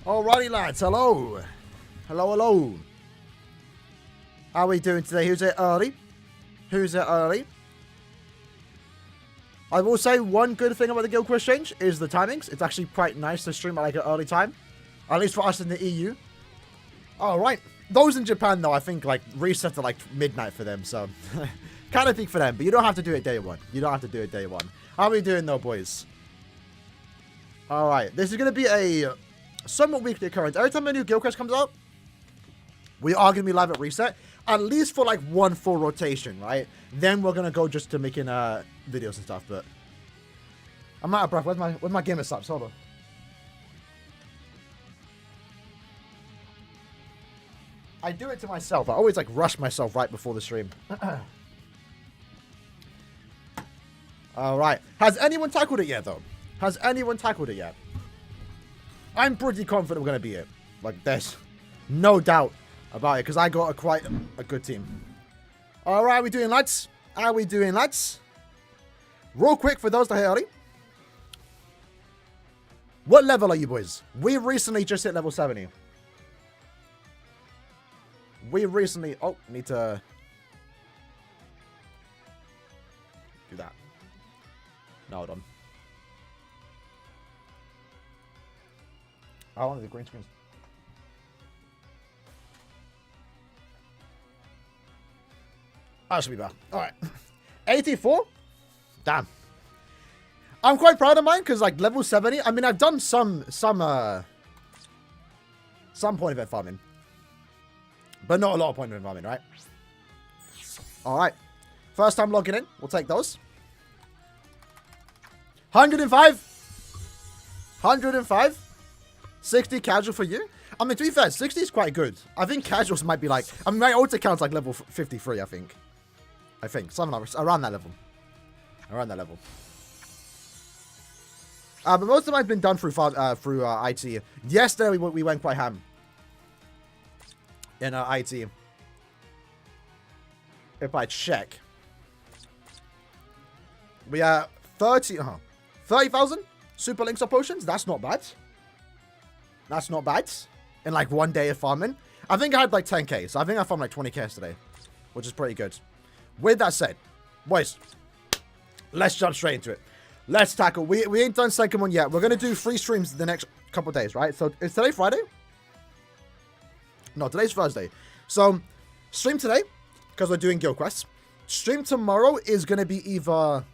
Alrighty, lads. Hello. Hello, hello. How are we doing today? Who's it early? Who's it early? I will say one good thing about the Guild Quest change is the timings. It's actually quite nice to stream at like an early time. At least for us in the EU. Alright. Those in Japan, though, I think like reset at like midnight for them. So, kind of think for them. But you don't have to do it day one. You don't have to do it day one. How are we doing though, boys? Alright. This is going to be a somewhat weekly occurrence. Every time a new Guild Quest comes out, we are going to be live at reset. At least for like one full rotation, right? Then we're going to go just to making videos and stuff. But I'm out of breath. Where's my gamer subs? Hold on. I do it to myself. I always like rush myself right before the stream. Alright. Has anyone tackled it yet, though? Has anyone tackled it yet? I'm pretty confident we're going to beat it. Like, there's no doubt about it, because I got quite a good team. Alright, how we doing, lads? How we doing, lads? Real quick, for those that are early. What level are you, boys? We recently just hit level 70. We recently... Oh, need to... do that. No, hold on. I want the green screens. That should be better. Alright. 84? Damn. I'm quite proud of mine, because like level 70, I mean I've done some point event farming. But not a lot of point event farming, right? Alright. First time logging in. We'll take those. 105. 105. 60 casual for you. I mean, to be fair, 60 is quite good. I think casuals might be like... I mean, my ulti count's like level 53, I think. Something like around that level. Around that level. But most of mine's been done through IT. Yesterday, we went quite ham. In IT. If I check. We are 30,000 super links or potions. That's not bad. That's not bad. In like one day of farming. I think I had like 10k. So I think I farmed like 20k yesterday. Which is pretty good. With that said, boys, let's jump straight into it. Let's tackle. We ain't done second one yet. We're going to do 3 streams the next couple days, right? So is today Friday? No, today's Thursday. So stream today, because we're doing Guild Quests. Stream tomorrow is going to be either...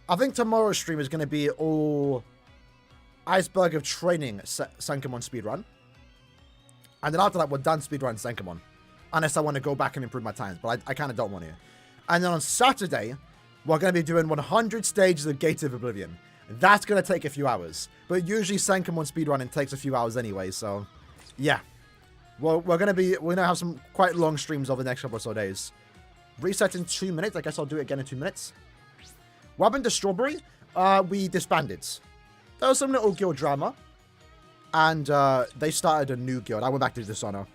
I think tomorrow's stream is going to be all... Iceberg of Training Sankamon speedrun. And then after that, we're done speedrun Sankamon. Unless I want to go back and improve my times. But I kind of don't want to. And then on Saturday, we're going to be doing 100 stages of Gate of Oblivion. That's going to take a few hours. But usually Sankamon speedrunning takes a few hours anyway. So, yeah. Well, we're going to have some quite long streams over the next couple of so days. Reset in 2 minutes. I guess I'll do it again in 2 minutes. What happened to Strawberry? We disbanded. There was some little guild drama. And they started a new guild. I went back to Dishonor.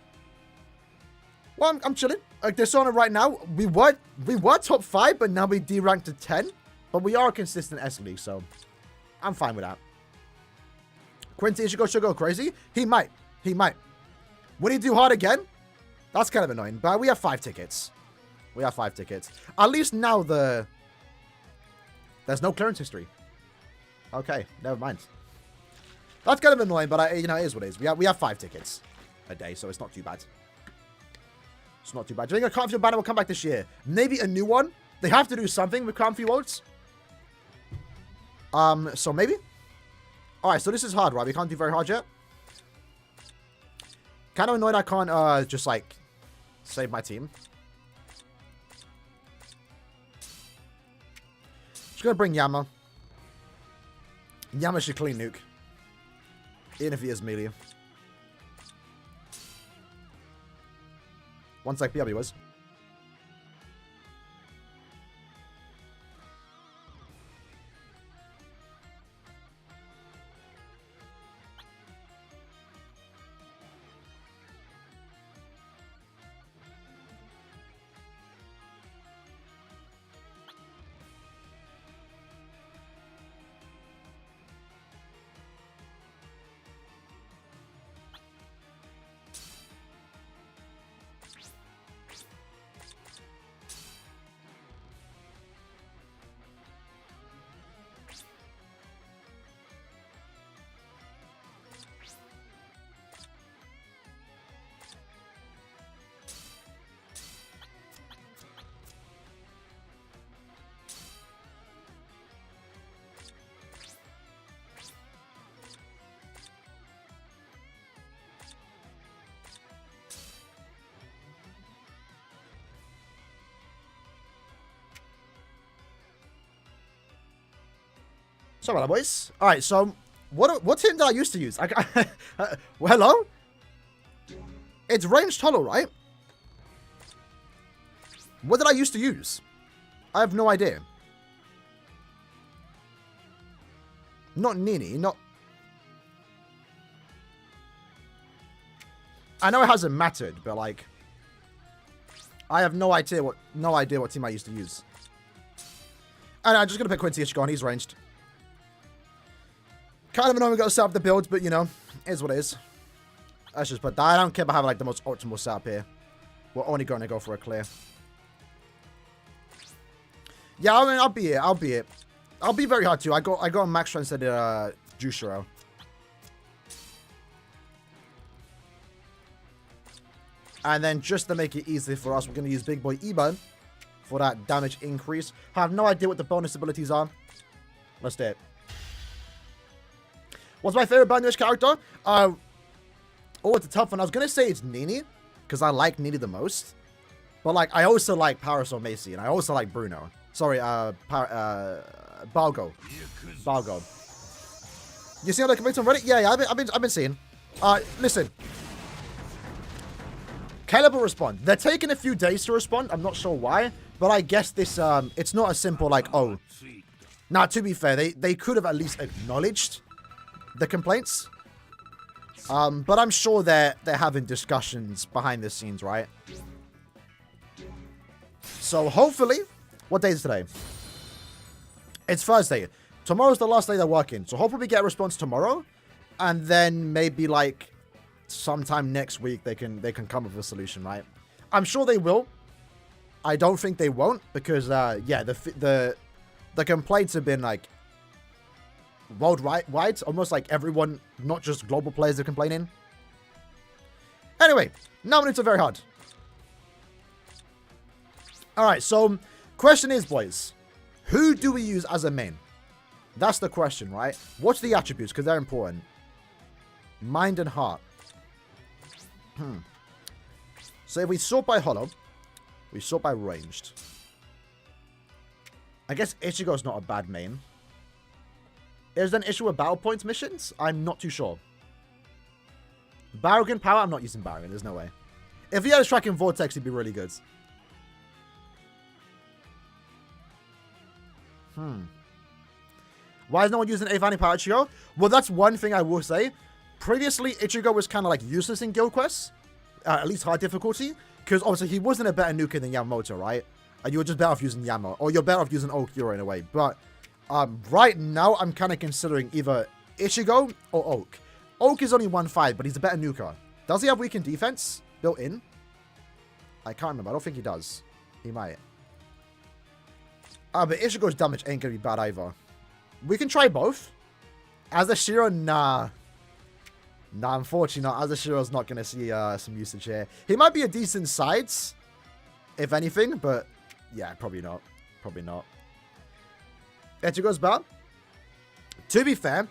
Well, I'm chilling. Like Dishonor right now, we were top 5, but now we deranked to 10. But we are a consistent S League, so I'm fine with that. Quincy Ichigo should go crazy. He might. He might. Would he do hard again? That's kind of annoying. But we have 5 tickets. We have 5 tickets. At least now there's no clearance history. Okay, never mind. That's kind of annoying, but it is what it is. We have 5 tickets a day, so it's not too bad. It's not too bad. Do you think a Comfy banner will come back this year? Maybe a new one? They have to do something with Comfy votes. So maybe? Alright, so this is hard, right? We can't do very hard yet. Kind of annoyed I can't just like save my team. Just gonna bring Yama. Yama should clean nuke. Even if he is melee. One sec, BW was. Sorry about that, boys. Alright, so what team did I used to use? Well, hello? It's ranged hollow, right? What did I used to use? I have no idea. Not Nini, not... I know it hasn't mattered, but like... I have no idea what team I used to use. And I'm just gonna pick Quincy Ichigo, and he's ranged. Kind of annoying we got to set up the build, but you know, it is what it is. That's just, but I don't care about having like the most optimal setup here. We're only going to go for a clear. Yeah, I mean, I'll be it. I'll be very hard too. I got a max strength instead of Jushiro. And then just to make it easy for us, we're going to use Big Boy Iban for that damage increase. I have no idea what the bonus abilities are. Let's do it. What's my favorite Bandage character? Oh, it's a tough one. I was going to say it's Nini, because I like Nini the most. But, like, I also like Parasol Macy, and I also like Bruno. Sorry, Balgo. Balgo. You see how they comments on Reddit? Yeah, I've been seeing. Listen. Caleb will respond. They're taking a few days to respond. I'm not sure why, but I guess this, it's not a simple, like, oh. Now, to be fair, they could have at least acknowledged the complaints. But I'm sure they're having discussions behind the scenes, right? So, hopefully, what day is today? It's Thursday. Tomorrow's the last day they're working. So, hopefully we get a response tomorrow. And then maybe, like, sometime next week they can come up with a solution, right? I'm sure they will. I don't think they won't because yeah, the complaints have been like worldwide, almost like everyone, not just global players, are complaining. Anyway, now it's very hard. All right, so question is, boys, who do we use as a main? That's the question, right? What's the attributes? Because they're important. Mind and heart. So if we sort by hollow, we sort by ranged. I guess Ichigo's not a bad main. Is there an issue with battle points missions? I'm not too sure. Barugan power? I'm not using Barugan. There's no way. If he had a tracking vortex, he'd be really good. Why is no one using Avani power Ichigo? Well, that's one thing I will say. Previously, Ichigo was kind of like useless in guild quests. At least hard difficulty. Because obviously he wasn't a better nuker than Yamamoto, right? And you were just better off using Yama. Or you're better off using Okyuro in a way. But right now, I'm kind of considering either Ichigo or Oak. Oak is only 1-5, but he's a better nuker. Does he have weakened defense built in? I can't remember. I don't think he does. He might. But Ichigo's damage ain't going to be bad either. We can try both. As a Shiro, nah. Nah, unfortunately not. As a Shiro's not going to see some usage here. He might be a decent sides, if anything, but yeah, probably not. Probably not. Ichigo's bad. To be fair,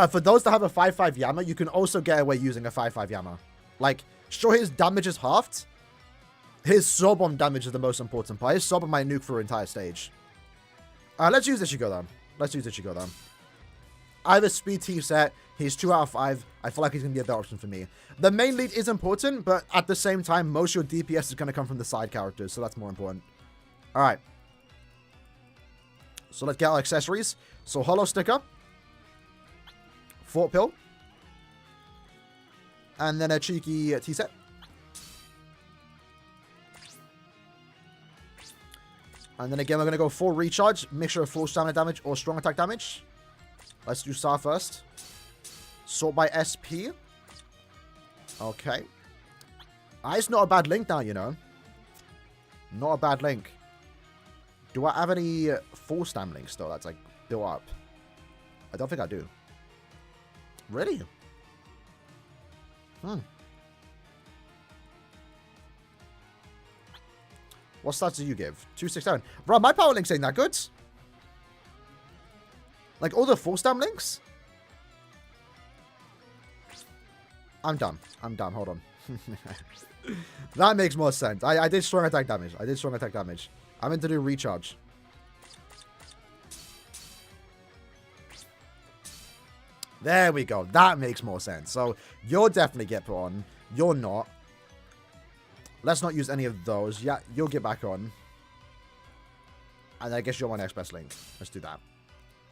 for those that have a 5-5 Yama, you can also get away using a 5-5 Yama. Like, sure, his damage is halved. His Soul Bomb damage is the most important part. His Soul Bomb might nuke for an entire stage. Let's use Ichigo then. Let's use Ichigo then. I have a speed T set. He's 2 out of 5. I feel like he's going to be a better option for me. The main lead is important, but at the same time, most of your DPS is going to come from the side characters, so that's more important. All right. So let's get our accessories. So Hollow Sticker. Fort Pill. And then a cheeky T set. And then again, we're going to go full recharge, mixture of full stamina damage or strong attack damage. Let's do Star first. Sort by SP. Okay. It's not a bad link now, you know. Not a bad link. Do I have any full stam links, though, that's, like, built up? I don't think I do. Really? What stats do you give? 267. Bro, my power links ain't that good. Like, all the full stam links? I'm done. I'm done. Hold on. That makes more sense. I did strong attack damage. I'm going to do recharge. There we go. That makes more sense. So you'll definitely get put on. You're not. Let's not use any of those. Yeah, you'll get back on. And I guess you're my next best link. Let's do that.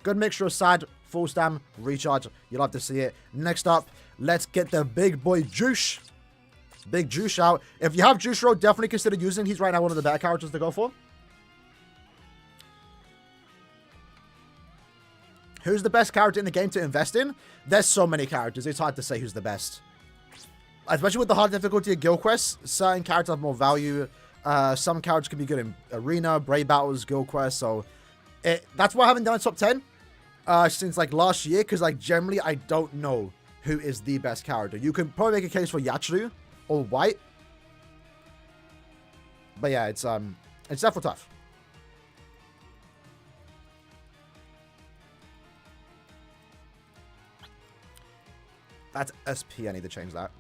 Good mixture of sad, full stam, recharge. You'll have to see it. Next up, let's get the big boy Juice. Big Juice out. If you have Juicero, definitely consider using. He's right now one of the better characters to go for. Who's the best character in the game to invest in? There's so many characters. It's hard to say who's the best. Especially with the hard difficulty of guild quests, certain characters have more value. Some characters can be good in arena, brave battles, guild quests. So that's why I haven't done a top 10 since like last year. Because like generally I don't know who is the best character. You can probably make a case for Yachiru or White. But yeah, it's definitely tough. That's SP. I need to change that.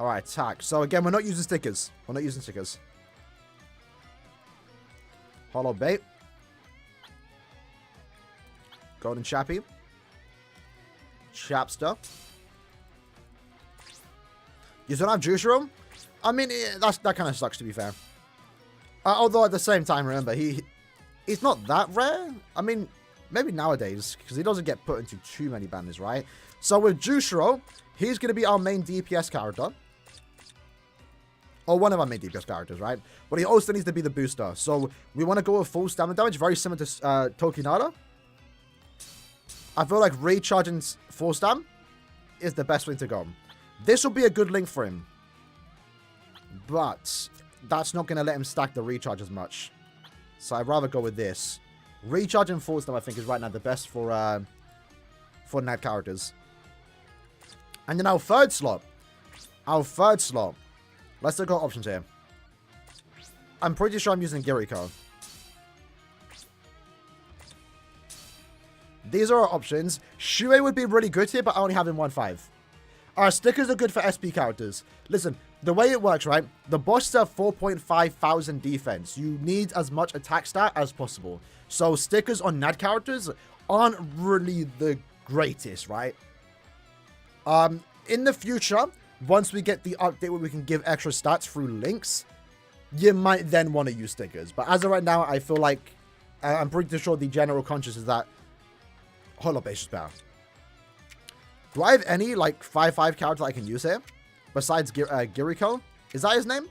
Alright, attack. So again, we're not using stickers. We're not using stickers. Hollow bait. Golden Chappy. Chapster. You don't have Juice Room? I mean, that kind of sucks, to be fair. Although at the same time, remember, he's not that rare. I mean, maybe nowadays, because he doesn't get put into too many banners, right? So with Juicero, he's going to be our main DPS character. Or one of our main DPS characters, right? But he also needs to be the booster. So we want to go with full stamina damage, very similar to Tokinada. I feel like recharging full stam is the best way to go. This will be a good link for him. But that's not going to let him stack the recharge as much. So I'd rather go with this. Recharge and full stam, I think, is right now the best for Nat characters. And then our third slot. Let's look at options here. I'm pretty sure I'm using Giriko. These are our options. Shuei would be really good here, but I only have him 1-5. Our stickers are good for SP characters. Listen, the way it works, right? The bosses have 4.5 thousand defense. You need as much attack stat as possible. So stickers on Nad characters aren't really the greatest, right? In the future, once we get the update where we can give extra stats through links, you might then want to use stickers. But as of right now, I feel like I'm pretty sure the general conscious is that Hollow Base is better. Do I have any like 5-5 character I can use here besides Giriko? Is that his name?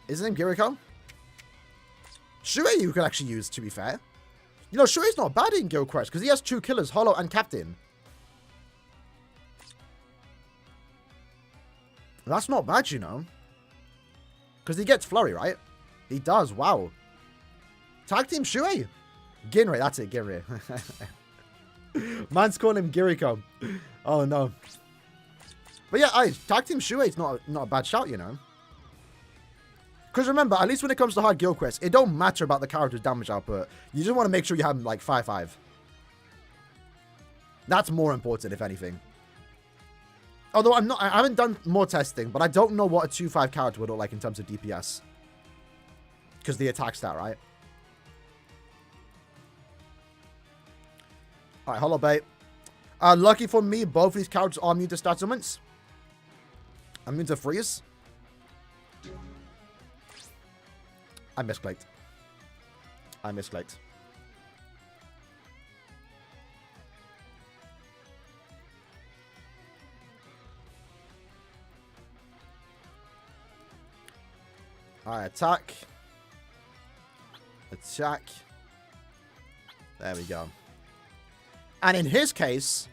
Is his name Giriko? Shuei you can actually use, to be fair. You know, Shuei's not bad in Guild Quest because he has 2 killers, Hollow and Captain. That's not bad, you know. Because he gets Flurry, right? He does, wow. Tag Team Shuei. Ginrei, that's it, Ginrei. Man's calling him Giriko. Oh, no. But yeah, Tag Team Shuei's not a bad shout, you know. Because remember, at least when it comes to hard guild quests, it don't matter about the character's damage output. You just want to make sure you have like 5-5. That's more important, if anything. Although I haven't done more testing, but I don't know what a 2-5 character would look like in terms of DPS. Because the attack stat, right? Alright, Hollow Bait. Lucky for me, both of these characters are immune to stat summons. Immune to freeze. I misclicked. Alright, attack. Attack. There we go. And in his case,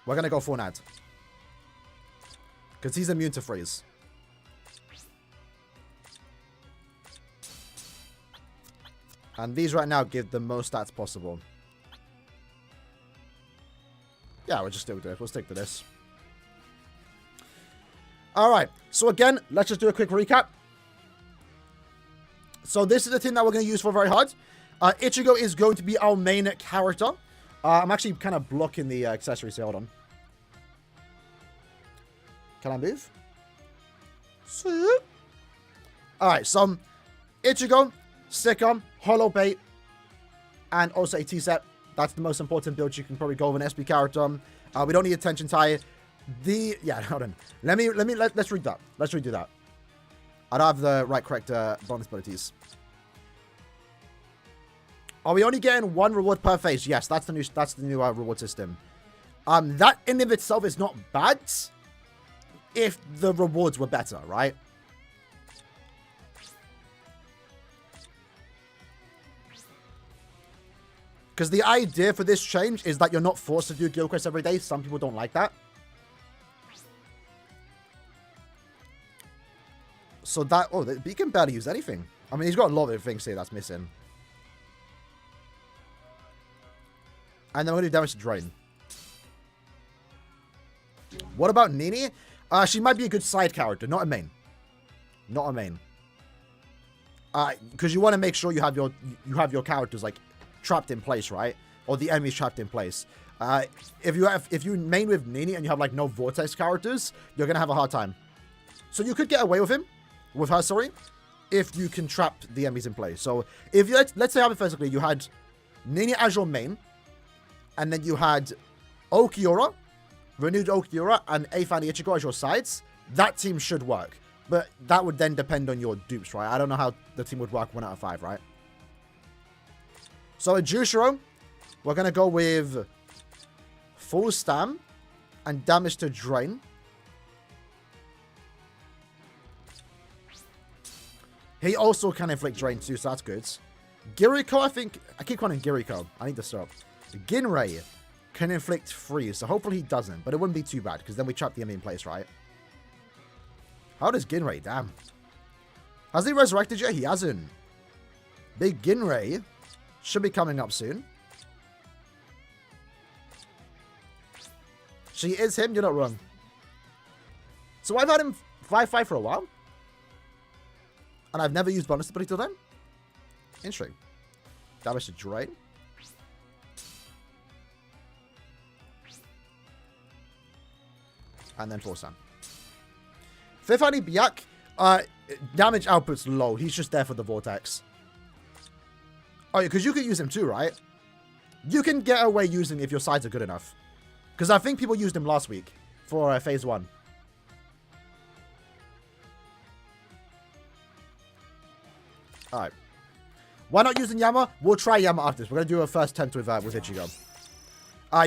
we're going to go for Nad. Because he's immune to freeze. And these right now give the most stats possible. Yeah, we'll just stick with this. We'll stick to this. Alright, so again, let's just do a quick recap. So this is the thing that we're going to use for very hard. Ichigo is going to be our main character. I'm actually kind of blocking the accessories here. Hold on. Can I move? Alright, so Ichigo, Sticker, Hollow Bait, and also a T-Set. That's the most important build you can probably go with an SP character. We don't need attention tie. Yeah, hold on. Let's read that. Let's redo that. I don't have the correct bonus abilities. Are we only getting one reward per phase? Yes, that's the new reward system. That in of itself is not bad if the rewards were better, right? Because the idea for this change is that you're not forced to do guild quests every day. Some people don't like that. So that... Oh, he can barely use anything. I mean, he's got a lot of things here that's missing. And then we're going to do damage to Drain. What about Nini? She might be a good side character, not a main. Not a main. Because you want to make sure you have your characters, like, trapped in place, right? Or the enemies trapped in place. If you main with Nini and you have like no vortex characters, you're gonna have a hard time. So you could get away with her, sorry, if you can trap the enemies in place. So if you let's say hypothetically you had Nini as your main, and then you had Aaroniero, renewed Aaroniero, and Quincy Ichigo as your sides, that team should work. But that would then depend on your dupes, right? I don't know how the team would work 1 out of 5, right? So at Jushiro, we're going to go with full stam and damage to Drain. He also can inflict Drain too, so that's good. Giriko, I keep calling him Giriko. I need to stop. Ginrei can inflict freeze, so hopefully he doesn't, but it wouldn't be too bad, because then we trap the enemy in place, right? How does Ginrei? Damn. Has he resurrected yet? He hasn't. Big Ginrei should be coming up soon. She is him, you're not wrong. So I've had him 5-5 for a while. And I've never used bonus ability till then. Interesting. Damage to Drain. And then full stam. Fifani Biak, damage output's low. He's just there for the vortex. Oh, yeah, because you could use him too, right? You can get away using him if your sides are good enough. Because I think people used him last week for phase 1. Alright. Why not using Yama? We'll try Yama after this. We're going to do a first attempt with Ichigo.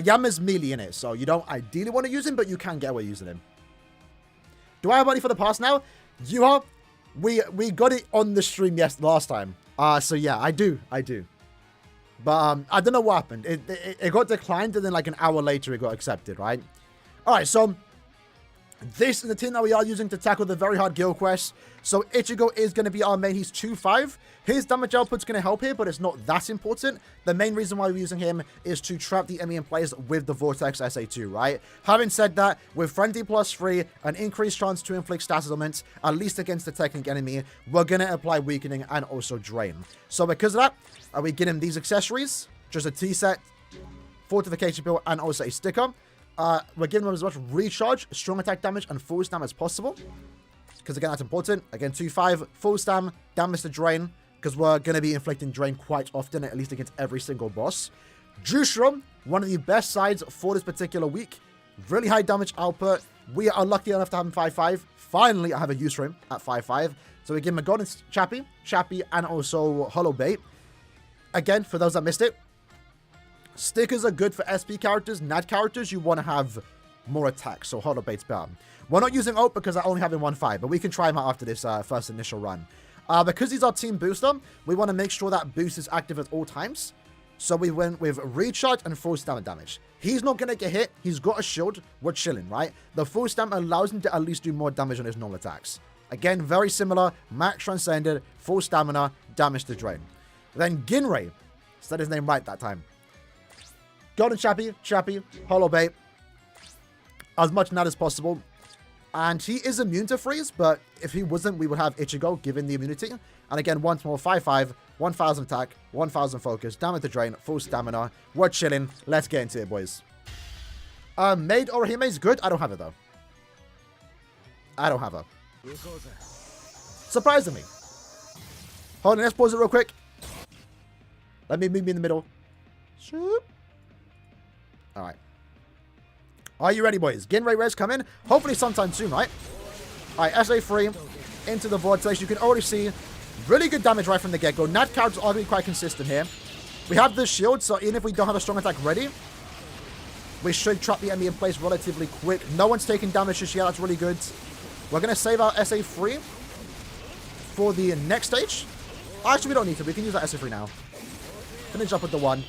Yama's melee in it, so you don't ideally want to use him, but you can get away using him. Do I have money for the pass now? You are. We got it on the stream last time. So yeah, I do. But I don't know what happened. It got declined, and then like an hour later it got accepted, right? Alright, so this is the team that we are using to tackle the very hard guild quest. So Ichigo is going to be our main. He's 2-5. His damage output's going to help here, but it's not that important. The main reason why we're using him is to trap the enemy in place with the Vortex SA2, right? Having said that, with Friendly +3, an increased chance to inflict status elements, at least against the technique enemy, we're going to apply Weakening and also Drain. So because of that, we get him these accessories, just a T-set, Fortification Pill, and also a sticker. We're giving them as much recharge, strong attack damage, and full stam as possible. Because again, that's important. Again, 2-5, full stam, damage to Drain. Because we're going to be inflicting Drain quite often, at least against every single boss. Jushiro, one of the best sides for this particular week. Really high damage output. We are lucky enough to have him 5-5. Finally, I have a use for him at 5-5. So we give him a Golden Chappie, and also Hollow Bait. Again, for those that missed it, stickers are good for SP characters. NAD characters, you want to have more attacks, so Hollow Bait's better. We're not using Oak because I only have him 1-5, but we can try him out after this first initial run. Because he's our team booster, we want to make sure that boost is active at all times. So we went with recharge and full stamina damage. He's not going to get hit. He's got a shield. We're chilling, right? The full stamina allows him to at least do more damage on his normal attacks. Again, very similar. Max Transcended, full stamina, damage to Drain. Then Ginrei, said his name right that time. Golden Chappie, Hollow Bait. As much NAD as possible. And he is immune to freeze, but if he wasn't, we would have Ichigo given the immunity. And again, once more, 5-5, 1000 attack, 1000 focus, damage to Drain, full stamina. We're chilling. Let's get into it, boys. Maid Orihime is good. I don't have it, though. I don't have her. Surprisingly. Hold on, let's pause it real quick. Let me meet me in the middle. Shoop. Alright. Are you ready, boys? Ginray Res come in. Hopefully sometime soon, right? Alright, SA3 into the Vortex. You can already see really good damage right from the get-go. Nat characters are going to be quite consistent here. We have the shield, so even if we don't have a strong attack ready, we should trap the enemy in place relatively quick. No one's taking damage just yet. That's really good. We're going to save our SA3 for the next stage. Actually, we don't need to. We can use that SA3 now. Finish up with the 1.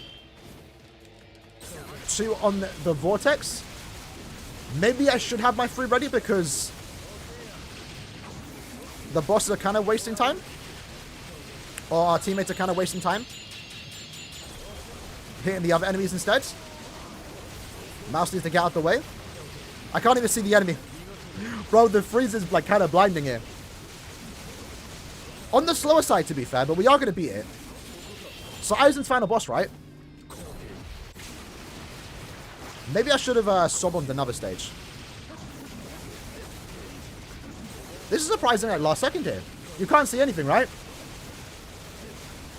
2 on the Vortex. Maybe I should have my 3 ready because the bosses are kind of wasting time. Or our teammates are kind of wasting time. Hitting the other enemies instead. Mouse needs to get out the way. I can't even see the enemy. Bro, the freeze is like kind of blinding here. On the slower side, to be fair, but we are going to beat it. So Aizen's final boss, right? Maybe I should have sub-bombed another stage. This is surprising at last second here. You can't see anything, right?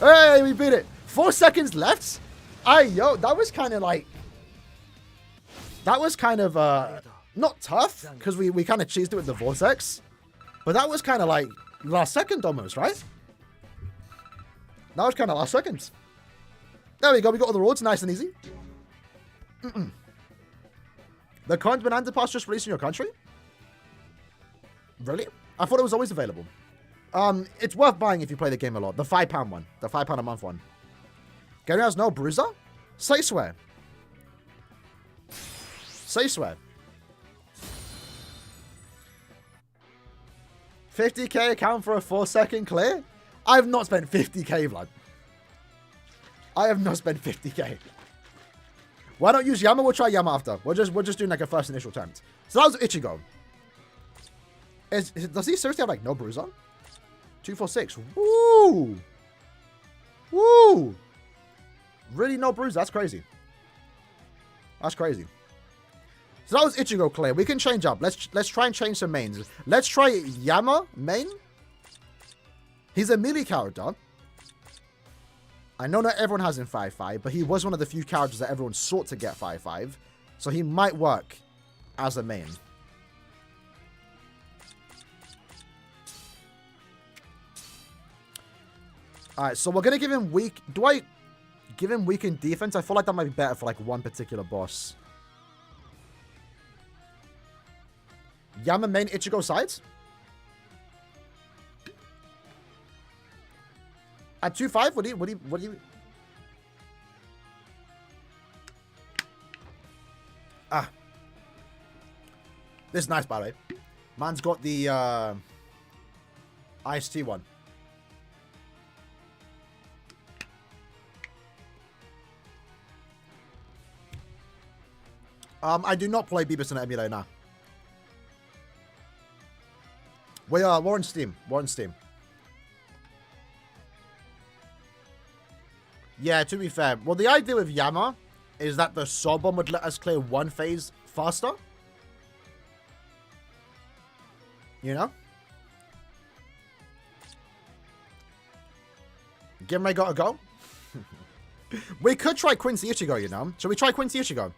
Hey, we beat it. 4 seconds left. Yo, that was kind of like... That was kind of, not tough, because we kind of cheesed it with the Vortex. But that was kind of like last second almost, right? That was kind of last second. There we go. We got all the rewards. Nice and easy. The current Banana Pass just released in your country? Really? I thought it was always available. It's worth buying if you play the game a lot. The £5 one. The £5 a month one. Gary has no bruiser? Say swear. Say swear. 50k account for a 4-second clear? I have not spent 50k, blood. I have not spent 50k. Why not use Yama? We'll try Yama after. We're just doing like a first initial attempt. So that was Ichigo. Does he seriously have like no bruiser? 246. Woo! Woo! Really no bruiser? That's crazy. That's crazy. So that was Ichigo clear. We can change up. Let's try and change some mains. Let's try Yama main. He's a melee character. I know not everyone has him 5-5, but he was one of the few characters that everyone sought to get 5-5. So he might work as a main. Alright, so we're going to give him weak... Do I give him weak in defense? I feel like that might be better for like one particular boss. Yama main, Ichigo sides. At 2-5, what do you... Ah. This is nice, by the way. Man's got the, iced tea one. I do not play Beavis in emulator now. We're on Steam. We're on Steam. Yeah, to be fair. Well, the idea with Yama is that the Soul Bomb would let us clear one phase faster. You know? Gimray gotta go. We could try Quincy Ichigo, you know? Shall we try Quincy Ichigo?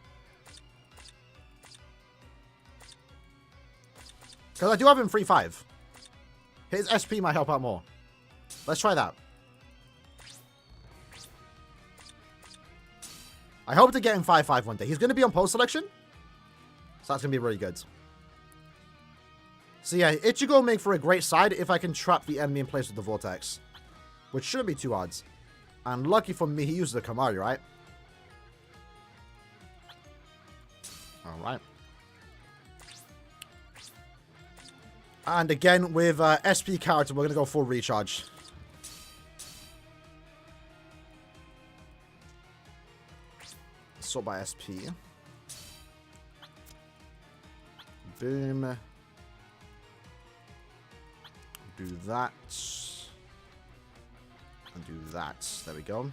Because I do have him 3-5. His SP might help out more. Let's try that. I hope to get him 5-5 one day. He's going to be on post selection. So that's going to be really good. So yeah, Ichigo will make for a great side if I can trap the enemy in place with the Vortex. Which shouldn't be too hard. And lucky for me, he uses the Kamari, right? Alright. And again, with SP character, we're going to go full recharge. Sort by SP. Boom. Do that. And do that. There we go.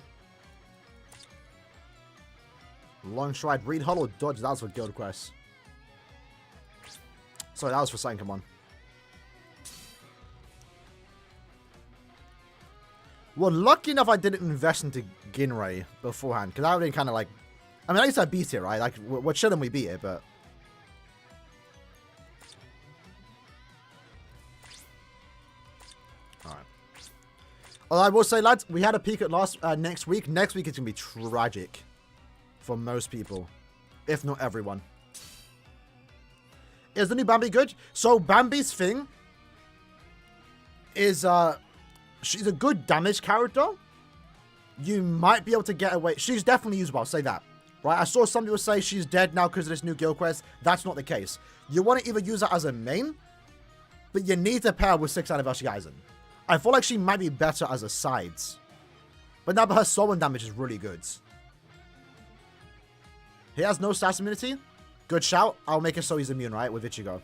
Long stride, read hollow, dodge. That was for guild quest. Sorry, that was for saying, come on. Well, lucky enough I didn't invest into Ginray beforehand, because I would have kind of like I mean, at least I beat it, right? Like, we're chilling we beat it, but... Alright. Although I will say, lads, we had a peek at next week. Next week is going to be tragic for most people, if not everyone. Is the new Bambi good? So, Bambi's thing is, she's a good damage character. You might be able to get away. She's definitely usable, I'll say that. Right? I saw some people say she's dead now because of this new guild quest. That's not the case. You want to either use her as a main, but you need to pair with 6th Anniversary Aizen. I feel like she might be better as a sides. But now, but her soul damage is really good. He has no stats immunity. Good shout. I'll make it so he's immune, right? With Ichigo.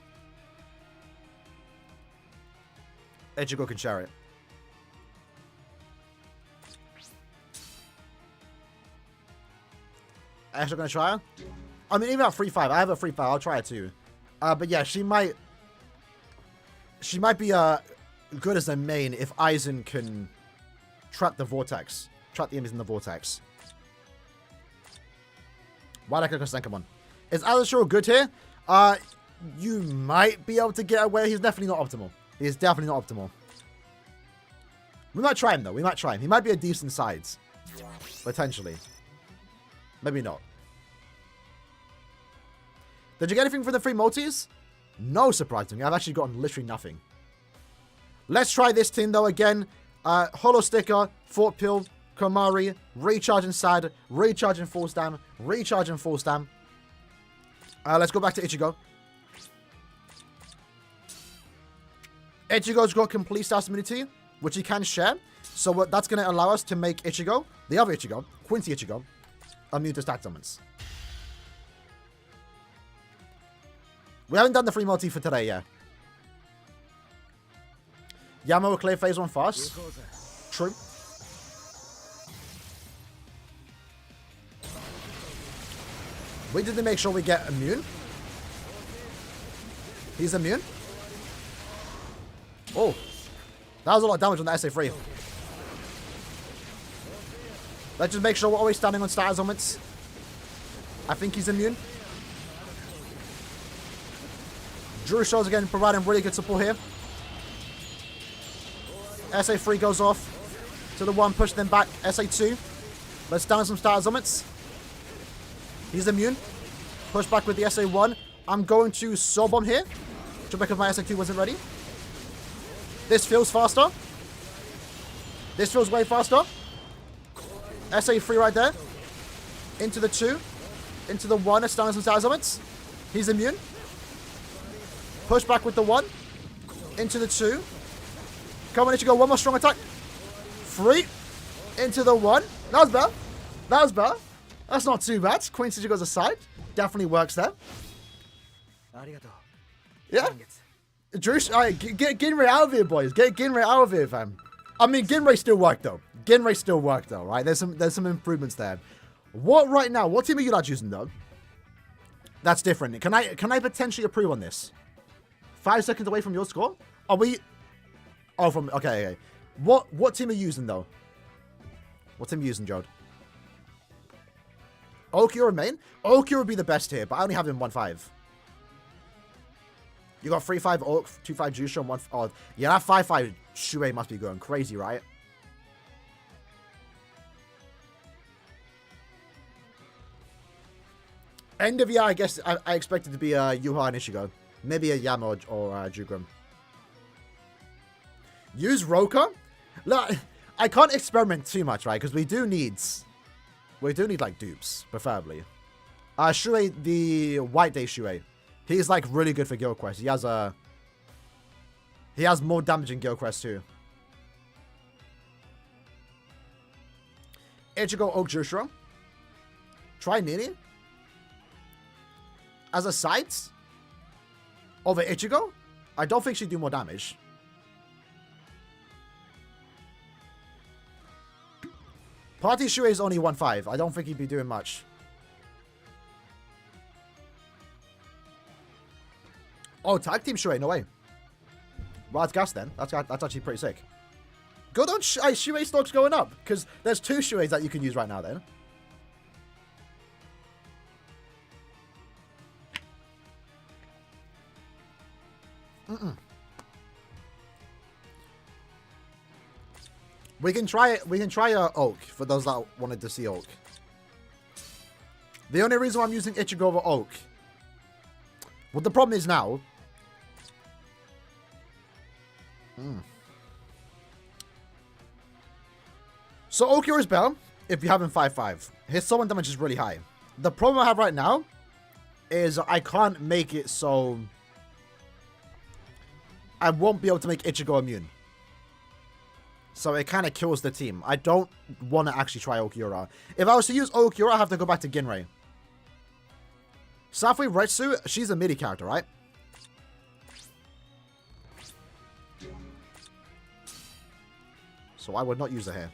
Ichigo can share it. Actually gonna try her? I mean, even at 3-5. I have a 3-5. I'll try it too. But yeah, she might be good as a main if Aizen can trap the vortex. Trap the enemies in the vortex. Why did I click on Senkamon? Is Aaroniero good here? You might be able to get away. He's definitely not optimal. He is definitely not optimal. We might try him, though. We might try him. He might be a decent sides. Potentially. Maybe not. Did you get anything for the free multis? No, surprisingly. I've actually gotten literally nothing. Let's try this team, though, again. Holo Sticker, Fort Pill, Komari, Recharging Sad, Recharging Full Stam, Recharging Full Stam. Let's go back to Ichigo. Ichigo's got complete stats immunity, which he can share. So that's going to allow us to make Ichigo, the other Ichigo, Quincy Ichigo, immune to stat summons. We haven't done the free multi for today yet. Yama will clear phase 1 fast. True. We need to make sure we get immune. He's immune. Oh. That was a lot of damage on the SA3. Let's just make sure we're always standing on status helmets. I think he's immune. Drew shows again providing really good support here. SA3 goes off to the 1, push them back. SA2. Let's down some status helmets. He's immune. Push back with the SA1. I'm going to Soul Bomb here. Just because my SA2 wasn't ready. This feels faster. This feels way faster. SA3 right there. Into the 2. Into the 1. Let's down some status helmets. He's immune. Push back with the 1. Into the 2. Come on, Ichigo. One more strong attack. 3. Into the 1. That was better. That was better. That's not too bad. Quincy Ichigo's aside. Definitely works there. Yeah. Drew, get Ginrei out of here, boys. Get Ginrei out of here, fam. I mean, Ginrei still worked, though. Ginrei still worked, though, right? There's some improvements there. What right now? What team are you not using, though? That's different. Can I potentially approve on this? 5 seconds away from your score? Are we... Oh, from... Okay. What team are you using, though? What team are you using, Jode? Okura main? Okura would be the best here, but I only have him 1-5. You got 3-5 Orc, 2-5 Jusha, and 1... Oh, yeah, that 5-5 Shuei must be going crazy, right? End of year, I guess I expect it to be Yuha and Ichigo. Maybe a Yama or Jugrim. Use Roka? Look, I can't experiment too much, right? Because we do need like dupes, preferably. Shuei, the White Day Shuei. He's like really good for Guild Quest. He has more damage in Guild Quest too. Ichigo Oak Jushra. Try Nini. As a sight over Ichigo, I don't think she'd do more damage. Party Shuei is only 1-5. I don't think he'd be doing much. Oh, Tag Team Shuei, no way. Well, that's gas then. That's actually pretty sick. Good on Shuei stocks going up, because there's 2 Shueis that you can use right now then. We can try Oak for those that wanted to see Oak. The only reason why I'm using Ichigo over Oak. Well, the problem is now. So Okio is better if you have him 5-5. His summon damage is really high. The problem I have right now is I can't make it so I won't be able to make Ichigo immune. So it kind of kills the team. I don't want to actually try Okiura. If I was to use Okiura, I have to go back to Ginrei. Safui Retsu, she's a midi character, right? So I would not use her here.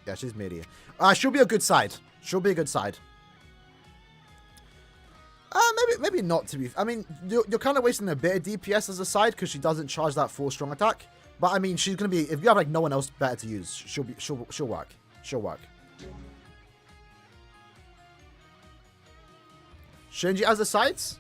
Yeah, she's midi. She'll be a good side. She'll be a good side. Maybe not to be. I mean, you're kind of wasting a bit of DPS as a side because she doesn't charge that full strong attack. But I mean, she's gonna be. If you have like no one else better to use, she'll work. She'll work. Shinji as the sides.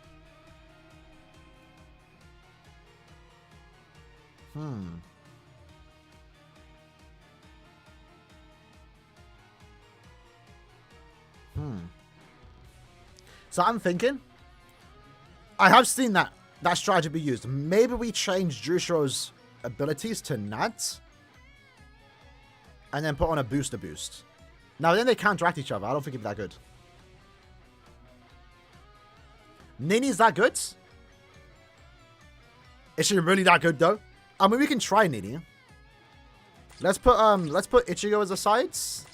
So I'm thinking. I have seen that strategy be used. Maybe we change Jushiro's abilities to Nads. And then put on a booster boost. Now then they counteract each other. I don't think it'd be that good. Nini's that good? Is she really that good though? I mean, we can try Nini. Let's put Ichigo as a sides.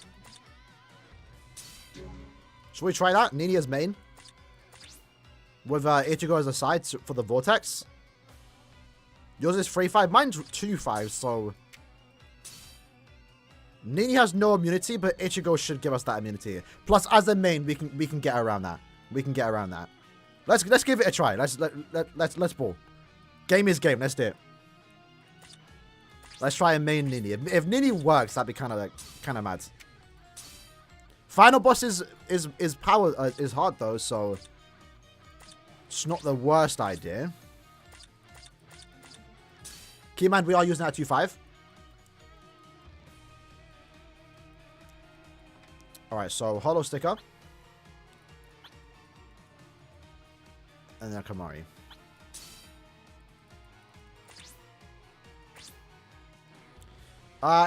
Should we try that? Nini as main. With Ichigo as a side for the Vortex. Yours is 3-5. Mine's 2-5, so... Nini has no immunity, but Ichigo should give us that immunity. Plus, as a main, we can get around that. We can get around that. Let's give it a try. Let's ball. Game is game. Let's do it. Let's try a main Nini. If Nini works, that'd be kind of mad. Final boss is hard though, so it's not the worst idea. Keep in mind we are using that 2-5. Alright, so Hollow Sticker. And then Kamari.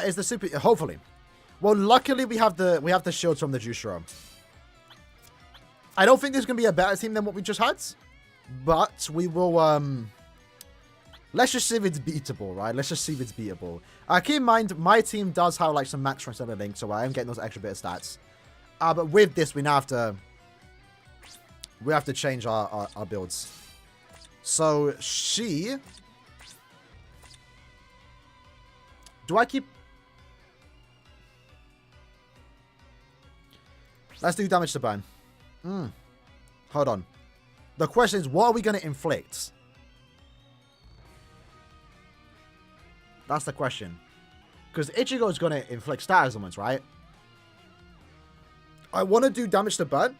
Is the super hopefully. Well, luckily we have the shields from the Jushiro. I don't think there's gonna be a better team than what we just had. But we will let's just see if it's beatable, right? Let's just see if it's beatable. Keep in mind, my team does have like some max strength and everything, so I am getting those extra bit of stats. But with this, we now have to change our builds. So she. Do I keep? Let's do damage to burn. Hold on. The question is, what are we going to inflict? That's the question. Because Ichigo is going to inflict status elements, right? I want to do damage to burn.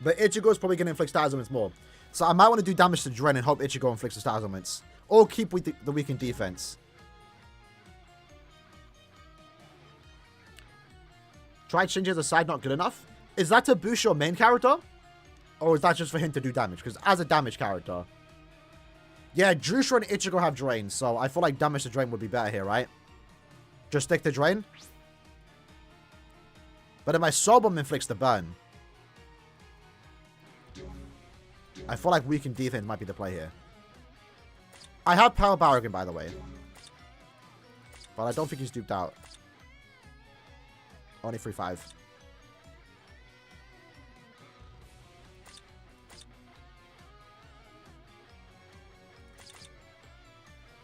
But Ichigo is probably going to inflict status elements more. So I might want to do damage to Dren and hope Ichigo inflicts the status elements. Or keep with the weakened defense. Try Shinji as a side, not good enough. Is that to boost your main character? Or is that just for him to do damage? Because as a damage character... Yeah, Jusho and Ichigo have Drain, so I feel like damage to Drain would be better here, right? Just stick to Drain. But if my Soul Bomb inflicts the burn... I feel like weakened defense might be the play here. I have Power Barragan, by the way. But I don't think he's duped out. Only 3-5.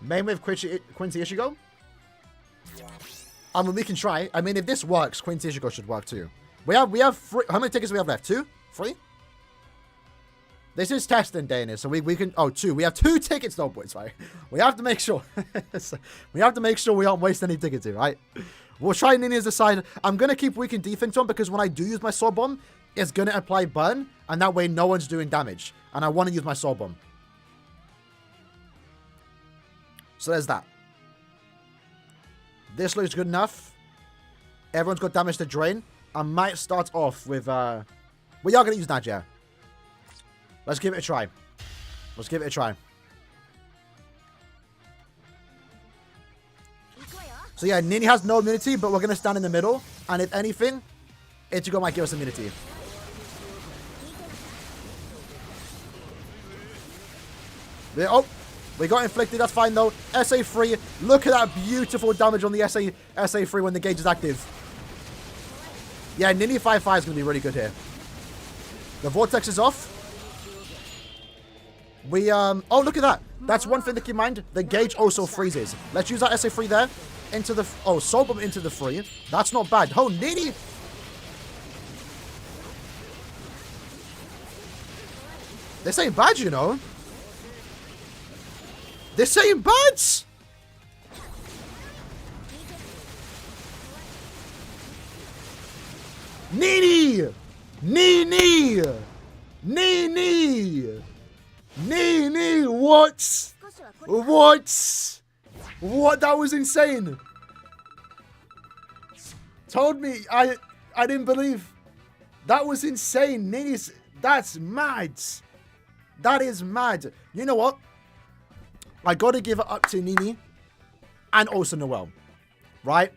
Main with Quincy Ichigo? I mean, we can try. I mean, if this works, Quincy Ichigo should work too. We have three. How many tickets do we have left? 2? 3? This is testing day in it, so we can... Oh, 2. We have 2 tickets though, boys, right? We have to make sure. We have to make sure we aren't wasting any tickets here, right? We'll try Nini as a side. I'm going to keep weakened defense on because when I do use my Soul Bomb, it's going to apply burn. And that way, no one's doing damage. And I want to use my Soul Bomb. So there's that. This looks good enough. Everyone's got damage to drain. I might start off with... we are going to use Nadia. Let's give it a try. Let's give it a try. So yeah, Nini has no immunity, but we're going to stand in the middle. And if anything, Ichigo might give us immunity. There, oh, we got inflicted. That's fine, though. SA3. Look at that beautiful damage on the SA3 when the gauge is active. Yeah, Nini 5-5 is going to be really good here. The Vortex is off. We, oh, look at that. That's one thing to keep in mind. The gauge also freezes. Let's use that SA3 there. Into the, oh, Soul Bomb into the free. That's not bad. Oh, Nini. This ain't bad, you know. This ain't bad. Nini. Nini. Nini. Nini. What? What? What? That was insane. Told me. I didn't believe. That was insane. Nini's. That's mad. That is mad. You know what? I gotta give it up to Nini. And also Noelle. Right?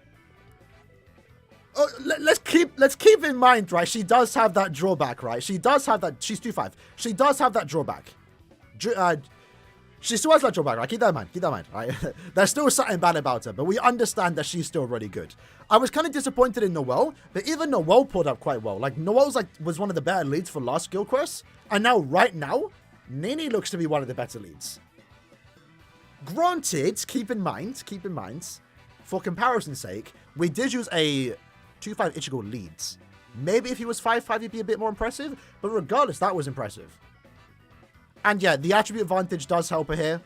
Let's keep in mind, right? She does have that drawback, right? She does have that. She's 2-5. She does have that drawback. She still has that drawback, right? Keep that in mind. Keep that in mind, right? There's still something bad about her, but we understand that she's still really good. I was kind of disappointed in Noelle, but even Noelle pulled up quite well. Like, Noelle's was one of the better leads for last skill quest. And now, right now, Nini looks to be one of the better leads. Granted, keep in mind, for comparison's sake, we did use a 2-5 Ichigo leads. Maybe if he was 5-5, he'd be a bit more impressive, but regardless, that was impressive. And yeah, the attribute advantage does help her here.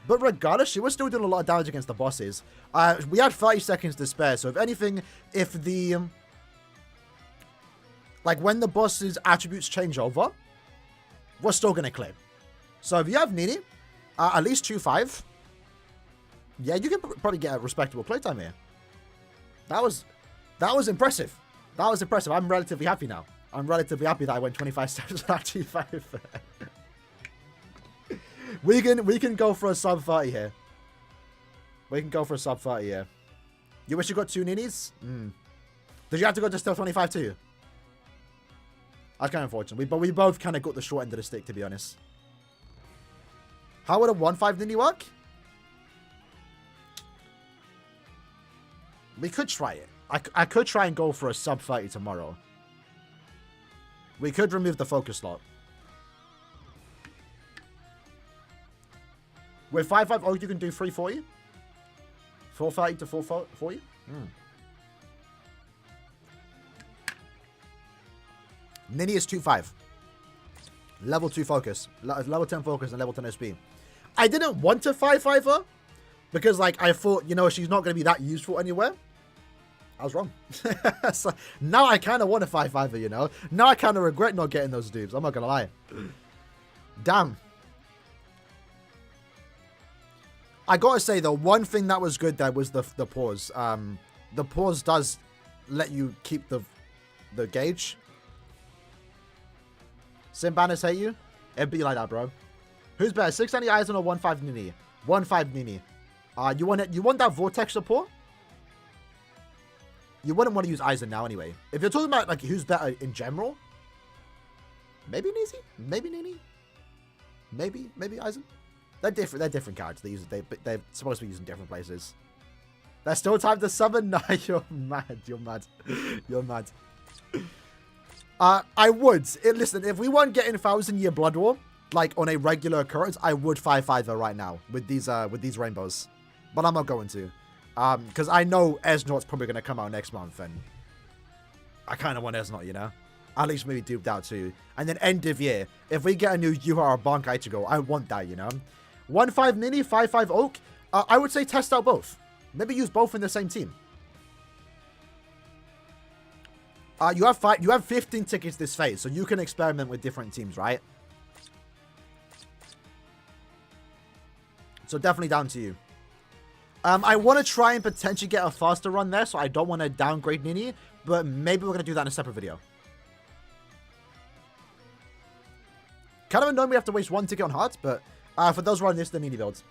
But regardless, she was still doing a lot of damage against the bosses. We had 30 seconds to spare, so if anything, if the... like, when the boss's attributes change over, we're still going to clear. So if you have Nini, at least 2-5, yeah, you can probably get a respectable playtime here. That was impressive. That was impressive. I'm relatively happy now. I'm relatively happy that I went 25 steps without 2-5. We can go for a sub 30 here. We can go for a sub 30 here. You wish you got 2 Ninis? Did you have to go to still 25 too? That's kind of unfortunate. But we both kind of got the short end of the stick, to be honest. How would a 1-5 Nini work? We could try it. I could try and go for a sub 30 tomorrow. We could remove the focus slot. With 5-5, oh, you can do 340? 430 to 440? Nini is 2-5. Level 2 focus. Level 10 focus and level 10 SP. I didn't want to 5-5 her. Because, like, I thought, you know, she's not going to be that useful anywhere. I was wrong. So, now I kind of want to 5-5 her, you know. Now I kind of regret not getting those dupes. I'm not going to lie. Damn. I gotta say, though, one thing that was good there was the pause. The pause does let you keep the gauge. Sim banners hate you? It'd be like that, bro. Who's better, 690 Aizen or 1-5 Nini? 1-5 Nini. You want that Vortex support? You wouldn't want to use Aizen now anyway. If you're talking about, like, who's better in general, maybe Nizi? Maybe Nini? Maybe Aizen? They're different characters. They're supposed to be used in different places. There's still time to summon? No, you're mad. You're mad. You're mad. I would. Listen, if we weren't getting 1000-year Blood War, like, on a regular occurrence, I would 5-5 her right now with these rainbows. But I'm not going to. Because I know Esnot's probably going to come out next month, and I kind of want Esnot, you know? At least maybe duped out too. And then end of year, if we get a new Yuha or Bankai Ichigo, I want that, you know? 1-5 Nini, 5-5 Oak. I would say test out both. Maybe use both in the same team. You have 15 tickets this phase, so you can experiment with different teams, right? So definitely down to you. I want to try and potentially get a faster run there, so I don't want to downgrade Nini, but maybe we're going to do that in a separate video. Kind of annoying we have to waste one ticket on hearts, but for those running this, the Nini builds.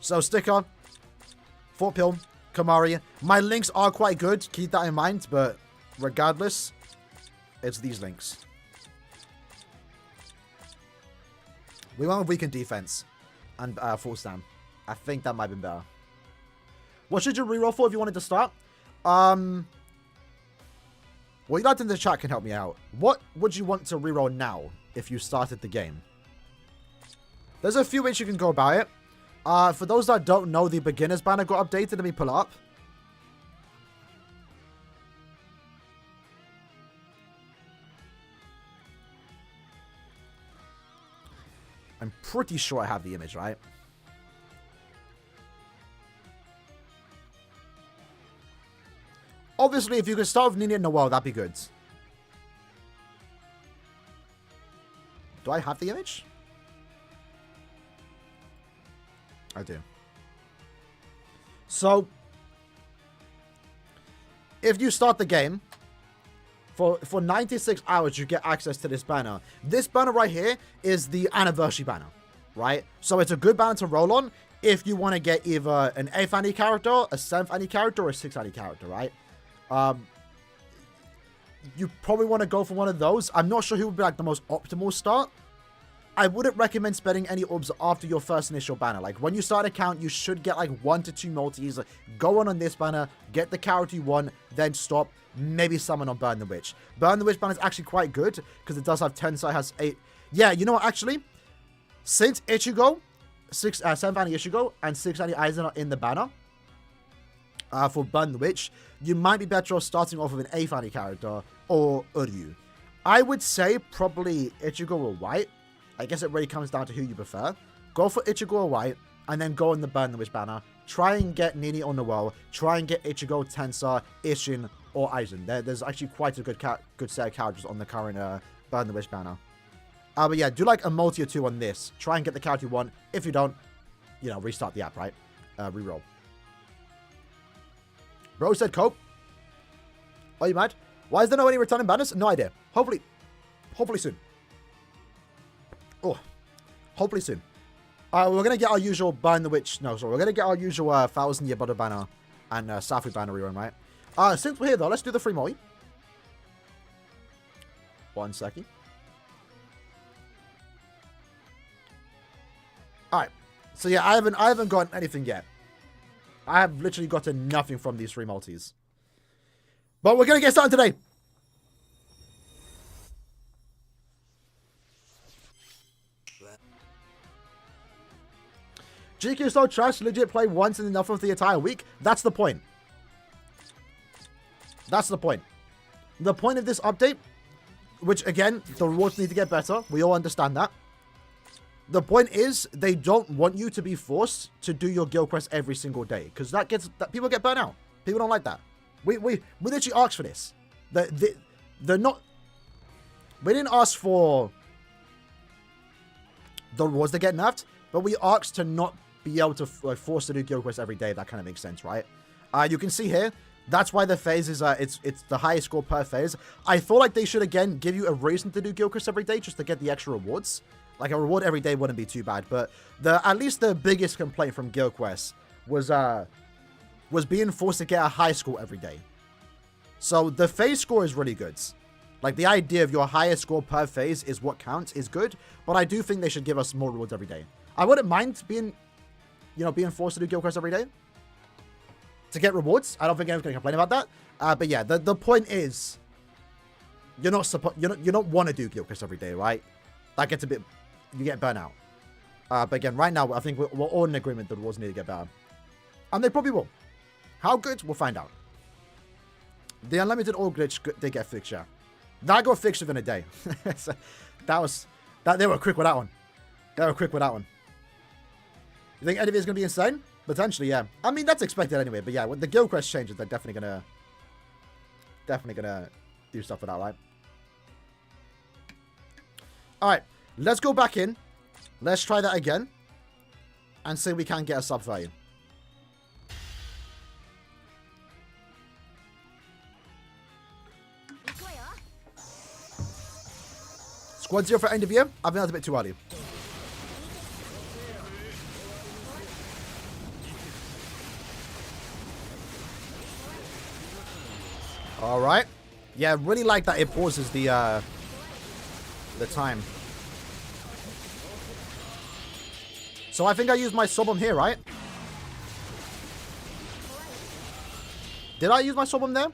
So, Sticker, Fort Pill, Kamari. My links are quite good, keep that in mind, but regardless, it's these links. We went with weakened defense and full stand. I think that might have been better. What should you reroll for if you wanted to start? Well, you guys in the chat can help me out. What would you want to reroll now if you started the game? There's a few ways you can go about it. For those that don't know, the beginner's banner got updated. Let me pull it up. I'm pretty sure I have the image, right? Obviously, if you could start with Nini and Noel, that'd be good. Do I have the image? I do. So, if you start the game, for 96 hours, you get access to this banner. This banner right here is the anniversary banner, right? So it's a good banner to roll on if you want to get either an 8th annie character, a 7th annie character, or a 6th annie character, right? You probably want to go for one of those. I'm not sure who would be like the most optimal start. I wouldn't recommend spending any orbs after your first initial banner. Like, when you start an account, you should get like 1 to 2 multis. Like, go on this banner, get the character you want, then stop. Maybe summon on Burn the Witch. Burn the Witch banner is actually quite good because it does have 10, so it has 8. Yeah, you know what, actually? Since Ichigo, 7th annie Ichigo, and 6th annie Aizen are in the banner for Burn the Witch, you might be better off starting off with an 8th annie character or Uryu. I would say probably Ichigo or White. I guess it really comes down to who you prefer. Go for Ichigo or White, and then go on the Burn the Witch banner. Try and get Nini on the well. Try and get Ichigo, Tensar, Ishin, or Aizen. There's actually quite a good set of characters on the current Burn the Witch banner. But yeah, do like a multi or 2 on this. Try and get the character you want. If you don't, you know, restart the app, right? Reroll. Bro said cope. Are you mad? Why is there no any returning banners? No idea. Hopefully soon. Oh, hopefully soon. We're going to get our usual Burn the Witch. No, sorry. We're going to get our usual 1000-year Butter banner and Safu banner rerun, right? Since we're here, though, let's do the free molly. 1 second. Alright. So, yeah, I haven't gotten anything yet. I have literally gotten nothing from these free multis. But we're going to get started today. GQ so trash, legit play once and enough of the entire week. That's the point. That's the point. The point of this update, which again, the rewards need to get better. We all understand that. The point is, they don't want you to be forced to do your guild quest every single day. Because people get burnt out. People don't like that. We literally asked for this. They're not... We didn't ask for the rewards to get nerfed, but we asked to not be able to force to do guild quests every day. That kind of makes sense, right? You can see here, that's why the phase is, it's the highest score per phase. I feel like they should, again, give you a reason to do guild quests every day just to get the extra rewards. Like, a reward every day wouldn't be too bad, but at least the biggest complaint from guild quests was being forced to get a high score every day. So, the phase score is really good. Like, the idea of your highest score per phase is what counts is good, but I do think they should give us more rewards every day. I wouldn't mind being forced to do guild quests every day to get rewards. I don't think anyone's going to complain about that. But yeah, the point is, you don't want to do guild quests every day, right? That gets a bit, you get burnt out. But again, right now, I think we're all in agreement that rewards need to get better. And they probably will. How good? We'll find out. The unlimited ore glitch did get fixed, yeah. That got fixed within a day. So they were quick with that one. You think any of it is going to be insane? Potentially, yeah. I mean, that's expected anyway. But yeah, when the guild quest changes, they're definitely gonna do stuff with that, right? All right, let's go back in. Let's try that again. and see if we can get a sub 30. Squad 0 for end of year? I think that's a bit too early. Alright. Yeah, really like that it pauses the time. So I think I used my sub-bomb here, right? Did I use my sub-bomb there?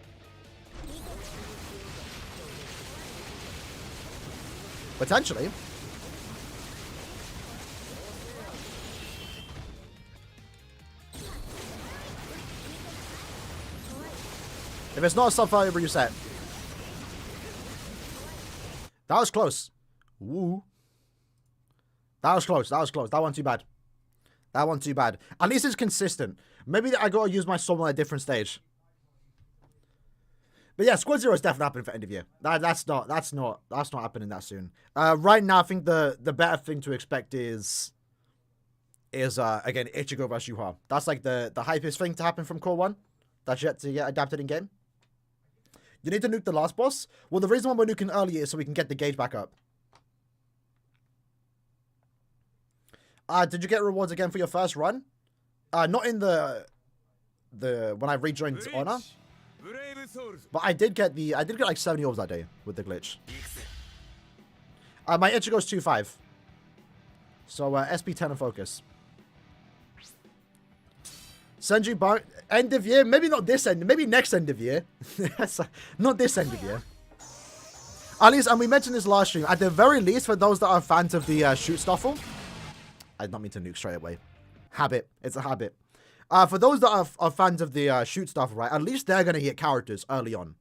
Potentially. If it's not a sub-30 reset. That was close. Woo. That was close. That was close. That wasn't too bad. That wasn't too bad. At least it's consistent. Maybe I gotta use my sub-bomb at a different stage. But yeah, Squad 0 is definitely happening for end of year. That's not happening that soon. Right now, I think the better thing to expect is again Ichigo vs Yuha. That's like the hypest thing to happen from Core 1. That's yet to get adapted in game. You need to nuke the last boss. Well, the reason why we're nuking early is so we can get the gauge back up. Did you get rewards again for your first run? Not in the when I rejoined Honor. But I did get like 70 orbs that day with the glitch. My Ichigo's 2-5. So SP 10 and focus. Senju Bar end of year? Maybe not this end, maybe next end of year. Not this end of year. At least, and we mentioned this last stream, at the very least for those that are fans of the shoot stuffle. I did not mean to nuke straight away. Habit. It's a habit. For those that are fans of the shoot stuff, right? At least they're gonna get characters early on.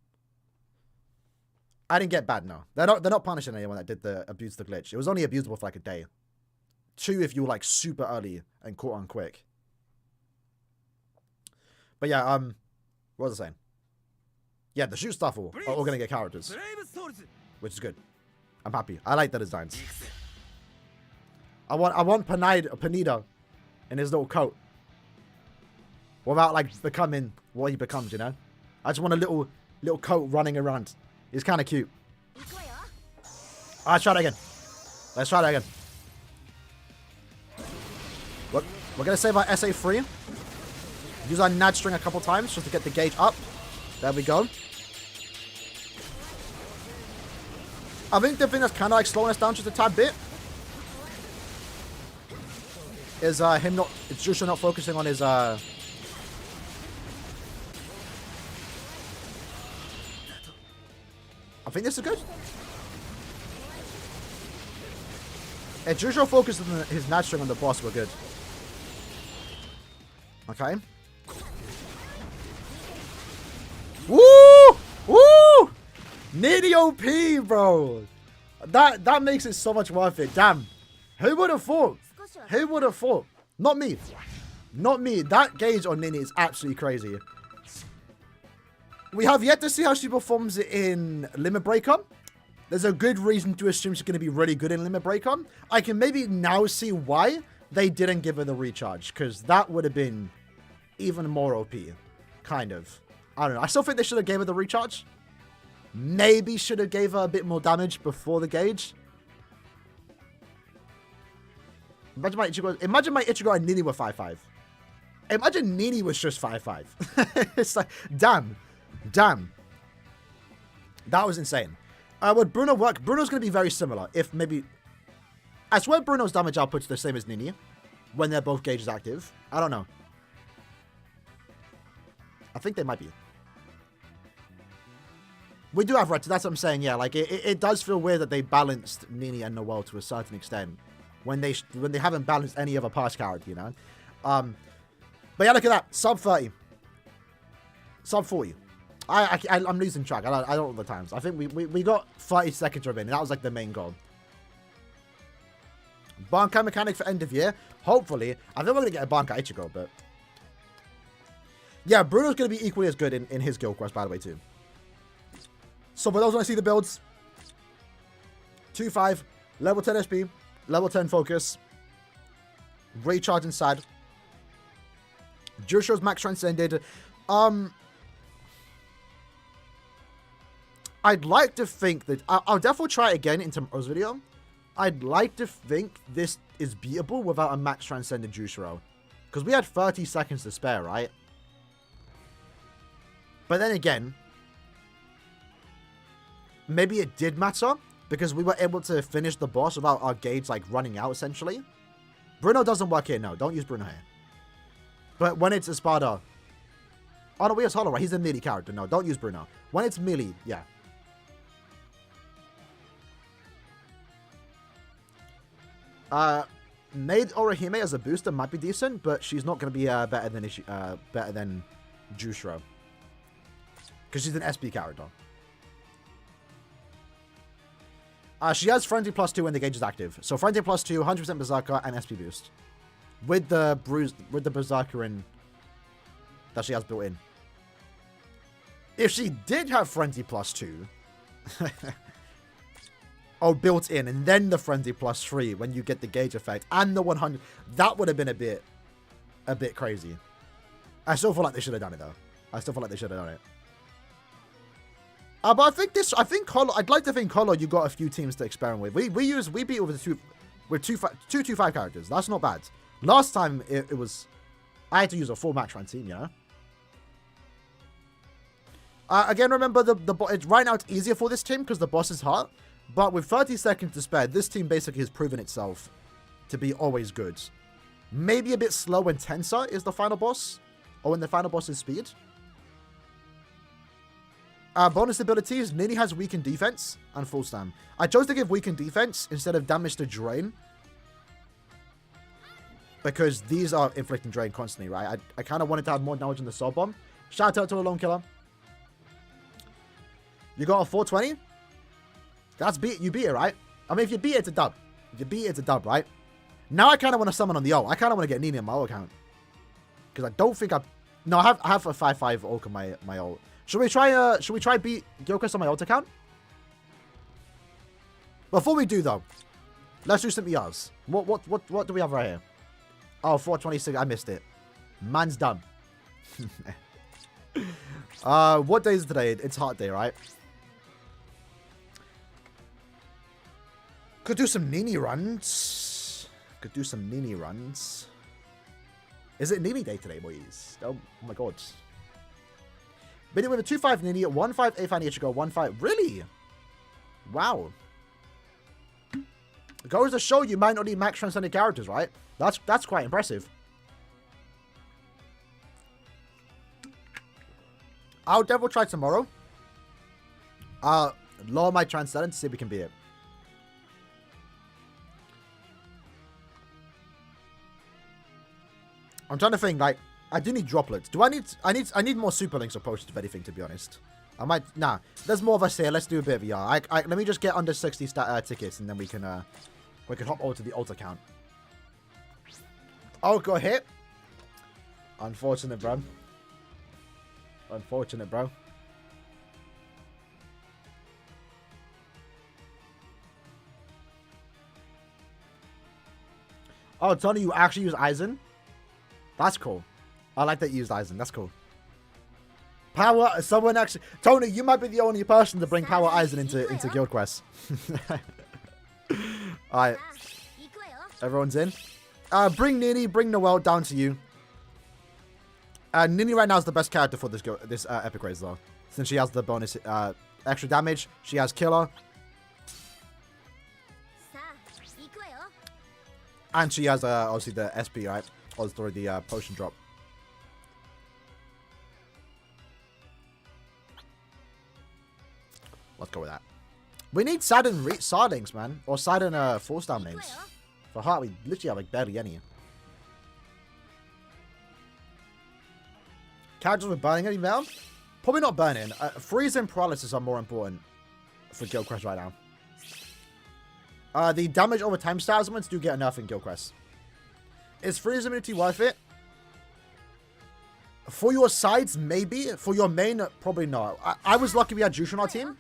I didn't get bad, no. They're not punishing anyone that did abuse the glitch. It was only abusable for like a day. 2 if you were like super early and caught on quick. But yeah, what was I saying? Yeah, the shoot stuff are all gonna get characters, which is good. I'm happy. I like the designs. I want Panida in his little coat. Without like becoming what he becomes, you know? I just want a little coat running around. He's kind of cute. Let's try that again. Let's try that again. We're going to save our SA3. Use our nudge string a couple times just to get the gauge up. There we go. I think the thing that's kind of like slowing us down just a tad bit is it's Jusho not focusing on his I think this is good. If Jusho focused on his nudge string on the boss, we're good. Okay. Woo! Woo! Nini OP, bro. That makes it so much worth it. Damn. Who would have thought? Who would have thought? Not me. Not me. That gauge on Nini is absolutely crazy. We have yet to see how she performs in Limit Breaker. There's a good reason to assume she's going to be really good in Limit Breaker. I can maybe now see why they didn't give her the recharge, because that would have been even more OP. Kind of. I don't know. I still think they should have gave her the recharge. Maybe should have gave her a bit more damage before the gauge. Imagine my Ichigo and Nini were 5-5. Imagine Nini was just 5-5. It's like, damn. Damn. That was insane. Would Bruno work? Bruno's going to be very similar. If maybe... I swear Bruno's damage output's the same as Nini when they're both gauges active. I don't know. I think they might be. We do have red, that's what I'm saying, yeah. Like, it does feel weird that they balanced Nini and Noelle to a certain extent when they haven't balanced any other past character, you know? But yeah, look at that. Sub 30. Sub 40. I'm losing track. I don't know the times. I think we got 30 seconds remaining. That was like the main goal. Bankai mechanic for end of year. Hopefully. I think we're going to get a Bankai Ichigo, but... Yeah, Bruno's going to be equally as good in his guild quest, by the way, too. So for those want to see the builds, 2-5, level 10 SP, level 10 focus. Recharge inside. Jushiro's max transcended. I'd like to think that... I'll definitely try it again in tomorrow's video. I'd like to think this is beatable without a max transcended Jushiro. Because we had 30 seconds to spare, right? But then again, maybe it did matter because we were able to finish the boss without our gauge like running out, essentially. Bruno doesn't work here, no. Don't use Bruno here. But when it's Espada... Oh, no, we use Hollow, right? He's a melee character. No, don't use Bruno. When it's melee, yeah. Made Orihime as a booster might be decent, but she's not going to be better than Jushiro. Because she's an SP character. She has Frenzy +2 when the gauge is active. So Frenzy +2, 100% Berserker, and SP boost. With the Berserker in that she has built in. If she did have Frenzy +2... oh, built in, and then the Frenzy +3 when you get the gauge effect, and the 100... That would have been a bit crazy. I still feel like they should have done it, though. But I think Hollow, I'd like to think Hollow, you got a few teams to experiment with. We beat with two 2-5 characters. That's not bad. Last time it was, I had to use a full max run team, you know. Again, remember right now it's easier for this team because the boss is hard. But with 30 seconds to spare, this team basically has proven itself to be always good. Maybe a bit slow when Tensa is the final boss, or when the final boss is speed. Bonus abilities, Nini has weakened defense and full stam. I chose to give weakened defense instead of damage to drain. Because these are inflicting drain constantly, right? I kind of wanted to have more damage in the Soul Bomb. Shout out to a Lone Killer. You got a 420? You beat it, right? I mean, if you beat it, it's a dub. Right? Now I kind of want to summon on the ult. I kind of want to get Nini on my ult account. Because I don't think No, I have a 5-5 ult on my ult. Should we try beat Gyoquest on my ult account? Before we do though, let's do some ERs. What do we have right here? Oh, 426. I missed it. Man's done. What day is it today? It's hot day, right? Could do some Nini runs. Is it Nini day today, boys? Oh my god. Been with a 2-5 Nini, 1-5 Aaroniero, 1-5. Really? Wow. It goes to show you might not need max transcended characters, right? That's quite impressive. I'll devil try tomorrow. Lower my transcendence to see if we can beat it. I'm trying to think, like, I do need droplets. I need more super links or potions of anything, to be honest. Nah, there's more of us here. Let's do a bit of ER. Let me just get under 60 tickets, and then we can hop over to the ult account. Oh, got hit. Unfortunate, bro. Oh, Tony, you actually use Aizen? That's cool. I like that you used Aizen. That's cool. Power, someone actually... Tony, you might be the only person to bring Power Aizen into Guild Quest. Alright. Everyone's in. Bring Nini, bring Noelle, down to you. Nini right now is the best character for this epic race, though. Since she has the bonus extra damage. She has Killer. And she has, obviously, the SP, right? Or the potion drop. Let's go with that. We need Sardings, man. Or Sardin 4-star names. For heart, we literally have like barely any. Characters with burning any now? Probably not burning. Freeze and paralysis are more important for Guild Quest right now. The damage over time stat elements do get enough in Guild Quest. Is freeze immunity worth it? For your sides, maybe. For your main, probably not. I was lucky we had Jushin on our team.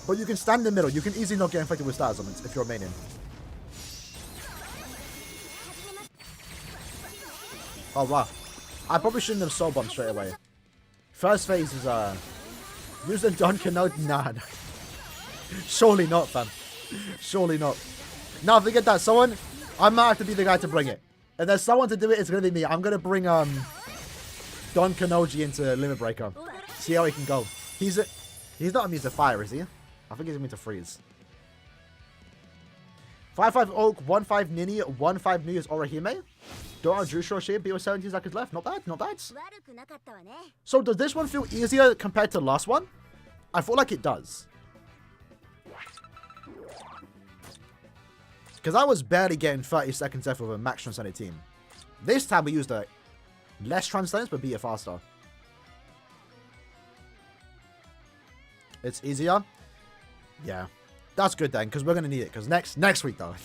But you can stand in the middle. You can easily not get infected with stat elements if you're main in. Oh, wow. I probably shouldn't have soul bomb straight away. First phase is, using Don Kenobi. Nah. Surely not, fam. Surely not. Now, forget that. I might have to be the guy to bring it. If there's someone to do it, it's going to be me. I'm going to bring, Don Kenobi into Limit Breaker. See how he can go. He's not immune to fire, is he? I think he's immune to freeze. 5-5 Oak, 1-5 Nini, 1-5 New Year's Orihime. Don't Drew Short be with 17 seconds left. Not bad, not bad. So does this one feel easier compared to the last one? I feel like it does. Because I was barely getting 30 seconds left with a max transcendent team. This time we used a less transcendence, but beat it faster. It's easier. Yeah. That's good then, because we're going to need it. Because next week, though.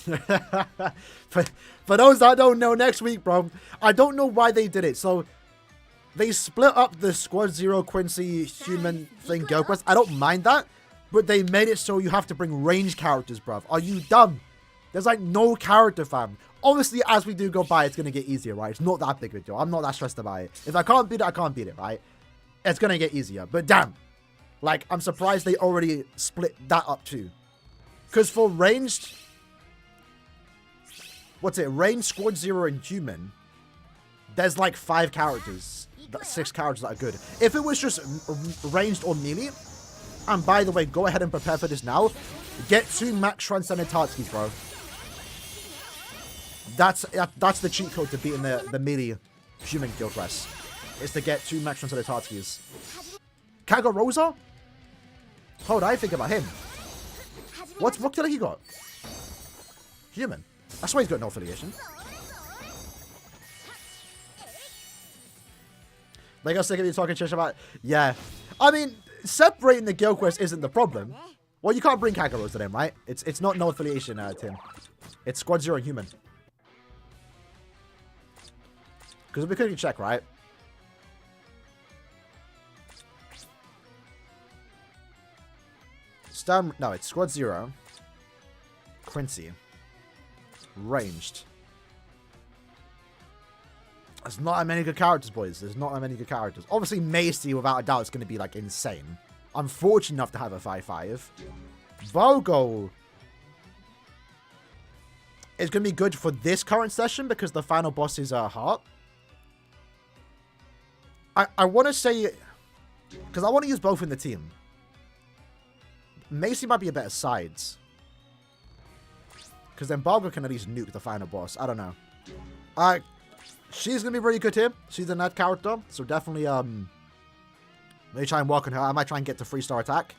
for those that don't know, next week, bro, I don't know why they did it. So, they split up the Squad Zero Quincy human thing Girl Quest. I don't mind that. But they made it so you have to bring ranged characters, bruv. Are you dumb? There's like no character, fam. Obviously, as we do go by, it's going to get easier, right? It's not that big of a deal. I'm not that stressed about it. If I can't beat it, I can't beat it, right? It's going to get easier. But damn. Like, I'm surprised they already split that up too. Because for ranged... What's it? Ranged, Squad Zero, and Human. There's like 5 characters. 6 characters that are good. If it was just ranged or melee... And by the way, go ahead and prepare for this now. Get 2 max transcendent Tatskis, bro. That's the cheat code to beating the melee human guild quest. Is to get 2 max transcendent Tatskis. Kagorosa? How would I think about him? What killer he got? Human. That's why he's got no affiliation. They got sick of you talking shit about... Yeah. I mean, separating the guild quest isn't the problem. Well, you can't bring Kagorosa to them, right? It's not no affiliation, Tim. It's Squad Zero and Human. Because we couldn't check, right? No, it's Squad Zero. Quincy. Ranged. There's not that many good characters, boys. There's not that many good characters. Obviously, Macy, without a doubt, is going to be, like, insane. I'm fortunate enough to have a 5-5. Vogo is going to be good for this current session because the final boss is Heart. I want to say... Because I want to use both in the team. Macy might be a better sides. Because then Balga can at least nuke the final boss. I don't know. She's going to be really good here. She's a net character. So definitely, maybe try and work on her. I might try and get to 3-star attack.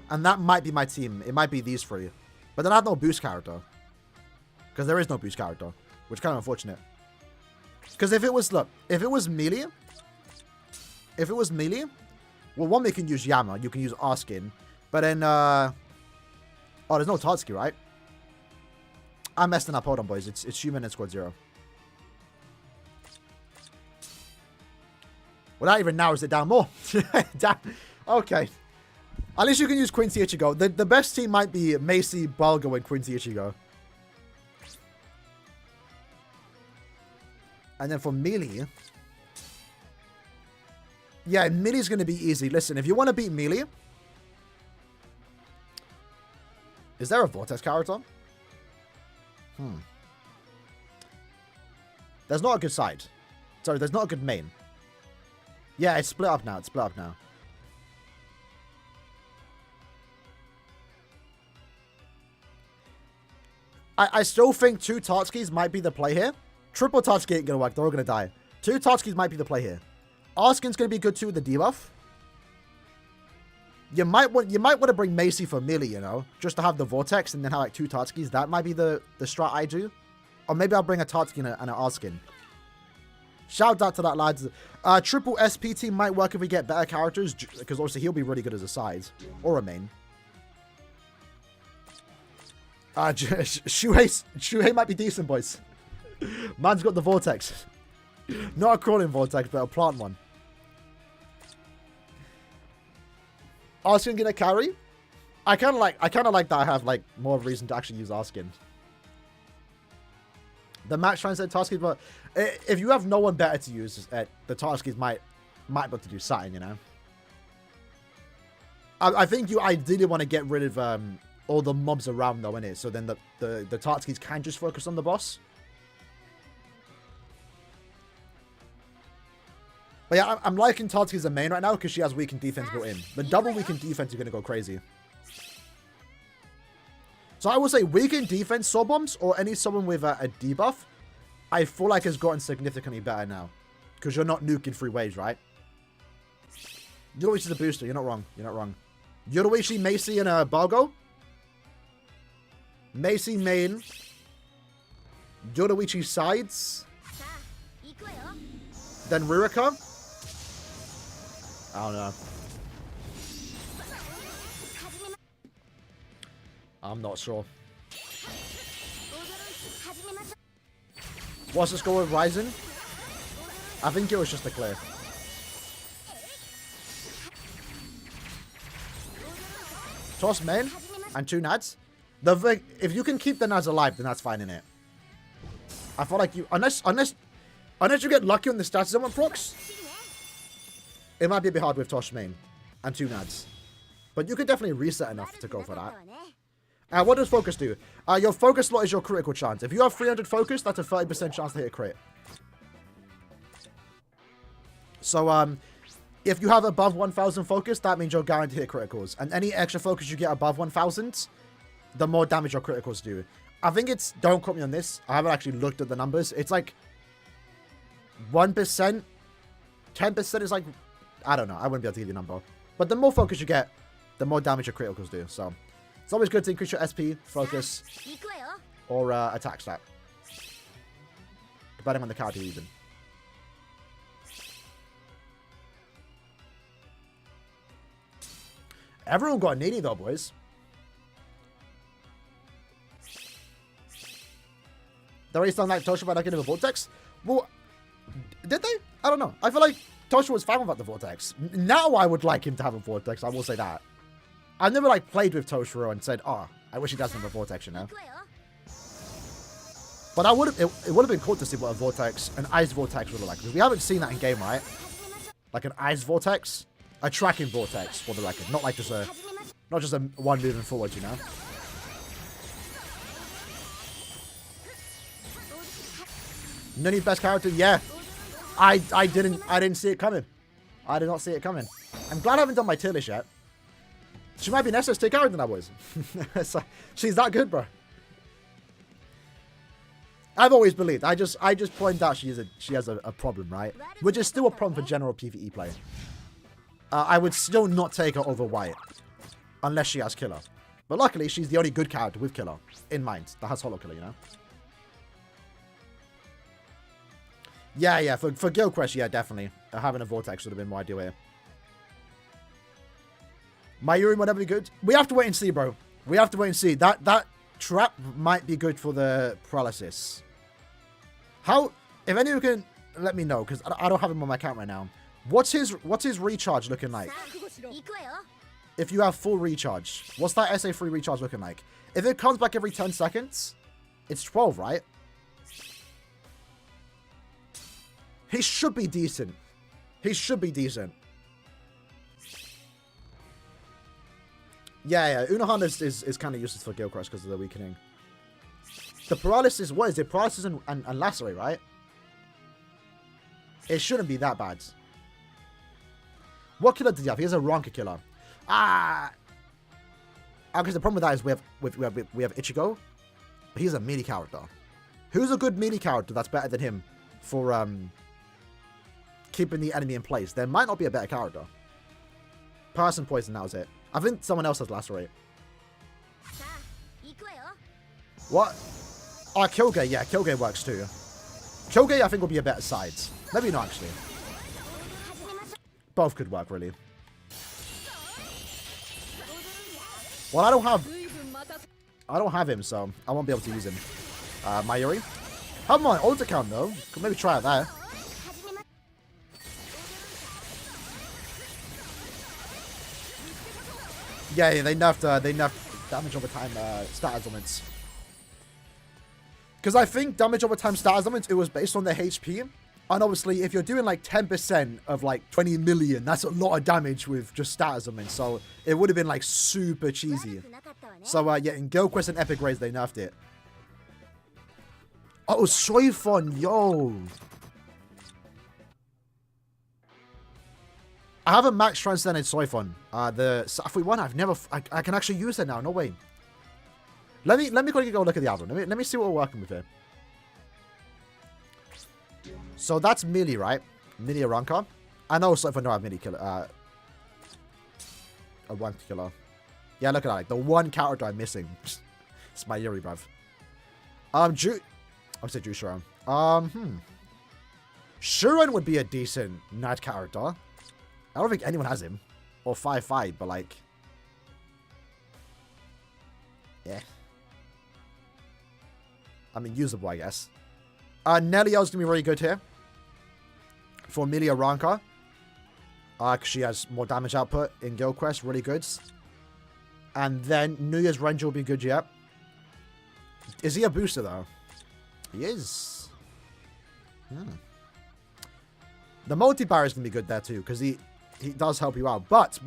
And that might be my team. It might be these 3. But then I have no boost character. Because there is no boost character. Which is kind of unfortunate. Because if it was, look, if it was melee. Well, one, we can use Yama. You can use Arskin. But then, oh, there's no Tatsuki, right? I'm messing up. Hold on, boys. It's Human and Squad Zero. Well, that even narrows it down more. Damn. Okay. At least you can use Quincy Ichigo. The best team might be Macy, Balgo, and Quincy Ichigo. And then for melee... Yeah, melee's going to be easy. Listen, if you want to beat melee... Is there a Vortex character? There's not a good side. Sorry, there's not a good main. Yeah, it's split up now. It's split up now. I still think 2 Tatskis might be the play here. Triple Tatsuki ain't going to work. They're all going to die. 2 Tatskis might be the play here. Arskin's going to be good too with the debuff. You might want to bring Macy for melee, you know, just to have the Vortex and then have like 2 Tatskis. That might be the strat I do. Or maybe I'll bring a Tatsuki and an Arskin. Shout out to that, lads. Triple SP team might work if we get better characters, because obviously he'll be really good as a side or a main. Shuhei might be decent, boys. Man's got the Vortex. Not a crawling Vortex, but a plant one. Arskin gonna carry? I kind of like that I have like more reason to actually use Arskin. the match translate task keys, but if you have no one better to use, the task keys might be able to do something, you know. I think you ideally want to get rid of all the mobs around though, innit? So then the task keys can just focus on the boss. But yeah, I'm liking Tatsuki as a main right now because she has weakened defense built in. The double weakened defense is going to go crazy. So I will say weakened defense soul bombs or any someone with a debuff, I feel like has gotten significantly better now. Because you're not nuking 3 waves, right? Yoruichi's a booster. You're not wrong. You're not wrong. Yoruichi, Macy, and Bargo. Macy main. Yoruichi sides. Then Rurika. I don't know. I'm not sure. What's the score with Ryzen? I think it was just a clear. Toss main and 2 nads. If you can keep the nads alive, then that's fine, innit? I feel like you... Unless you get lucky on the stats someone procs, it might be a bit hard with Tosh main and 2 nads. But you could definitely reset enough to go for that. What does focus do? Your focus slot is your critical chance. If you have 300 focus, that's a 30% chance to hit a crit. So, if you have above 1,000 focus, that means you're guaranteed to hit criticals. And any extra focus you get above 1,000, the more damage your criticals do. I think it's... Don't quote me on this. I haven't actually looked at the numbers. It's like 1%. 10% is like... I don't know. I wouldn't be able to give you a number. But the more focus you get, the more damage your criticals do. So, it's always good to increase your SP, focus, or attack stat. Depending on the character you're using. Everyone got a Nini though, boys. They already sound like Tosha by not getting a Vortex? Well, did they? I don't know. I feel like Tosha was fine without the Vortex. Now I would like him to have a Vortex, I will say that. I've never like played with Toshiro and said, oh, I wish he doesn't have a Vortex, you know? But it would have been cool to see what a Vortex, an Ice Vortex would look like. Because we haven't seen that in game, right? Like an Ice Vortex? A tracking Vortex, for the record. Not like just a... Not just a one moving forward, you know? Nini's best character? Yeah. I didn't see it coming. I did not see it coming. I'm glad I haven't done my tier list yet. She might be an SST character than I was. Like, she's that good, bro. I've always believed. I just point out she has a problem, right? Which is still a problem for general PvE play. I would still not take her over White. Unless she has Killer. But luckily, she's the only good character with Killer in mind. That has Holo Killer, you know? Yeah. For Guild Quest, yeah, definitely. Having a Vortex would have been more ideal here. Mayuri might never be good. We have to wait and see, bro. We have to wait and see. That trap might be good for the paralysis. How... If anyone can let me know, because I don't have him on my account right now. What's his recharge looking like? If you have full recharge, what's that SA3 recharge looking like? If it comes back every 10 seconds, it's 12, right? He should be decent. He should be decent. Yeah. Unohan is kind of useless for Guild Crush because of the weakening. The paralysis, what is it? Paralysis and lacerate, right? It shouldn't be that bad. What killer did he have? He has a Ronka killer. Because the problem with that is we have Ichigo. But he's a melee character. Who's a good melee character that's better than him for keeping the enemy in place? There might not be a better character. Person Poison, that was it. I think someone else has Lacerate. What? Oh, Kyogre, yeah, Kyogre works too. Kyogre, I think, will be a better side. Maybe not, actually. Both could work, really. Well, I don't have him, so I won't be able to use him. Mayuri. Have him on ult account, though. Could maybe try it there. Yeah, they nerfed damage over time stat elements. Because I think damage over time status elements, it was based on the HP. And obviously, if you're doing like 10% of like 20 million, that's a lot of damage with just status elements. So it would have been like super cheesy. So yeah, in Guild Quest and Epic Raids, they nerfed it. Oh, Soifon, yo. I haven't max transcended Soifon. The Safui one, I can actually use it now. No way. Let me quickly go look at the album. Let me see what we're working with here. So that's Melee, right? Melee Aranka. I know Soifon don't have Melee killer. A one killer. Yeah, look at that. Like, the one character I'm missing. It's my Yuri, bruv. I would say Jushiran. Shuren would be a decent Knight character. I don't think anyone has him. Or 5/5, but like... yeah. I mean, usable, I guess. Nelio's going to be really good here. For Melee Aranka. Because she has more damage output in Guild Quest. Really good. And then New Year's Ranger will be good, yeah. Is he a booster, though? He is. The multi-barrier is going to be good there, too. Because he does help you out. But.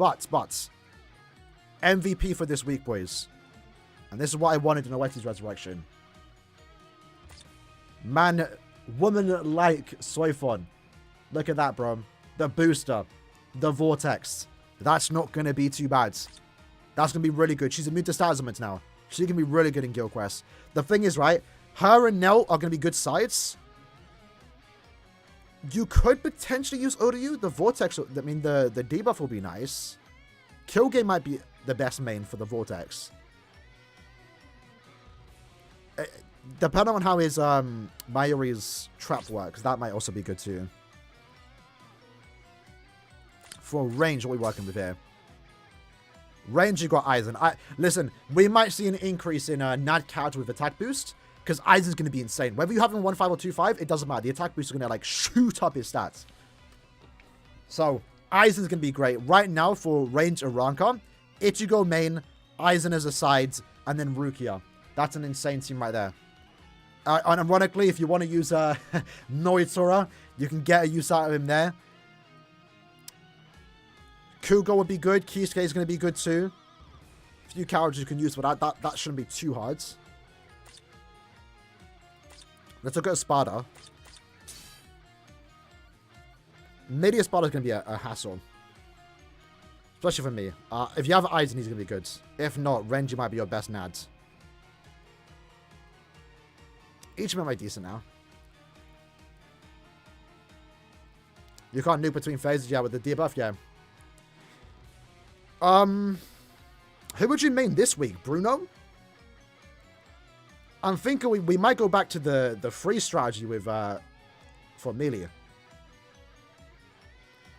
MVP for this week, boys. And this is what I wanted in Oeti's Resurrection. Man, woman-like Soifon. Look at that, bro. The booster. The Vortex. That's not going to be too bad. That's going to be really good. She's immune to status elements now. She can be really good in Guild Quest. The thing is, right, her and Nell are going to be good sides. You could potentially use Odoyu. The Vortex, I mean, the debuff will be nice. Killgame might be the best main for the Vortex. Depending on how his Mayuri's trap works, that might also be good too. For range, what are we working with here? Range, you got Aizen. Listen, we might see an increase in Nad character with attack boost, because Aizen's going to be insane. Whether you have him 1-5 or 2-5, it doesn't matter. The attack boost is going to like shoot up his stats. So, Aizen's going to be great. Right now, for range Aranka, Ichigo main, Aizen as a side, and then Rukia. That's an insane team right there. And ironically, if you want to use Noitora, you can get a use out of him there. Kugo would be good. Kisuke is going to be good too. A few characters you can use for that. That shouldn't be too hard. Let's look at Espada. Maybe Espada is going to be a hassle. Especially for me. If you have Aizen, he's going to be good. If not, Renji might be your best Nad. Each of them are decent now. You can't nuke between phases, yeah, with the debuff, yeah. Who would you main this week? Bruno? I'm thinking we might go back to the free strategy with for melee.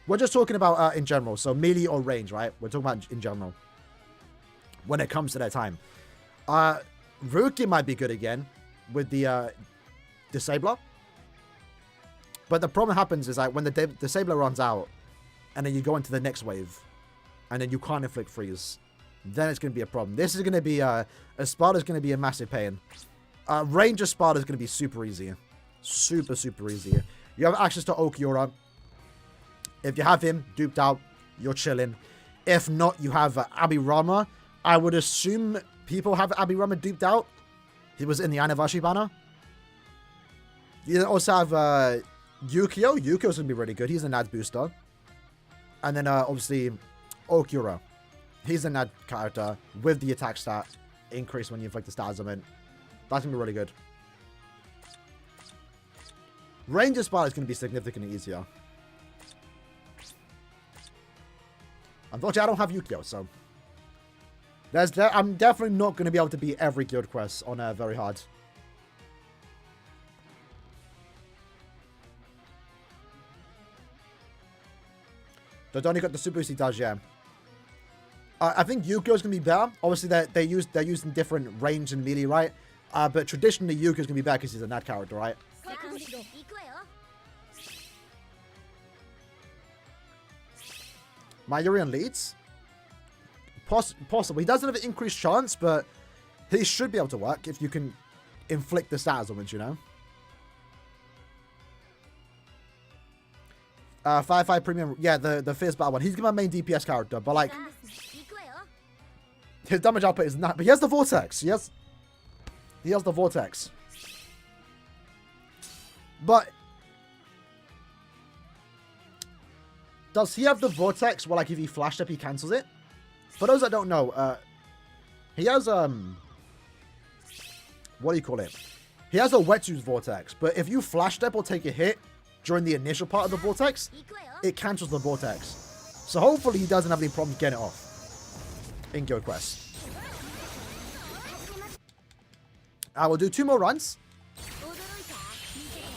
We're just talking about in general, so melee or range, right? We're talking about in general. When it comes to that time. Ruki might be good again with the Disabler. But the problem happens is like when the Disabler runs out and then you go into the next wave and then you can't inflict freeze, then it's going to be a problem. This is going to be Espada is going to be a massive pain. Range Espada is going to be super easy. Super easy. You have access to Okiura. If you have him duped out, you're chilling. If not, you have Abirama. I would assume people have Abirama duped out. He was in the Anniversary banner. You also have Yukio. Yukio's going to be really good. He's a Nad booster. And then obviously Okura. He's a Nad character with the attack stat increase when you inflict the stat element. That's going to be really good. Ranger Sparta is going to be significantly easier. Unfortunately, I don't have Yukio, so... I'm definitely not going to be able to beat every guild quest on very hard. Dodoni got the super boost he does, yeah. I think Yukio's going to be better. Obviously, they're using different range and melee, right? But traditionally, Yukio's going to be better because he's a Nat character, right? Mayurian leads? Possible. He doesn't have an increased chance, but he should be able to work if you can inflict the status elements, you know? 5-5 premium. Yeah, the Fierce Battle one. He's my main DPS character, but like... his damage output is not... But he has the Vortex. He has the Vortex. But... does he have the Vortex where, like, if he flash step, he cancels it? For those that don't know, he has, what do you call it? He has a Wetsuit's Vortex, but if you flash step or take a hit during the initial part of the Vortex, it cancels the Vortex. So hopefully he doesn't have any problems getting it off in Guild Quest. I will do 2 more runs.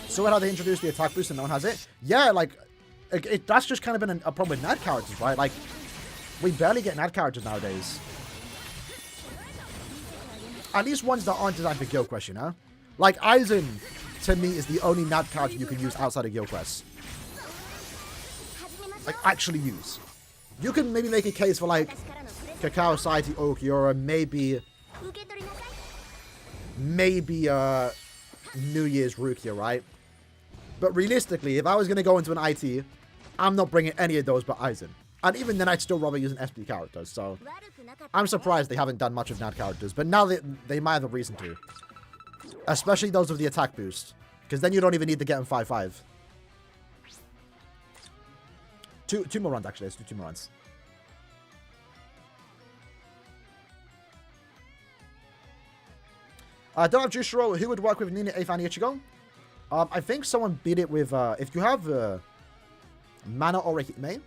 So how they introduced the attack boost and no one has it. Yeah, like, that's just kind of been a problem with NAD characters, right? Like, we barely get NAD characters nowadays. At least ones that aren't designed for Guild Quest, you know? Like, Aizen, to me, is the only NAD character you can use outside of Guild Quest. Like, actually use. You can maybe make a case for, like, Kakao Saiti Okiura, maybe New Year's Rukia, right? But realistically, if I was going to go into an IT, I'm not bringing any of those but Aizen. And even then, I'd still rather use an SP character, so... I'm surprised they haven't done much of NAD characters, but now they might have a reason to. Especially those with the attack boost. Because then you don't even need to get them 5-5. Two more runs, actually. Let's do 2 more runs. Don't have Jushiro. Who would work with Nini, Aaroniero, Ichigo? I think someone beat it with... if you have Mana or Hime,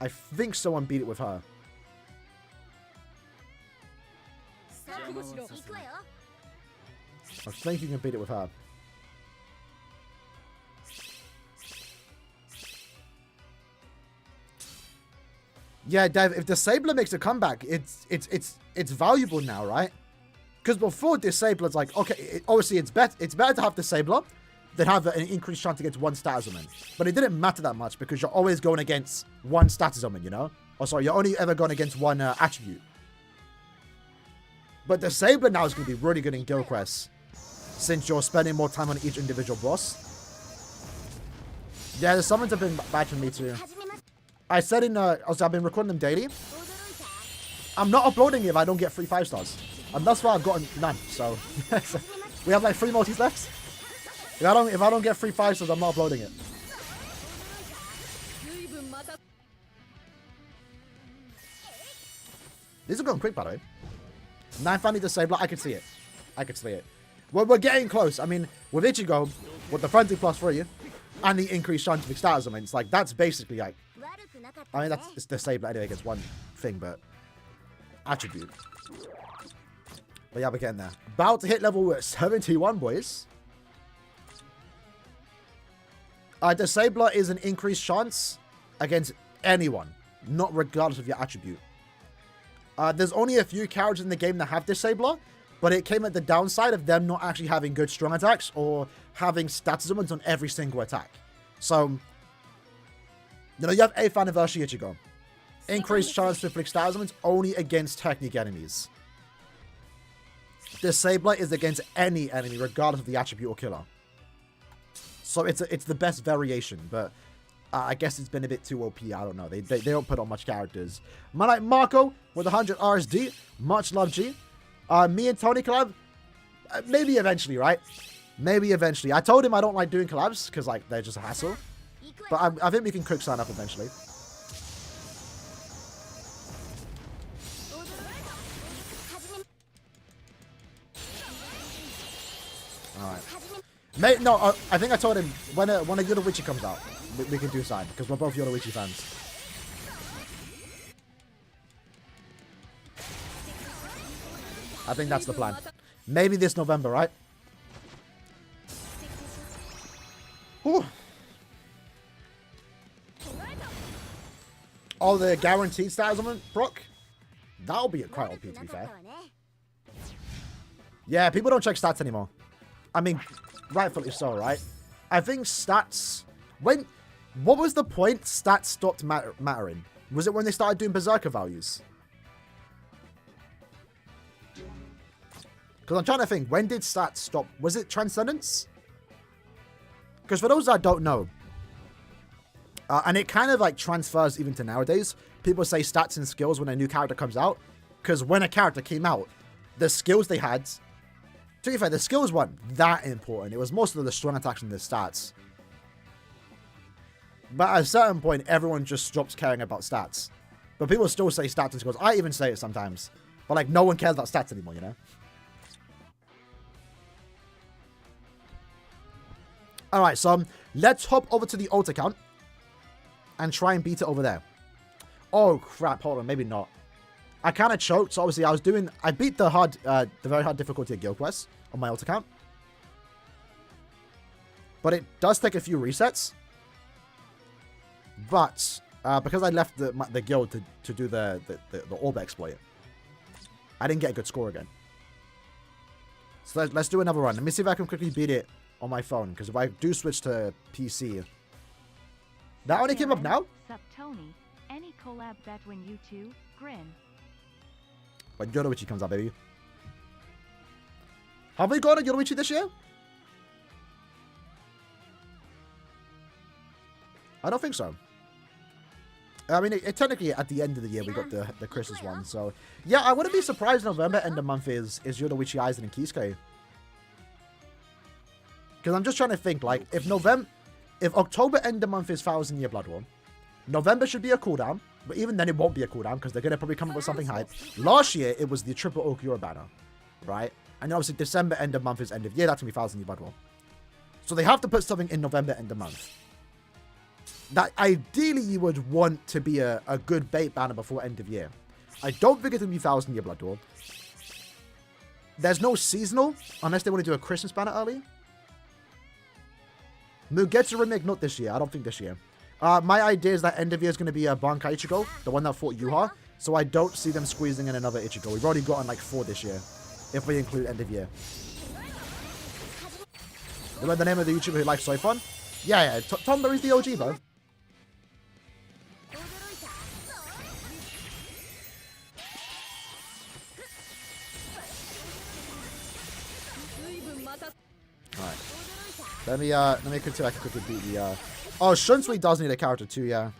I think someone beat it with her. I think you can beat it with her. Yeah, Dev, if Disabler makes a comeback, it's valuable now, right? Because before Disabler's like, okay, obviously it's better to have Disabler than have an increased chance against one status element. But it didn't matter that much because you're always going against one status element, you know? Or sorry, you're only ever going against one attribute. But Disabler now is going to be really good in Guild Quest, since you're spending more time on each individual boss. Yeah, the summons have been bad for me too. I said in, also I've been recording them daily. I'm not uploading it if I don't get free 5 stars. And thus far I've gotten none, so. We have like 3 multis left. If I don't get free 5 stars, I'm not uploading it. These are going quick, by the way. 9 finally Disabler, I can see it. I can see it. Well, we're getting close. I mean, with Ichigo, with the fronting +3, and the increased chance of status, I mean, it's like, that's basically like, I mean, that's Disabler anyway against one thing, but attribute. But yeah, we're getting there. About to hit level 71, boys. Disabler is an increased chance against anyone, not regardless of your attribute. There's only a few characters in the game that have Disabler, but it came at the downside of them not actually having good strong attacks or having status summons on every single attack. So, you know, you have 8th anniversary Ichigo. Increased chance to inflict status summons only against technique enemies. Disabler is against any enemy, regardless of the attribute or killer. So it's the best variation, but I guess it's been a bit too OP. I don't know. They don't put on much characters. Man like Marco with 100 RSD. Much love, G. Me and Tony collab? Maybe eventually, right? Maybe eventually. I told him I don't like doing collabs because, like, they're just a hassle. But I think we can cook sign up eventually. Alright. No, I think I told him when a Yoruichi comes out, we can do sign because we're both Yoruichi fans. I think that's the plan. Maybe this November, right? Whew. Oh, the guaranteed status on Brock? That'll be quite OP, to be fair. Yeah, people don't check stats anymore. I mean, rightfully so, right? I think stats... What was the point stats stopped mattering? Was it when they started doing Berserker values? Because I'm trying to think, when did stats stop? Was it Transcendence? Because for those that don't know, and it kind of like transfers even to nowadays, people say stats and skills when a new character comes out. Because when a character came out, the skills they had, to be fair, the skills weren't that important. It was mostly the strong attacks and the stats. But at a certain point, everyone just stops caring about stats. But people still say stats and skills. I even say it sometimes. But like, no one cares about stats anymore, you know? Alright, so let's hop over to the alt account and try and beat it over there. Oh crap, hold on, maybe not. I kind of choked, so obviously I beat the very hard difficulty of Guild Quest on my alt account. But it does take a few resets. But because I left the guild to do the orb exploit, I didn't get a good score again. So let's do another run. Let me see if I can quickly beat it on my phone, because if I do switch to PC, that only came up now. Sup, Tony? Any collab bet when you two grin? When Yoruichi comes out, baby. Have we got a Yoruichi this year? I don't think so. I mean, technically at the end of the year we got the Chris's one, so yeah, I wouldn't be surprised November end of month is Yoruichi Aizen and Kisuke. Because I'm just trying to think, like, if October end of month is 1000 Year Blood War, November should be a cooldown, but even then it won't be a cooldown because they're going to probably come up with something hype. Last year, it was the triple Okura banner, right? And obviously December end of month is end of year, that's going to be 1000 Year Blood War. So they have to put something in November end of month. That ideally you would want to be a good bait banner before end of year. I don't think it's going to be 1000 Year Blood War. There's no seasonal, unless they want to do a Christmas banner early. Mugetsu remake, not this year. I don't think this year. My idea is that end of year is going to be Bankai Ichigo, the one that fought Yuha. So I don't see them squeezing in another Ichigo. We've already gotten like 4 this year, if we include end of year. Remember the name of the YouTuber who likes Soifon? Yeah. Tom Berry's the OG, bro. Alright. Let me continue. I can quickly beat the Oh, Shunsui does need a character too, yeah.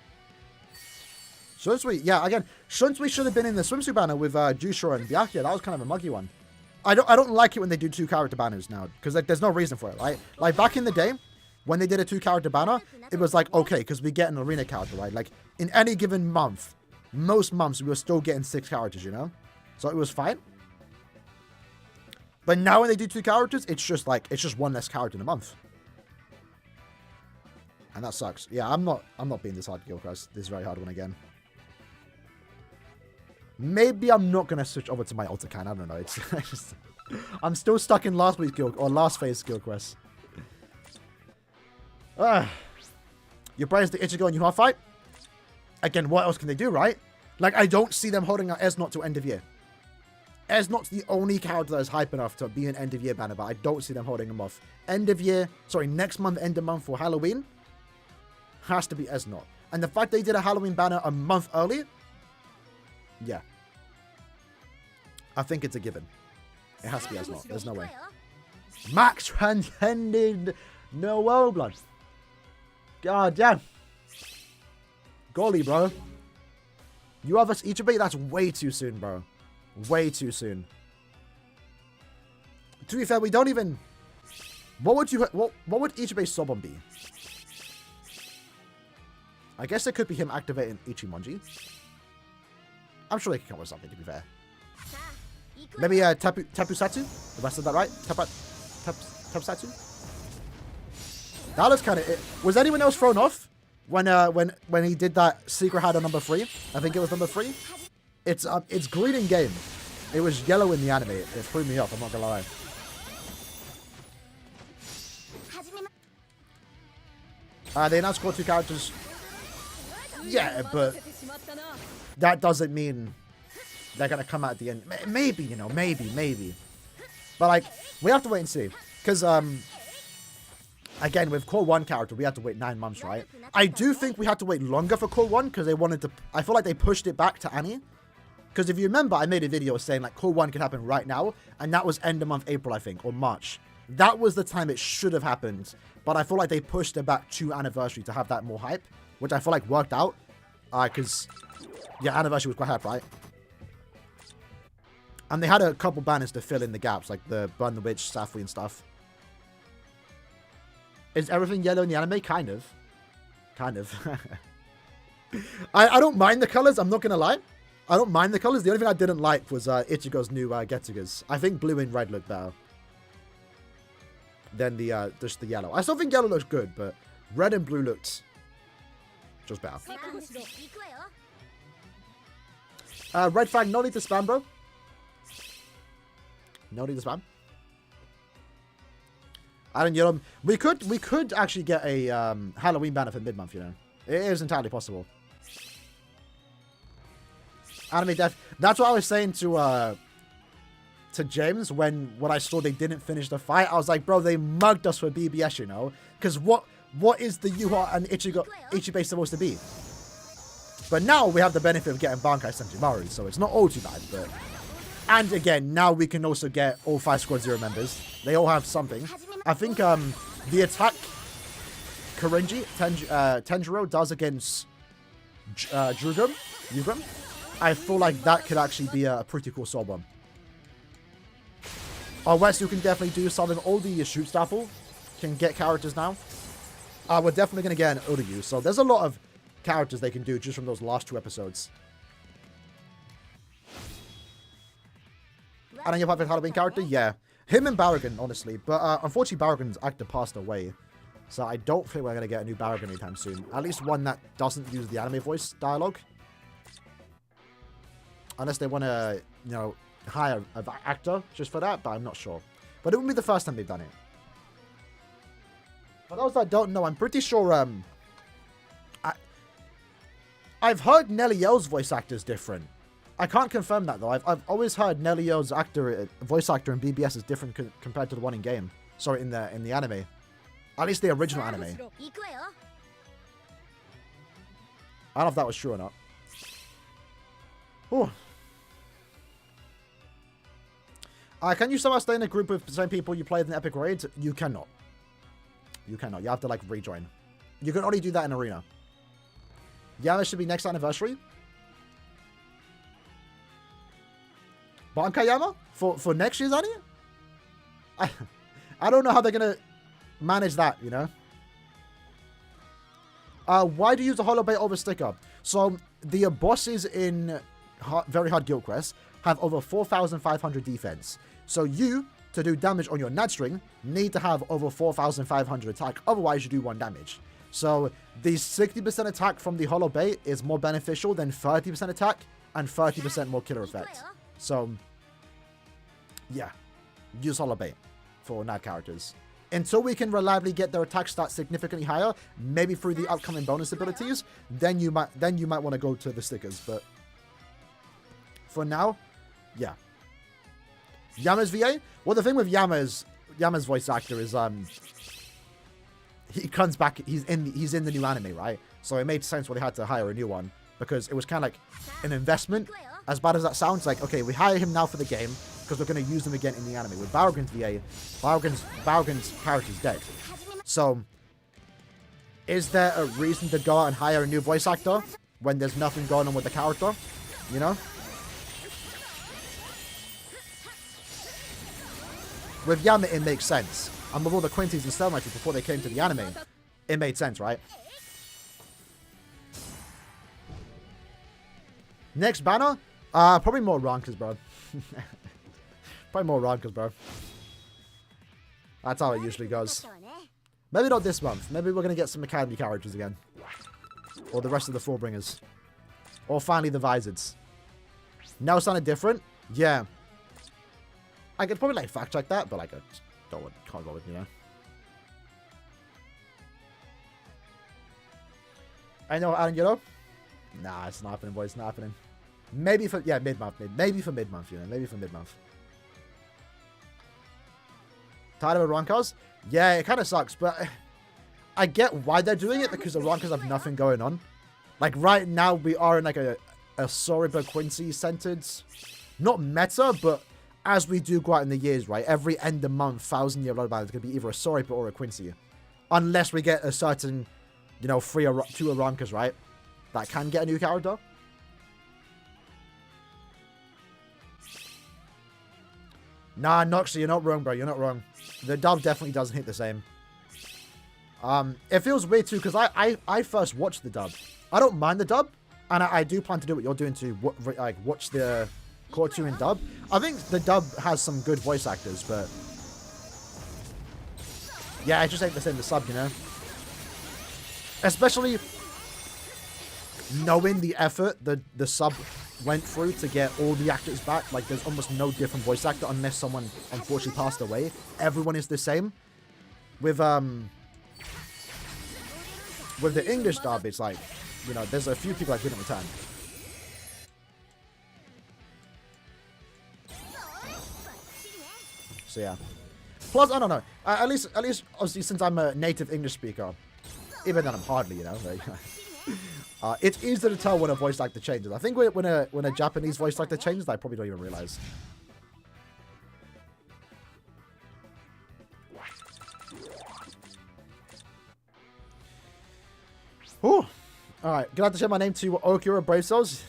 Shunsui, yeah, again, Shunsui should have been in the swimsuit banner with Jushiro and Byakuya. That was kind of a muggy one. I don't like it when they do 2 character banners now, because like, there's no reason for it, right? Like back in the day, when they did a 2 character banner, it was like, okay, because we get an arena character, right? Like in any given month, most months we were still getting 6 characters, you know? So it was fine. But now when they do 2 characters, it's just one less character in a month. And that sucks. Yeah, I'm not being this hard Guild Quest. This very hard one again. Maybe I'm not gonna switch over to my alt account. I don't know. It's just, I'm still stuck in last week's Guild or last phase Guild Quest. You praise the Ichigo and Yuha fight. Again, what else can they do, right? Like, I don't see them holding out Esnot till end of year. Esnot's the only character that is hype enough to be an end of year banner, but I don't see them holding him off. Next month, end of month for Halloween, has to be Esnot. And the fact they did a Halloween banner a month early, yeah. I think it's a given. It has to be Esnot. There's no way. Max Transcended Noel Blood. God damn. Golly, bro. You have us Ichibe? That's way too soon, bro. Way too soon. To be fair, we don't even... What would Ichibe Sobon be? I guess it could be him activating Ichimonji. I'm sure they can come up with something, to be fair. Maybe Tapusatsu? If I said that right? Tapusatsu? That was kind of... Was anyone else thrown off when he did that secret hide on number 3? I think it was number 3. It's green in game. It was yellow in the anime. It threw me off, I'm not gonna lie. They announced core 2 characters. Yeah, but that doesn't mean they're gonna come out at the end. Maybe, you know, maybe. But like, we have to wait and see. Because again, with core 1 character, we had to wait 9 months, right? I do think we had to wait longer for core 1 because they wanted to... I feel like they pushed it back to Annie. Because if you remember, I made a video saying like Core 1 could happen right now, and that was end of month April, I think, or March. That was the time it should have happened, but I feel like they pushed it back to anniversary to have that more hype, which I feel like worked out. Because, yeah, anniversary was quite hype, right? And they had a couple banners to fill in the gaps, like the Burn the Witch, Safri, and stuff. Is everything yellow in the anime? Kind of. Kind of. I don't mind the colors, I'm not going to lie. I don't mind the colors. The only thing I didn't like was Ichigo's new Getsugas. I think blue and red look better than the just the yellow. I still think yellow looks good, but red and blue looked just better. Red flag, no need to spam, bro. No need to spam. Aaroniero, we could actually get a Halloween banner for mid-month, you know. It is entirely possible. Anime death. That's what I was saying to James when I saw they didn't finish the fight. I was like, bro, they mugged us for BBS, you know? Because what is the Yuha and Ichibe supposed to be? But now we have the benefit of getting Bankai Senjumaru, so it's not all too bad. But and again, now we can also get all 5 Squad Zero members. They all have something. I think the attack Kurenji Tenjiro does against Yugam. I feel like that could actually be a pretty cool soul bomb. Wes, you can definitely do something. All the shoot staffle can get characters now. We're definitely going to get an Uryu. So there's a lot of characters they can do just from those last 2 episodes. And then your perfect Halloween character? Yeah. Him and Barragan, honestly. But unfortunately, Barragan's actor passed away. So I don't think we're going to get a new Barragan anytime soon. At least one that doesn't use the anime voice dialogue. Unless they want to, you know, hire an actor just for that, but I'm not sure. But it wouldn't be the first time they've done it. For those that don't know, I'm pretty sure, I've heard Nelliel's voice actor is different. I can't confirm that, though. I've always heard Nelliel's voice actor in BBS is different compared to the one in game. Sorry, in the anime. At least the original anime. I don't know if that was true or not. Ooh. Can you somehow stay in a group with the same people you played in Epic Raids? You cannot. You cannot. You have to, like, rejoin. You can only do that in Arena. Yama should be next anniversary. Bankai Yama? For next year's anime? I don't know how they're going to manage that, you know? Why do you use a hollow bait over sticker? So, the bosses in very hard guild quests have over 4,500 defense. So you, to do damage on your Nad string, need to have over 4,500 attack. Otherwise, you do 1 damage. So the 60% attack from the hollow bait is more beneficial than 30% attack and 30% more killer effect. So, yeah, use hollow bait for Nad characters. Until we can reliably get their attack stats significantly higher, maybe through the upcoming bonus abilities, then you might want to go to the stickers. But for now, yeah. Yama's VA? Well, the thing with Yama's voice actor is he comes back. He's in the new anime, right? So it made sense when they had to hire a new one because it was kind of like an investment. As bad as that sounds, like okay, we hire him now for the game because we're going to use him again in the anime. With Barragan's VA, Barragan's character's dead. So is there a reason to go out and hire a new voice actor when there's nothing going on with the character? You know? With Yama, it makes sense. And with all the Quincy's and Stelmaches before they came to the anime, it made sense, right? Next banner? Probably more rankers, bro. Probably more rankers, bro. That's how it usually goes. Maybe not this month. Maybe we're going to get some Academy characters again. Or the rest of the Fullbringers. Or finally the Visors. Now sounded different? Yeah. I could probably, like, fact-check that, but, like, I just can't go with, you know? I know, Aaroniero? Nah, it's not happening, boys. It's not happening. Maybe for, yeah, mid-month. Maybe for mid-month, you know? Maybe for mid-month. Tired of the Ronkers? Yeah, it kind of sucks, but I get why they're doing it, because the Ronkers have nothing going on. Like, right now, we are in, like, a a Soriba Quincy centered, not meta, but as we do go out in the years, right? Every end of month, 1,000-year blood banner is going to be either a Soriba or a Quincy. Unless we get a certain, you know, 2 Arankas, right? That can get a new character. Nah, Noxy, you're not wrong, bro. You're not wrong. The dub definitely doesn't hit the same. It feels weird, too, because I first watched the dub. I don't mind the dub, and I do plan to do what you're doing to watch the Core 2 in dub. I think the dub has some good voice actors, but... yeah, it just ain't the same as sub, you know? Especially knowing the effort the sub went through to get all the actors back. Like, there's almost no different voice actor unless someone unfortunately passed away. Everyone is the same. With the English dub, it's like, you know, there's a few people that didn't return. So yeah. Plus, I don't know. At least, obviously, since I'm a native English speaker, even then I'm hardly, you know. Like, it's easy to tell when a voice actor changes. I think when a Japanese voice actor changes, I probably don't even realize. Whew. All right, gonna have to change my name to Okura Brave Souls.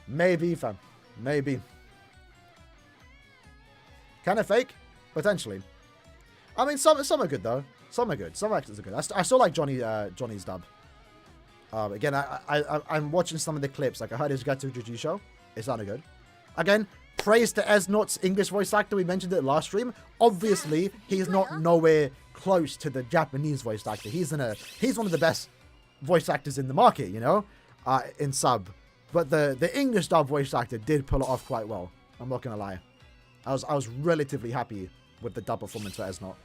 Maybe, fam. Maybe. Kind of fake? Potentially. I mean, some are good, though. Some are good. Some actors are good. I still like Johnny's dub. Again, I'm watching some of the clips. Like, I heard his Gato Juju show. It's not good. Again, praise to Esnot's English voice actor. We mentioned it last stream. Obviously, he's not nowhere close to the Japanese voice actor. He's one of the best voice actors in the market, you know, in sub. But the English dub voice actor did pull it off quite well. I'm not gonna lie. I was relatively happy with the dub performance for Esnot.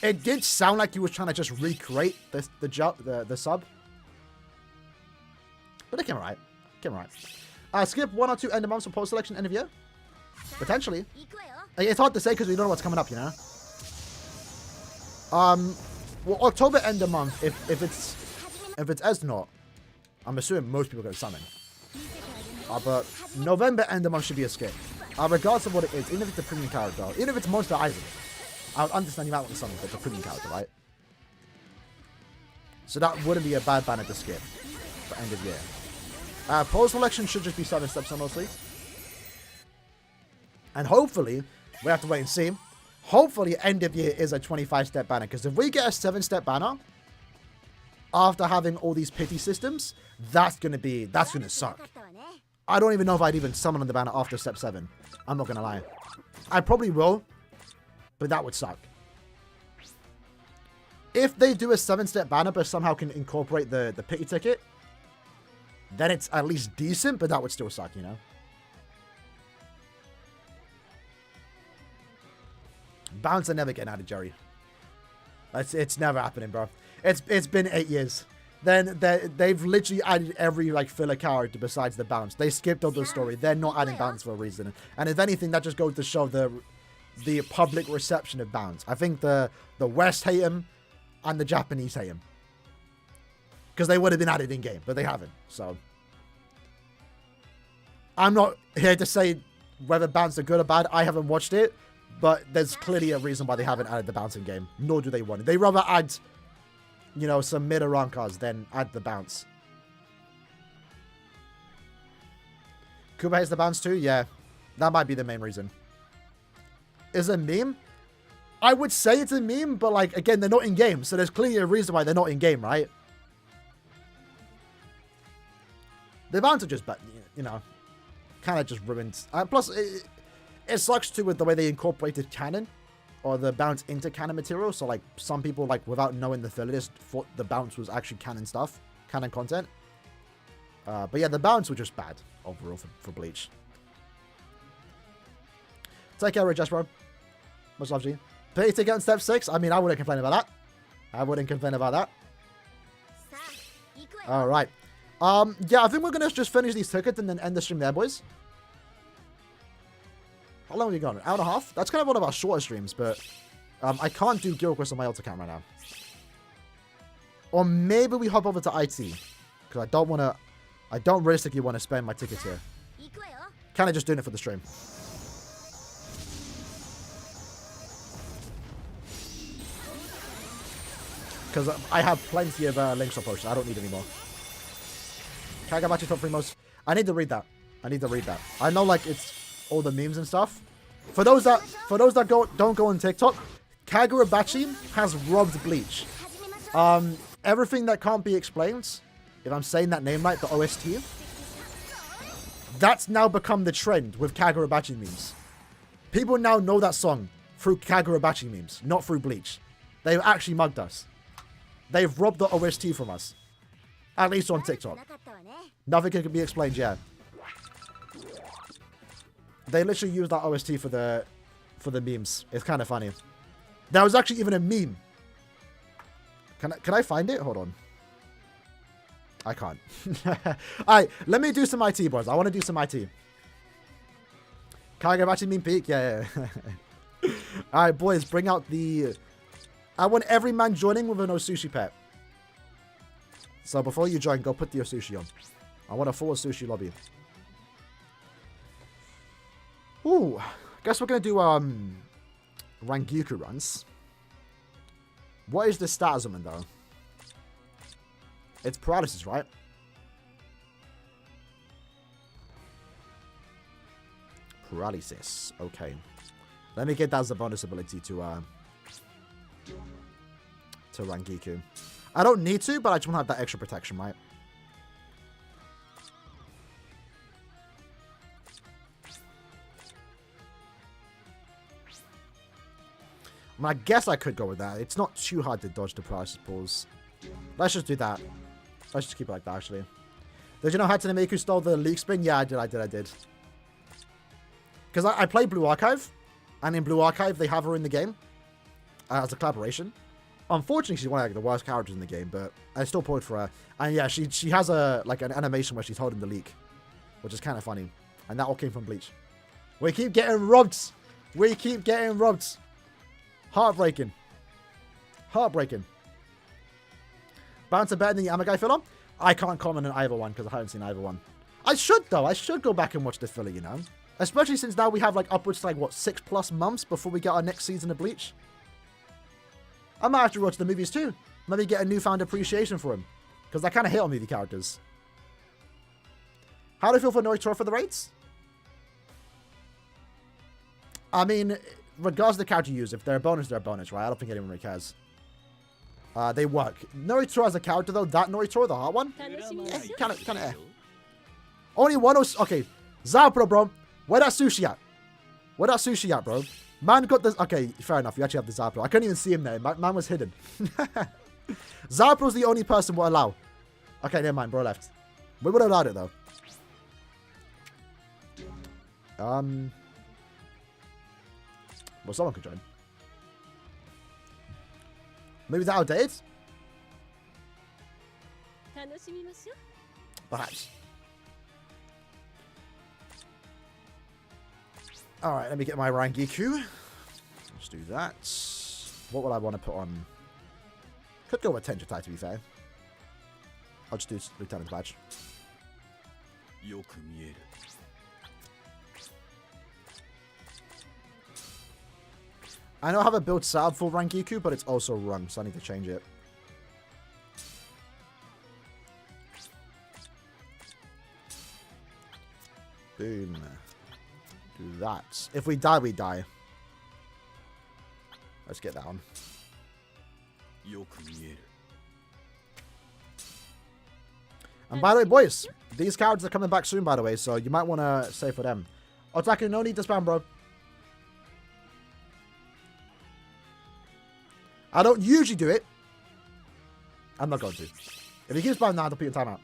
It did sound like he was trying to just recreate the sub. But it came alright. Skip 1 or 2 end of months for post selection end of year? Potentially. It's hard to say because we don't know what's coming up, you know? Well, October end of month, if it's Esnot, I'm assuming most people go summon. But November end of month should be a skip. Regardless of what it is, even if it's a premium character, even if it's Monster Isaac, I would understand you might want to summon if it's a premium character, right? So that wouldn't be a bad banner to skip for end of year. Post selection should just be 7 steps, honestly. And hopefully, we have to wait and see. Hopefully, end of year is a 25-step banner. Because if we get a 7-step banner, after having all these pity systems, that's going to suck. I don't even know if I'd even summon on the banner after step 7. I'm not going to lie. I probably will, but that would suck. If they do a 7-step banner, but somehow can incorporate the pity ticket, then it's at least decent, but that would still suck, you know? Bounce are never getting out of Jerry. It's never happening, bro. It's been 8 years. Then they've literally added every like filler character besides the bounce. They skipped over the story. They're not adding bounce for a reason. And if anything, that just goes to show the public reception of bounce. I think the West hate him and the Japanese hate him. Because they would have been added in game, but they haven't. So I'm not here to say whether bounce are good or bad. I haven't watched it, but there's clearly a reason why they haven't added the bounce in game. Nor do they want it. They rather add, you know, some mid Arankas than add the bounce. Kuba hates the bounce too? Yeah. That might be the main reason. Is it a meme? I would say it's a meme, but like, again, they're not in game. So there's clearly a reason why they're not in game, right? The bounce are just, you know, kind of just ruined. Plus, it sucks too with the way they incorporated canon. Or the bounce into canon material. So like, some people, like, without knowing the filler list, thought the bounce was actually canon stuff. Canon content. But yeah, the bounce were just bad overall for Bleach. Take care, Rich bro. Much love to you. Pay ticket on step 6. I mean, I wouldn't complain about that. Alright. Yeah, I think we're going to just finish these tickets and then end the stream there, boys. How long have we gone? An hour and a half? That's kind of one of our shorter streams, but I can't do Guild Quest on my alt account right now. Or maybe we hop over to IT. Because I don't realistically want to spend my tickets here. Kind of just doing it for the stream. Because I have plenty of links on posts. I don't need any more. Can I get back to top 3 most? I need to read that. I know like it's all the memes and stuff. For those that don't go on TikTok, Kagurabachi has robbed Bleach. Everything that can't be explained, if I'm saying that name right, the OST, that's now become the trend with Kagurabachi memes. People now know that song through Kagurabachi memes, not through Bleach. They've actually mugged us. They've robbed the OST from us. At least on TikTok. Nothing can be explained yet. They literally used that OST for the memes. It's kind of funny. There was actually even a meme. Can I find it? Hold on. I can't. Alright, let me do some IT, boys. I want to do some IT. Kagurabachi meme peak? Yeah. Alright, boys, bring out the... I want every man joining with an Osushi pet. So before you join, go put the Osushi on. I want a full Osushi lobby. Ooh, guess we're going to do Rangiku runs. What is the stat summon though? It's paralysis, right? Paralysis. Okay. Let me get that as a bonus ability to Rangiku. I don't need to, but I just want to have that extra protection, right? I mean, I guess I could go with that. It's not too hard to dodge the paralysis pulls. Let's just do that. Let's just keep it like that, actually. Did you know Hatsune Miku stole the leak spin? Yeah, I did. Because I played Blue Archive, and in Blue Archive, they have her in the game as a collaboration. Unfortunately, she's one of the worst characters in the game, but I still pulled for her. And yeah, she has an animation where she's holding the leak, which is kind of funny. And that all came from Bleach. We keep getting robbed. Heartbreaking. Bound to better than the Amagai filler? I can't comment on either one because I haven't seen either one. I should, though. I should go back and watch the filler, you know? Especially since now we have, like, upwards to, like, what, 6+ months before we get our next season of Bleach? I might have to watch the movies, too. Maybe get a newfound appreciation for him. Because I kind of hate on movie characters. How do you feel for Noritoro for the raids? I mean, regardless of the character you use, if they're a bonus, they're a bonus, right? I don't think anyone really cares. They work. Noritoro as a character, though, that Noritoro, the hot one, kind of eh. Only one. Okay, Zapro, bro. Where that sushi at, bro? Man got this. Okay, fair enough. You actually have the Zapro. I couldn't even see him there. Man was hidden. Zapro's the only person we'll allow. Okay, never mind. Bro left. We would have allowed it, though. Well, someone could join. Maybe they're outdated? Perhaps. Alright, let me get my Rangiku. Let's do that. What would I want to put on? Could go with Tenjitai, to be fair. I'll just do Lieutenant's badge. I know I have a build set up for Rangiku, but it's also run, so I need to change it. Boom. Do that. If we die, we die. Let's get that on. And by the way, boys, these characters are coming back soon, by the way, so you might want to save for them. Otaku, no need to spam, bro. I don't usually do it. I'm not going to. If you keep spamming now, I'll put your timeout.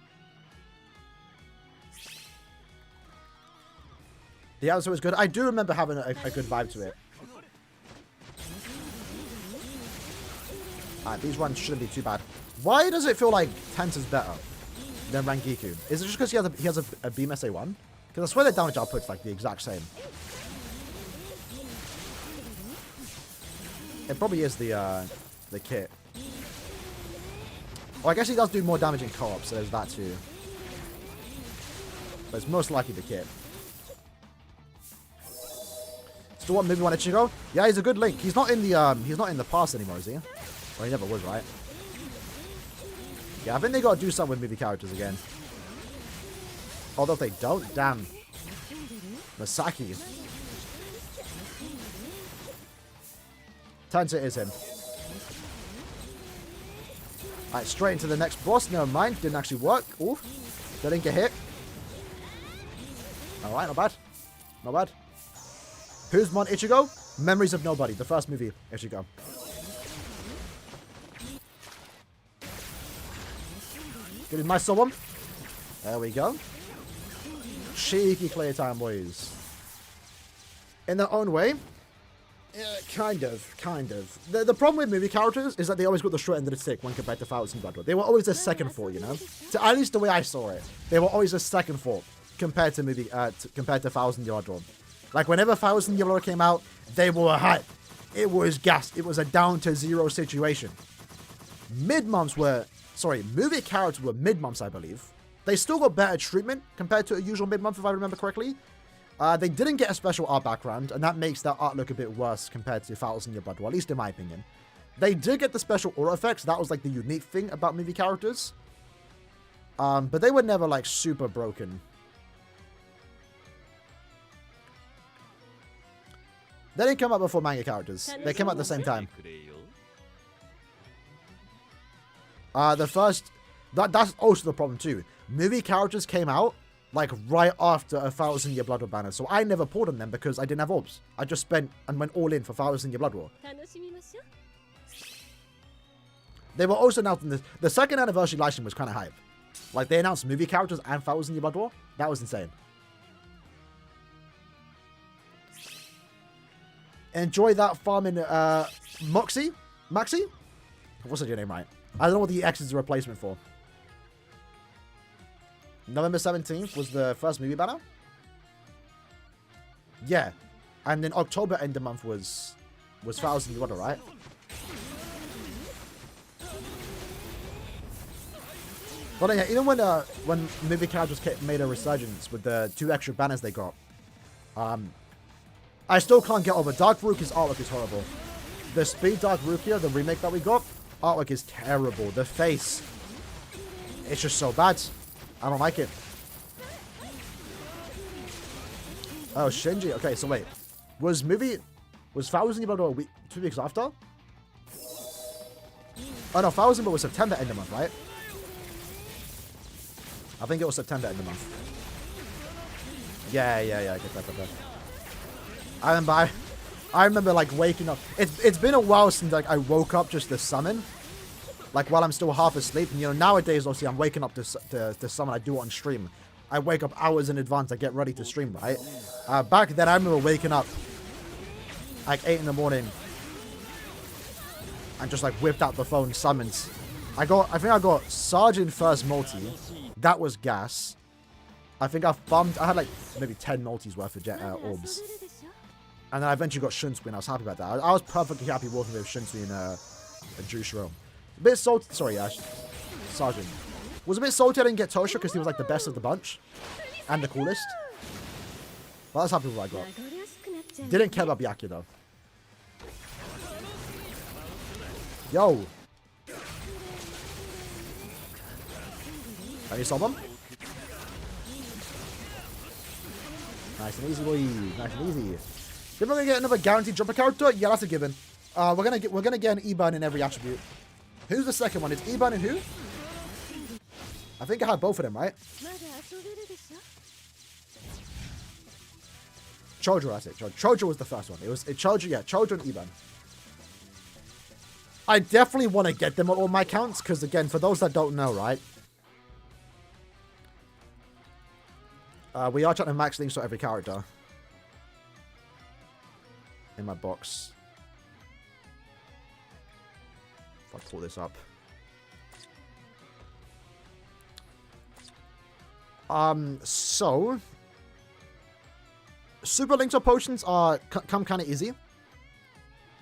The answer was good. I do remember having a good vibe to it. Alright, these runs shouldn't be too bad. Why does it feel like Tensa's better than Rangiku? Is it just because he has a Beam SA1? Because I swear the damage output's like the exact same. It probably is the kit. Oh, I guess he does do more damage in co-op, so there's that too. But it's most likely the kit. Still want movie one Ichigo? Yeah, he's a good link. He's not in the past anymore, is he? Well, he never was, right? Yeah, I think they gotta do something with movie characters again. Although if they don't, damn. Masaki. Turns it is him. Alright, straight into the next boss. Never mind. Didn't actually work. Ooh. Didn't get hit. Alright, not bad. Not bad. Who's Mon Ichigo? Memories of Nobody. The first movie, Ichigo. Get in my someone. There we go. Cheeky clear time, boys. In their own way. Yeah, kind of. The problem with movie characters is that they always got the short end of the stick when compared to Thousand Blood War. They were always a second thought, you know? So at least the way I saw it. They were always a second thought compared to compared to Thousand Year War. Like whenever Thousand Year War came out, they were hype. It was gas. It was a down to zero situation. Movie characters were mid-months, I believe. They still got better treatment compared to a usual mid-month, if I remember correctly. They didn't get a special art background, and that makes their art look a bit worse compared to Thousand Year Blood War, at least in my opinion. They did get the special aura effects. That was like the unique thing about movie characters. But they were never like super broken. They didn't come out before manga characters. They came out at the same time. That's also the problem too. Movie characters came out like right after a Thousand Year Blood War banner, so I never poured on them because I didn't have orbs. I just spent and went all in for Thousand Year Blood War. They were also announced in the second anniversary livestream was kind of hype. Like they announced movie characters and Thousand Year Blood War. That was insane. Enjoy that farming, Maxi? What's your name right? I don't know what the X is a replacement for. November 17th was the first movie banner? Yeah. And then October end of month was Thousand Year Blood War, right? But yeah, even when movie characters made a resurgence with the 2 extra banners they got, I still can't get over Dark Rukia's artwork is horrible. The Speed Dark Rukia, the remake that we got, artwork is terrible. The face, it's just so bad. I don't like it. Oh, Shinji. Okay, so wait. Was Thousand Year Blood War 2 weeks after? Oh no, Thousand was September end of month, right? I think it was September end of month. Yeah, I get that. I remember like waking up. It's been a while since like I woke up just to summon. Like while I'm still half asleep. And you know, nowadays obviously I'm waking up to summon. I do it on stream. I wake up hours in advance. I get ready to stream, right? Back then I remember waking up like 8 in the morning and just like whipped out the phone, summons. I think I got Sergeant First Multi. That was gas. I think I had like maybe 10 multis worth of orbs. And then I eventually got Shunsui, and I was happy about that. I was perfectly happy working with Shunsui and Jushiro. A bit salty. Sorry, Sergeant. Was a bit salty I didn't get Tosha because he was like the best of the bunch. And the coolest. But I was happy with what I got. Didn't care about Byakuya though. Yo. Can you solve him? Nice and easy, boy. Nice and easy. If we're gonna get another guaranteed jumper character, yeah, that's a given. We're gonna get an E-burn in every attribute. Who's the second one? It's E-burn and who? I think I had both of them, right? Chojo, that's it. Chojo was the first one. It was Chojo, yeah, Chojo and E-burn. I definitely want to get them on all my accounts, because again, for those that don't know, right? We are trying to max links to every character. In my box. If I pull this up. So super links or potions are come kind of easy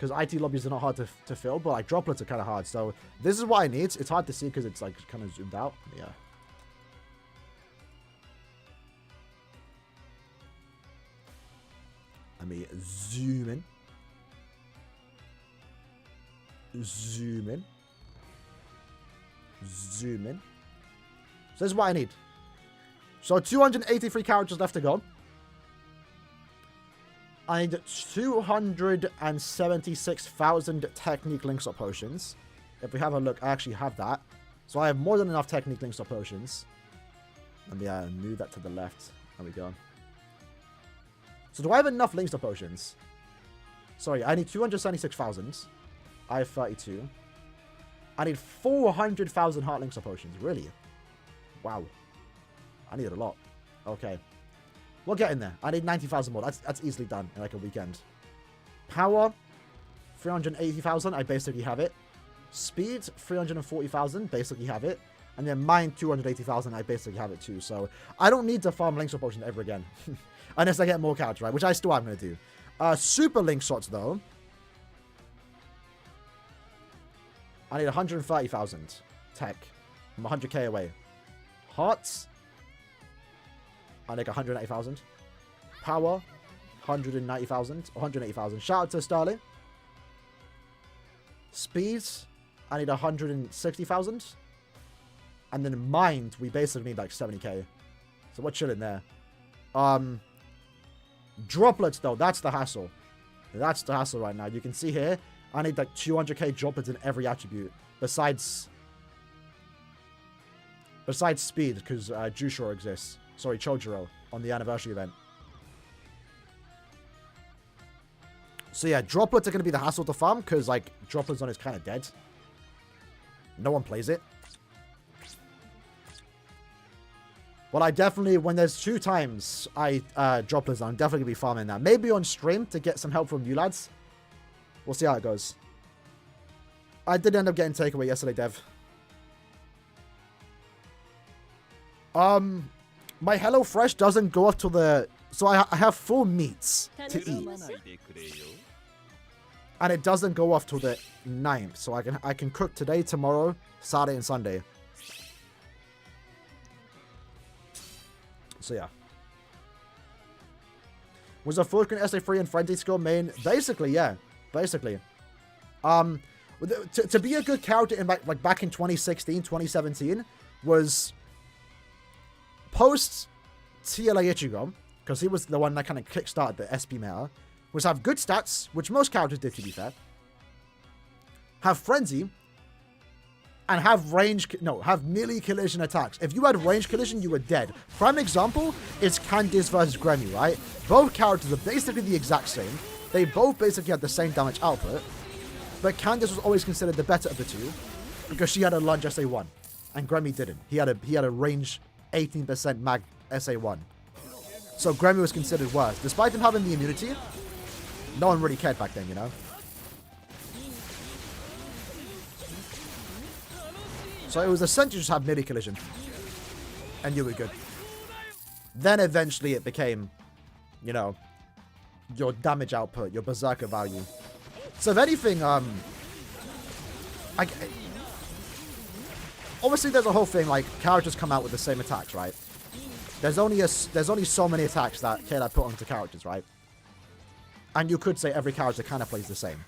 because IT lobbies are not hard to fill, but like droplets are kind of hard. So this is what I need. It's hard to see because it's like kind of zoomed out. Yeah. Let me zoom in. Zoom in. Zoom in. So this is what I need. So 283 characters left to go. I need 276,000 technique links-up potions. If we have a look, I actually have that. So I have more than enough technique links-up potions. Let me move that to the left. There we go. So do I have enough links-up potions? Sorry, I need 276,000. I have 32. I need 400,000 heart links-up potions. Really? Wow. I need a lot. Okay. We'll get in there. I need 90,000 more. That's easily done in like a weekend. Power, 380,000. I basically have it. Speed, 340,000. Basically have it. And then mine, 280,000. I basically have it too. So I don't need to farm links-up potions ever again. Unless I get more characters, right? Which I still am going to do. Super link shots, though. I need 130,000 tech. I'm 100k away. Hearts. I need 180,000. Power. 190,000. 180,000. Shout out to Starling. Speed. I need 160,000. And then mind, we basically need like 70k. So we're chilling there. Droplets, though. That's the hassle. That's the hassle right now. You can see here. I need like 200k droplets in every attribute. Besides speed, because Jushiro exists. Sorry, Chojuro on the anniversary event. So yeah, droplets are going to be the hassle to farm, because like droplets zone is kind of dead. No one plays it. Well, I definitely, when there's 2 times I droplet zone, I'm definitely going to be farming that. Maybe on stream to get some help from you lads. We'll see how it goes. I did end up getting takeaway yesterday, Dev. My HelloFresh doesn't go off till the... So I have 4 meats to eat. And it doesn't go off till the 9th. So I can cook today, tomorrow, Saturday, and Sunday. So yeah. Was a Falcon SA3 and Frenzy skill main? Basically, yeah. Basically. To be a good character in like back in 2016, 2017 was post TLA Ichigo, because he was the one that kind of kickstarted the SP meta, was have good stats, which most characters did, to be fair. Have Frenzy, and have have melee collision attacks. If you had range collision, you were dead. Prime example is Candice versus Grammy, right? Both characters are basically the exact same. They both basically had the same damage output, but Candice was always considered the better of the two because she had a lunge SA1, and Grammy didn't. He had a range 18% mag SA1. So Grammy was considered worse. Despite him having the immunity, no one really cared back then, you know? So it was essentially just have melee collision, and you were good. Then eventually it became, you know, your damage output, your berserker value. So if anything, obviously there's a whole thing like characters come out with the same attacks, right? There's only so many attacks that KLab put onto characters, right? And you could say every character kind of plays the same,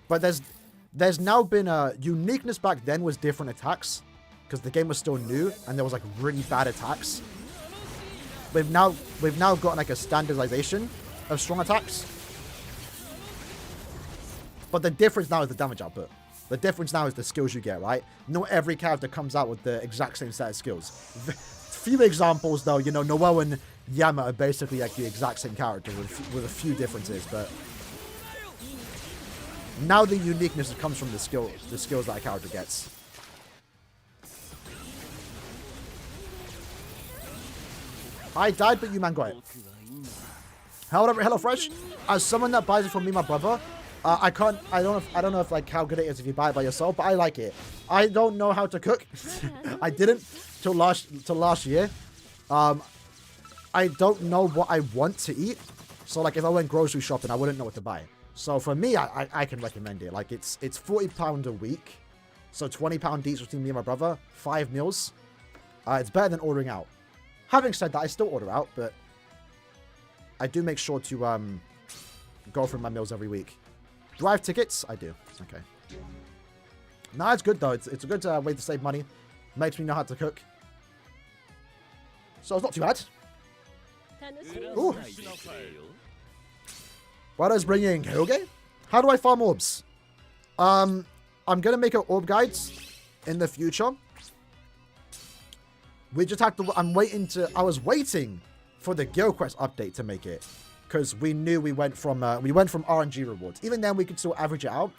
but there's now been a uniqueness. Back then was different attacks because the game was still new and there was like really bad attacks. We've now got like a standardization of strong attacks. But the difference now is the damage output. The difference now is the skills you get, right? Not every character comes out with the exact same set of skills. Few examples though, you know, Noelle and Yama are basically like the exact same character with a few differences, but now the uniqueness comes from the skills that a character gets. I died, but you man got it. Hello Fresh. As someone that buys it from me, my brother, I don't know if like how good it is if you buy it by yourself, but I like it. I don't know how to cook. I didn't till last year. I don't know what I want to eat. So like if I went grocery shopping, I wouldn't know what to buy. So for me, I can recommend it. Like it's £40 a week, so £20 each between me and my brother, 5 meals. It's better than ordering out. Having said that, I still order out, but I do make sure to go through my meals every week. Do I have tickets? I do. Okay. Nah, it's good though. It's a good way to save money. Makes me know how to cook. So it's not too bad. Ooh. What is bringing Hyoge? How do I farm orbs? I'm gonna make an orb guide in the future. We just have to. I was waiting for the Guild Quest update to make it, because we knew we went from RNG rewards. Even then, we could still average it out.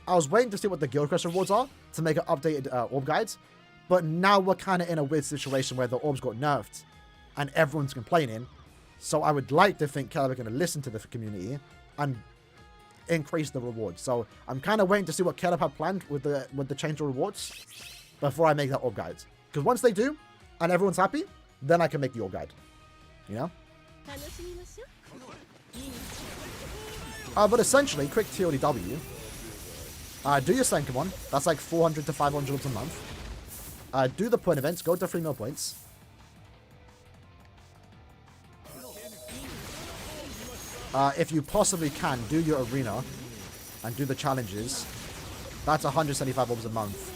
I was waiting to see what the Guild Quest rewards are to make an updated orb guide. But now we're kind of in a weird situation where the orbs got nerfed and everyone's complaining. So I would like to think Caleb are going to listen to the community and increase the rewards. So I'm kind of waiting to see what Caleb had planned with the change of rewards before I make that orb guide. Because once they do and everyone's happy, then I can make the orb guide. You know? But essentially, quick TLDW. Do your Senkamon. That's like 400 to 500 orbs a month. Do the point events. Go to 3 mil points. If you possibly can, do your arena and do the challenges. That's 175 orbs a month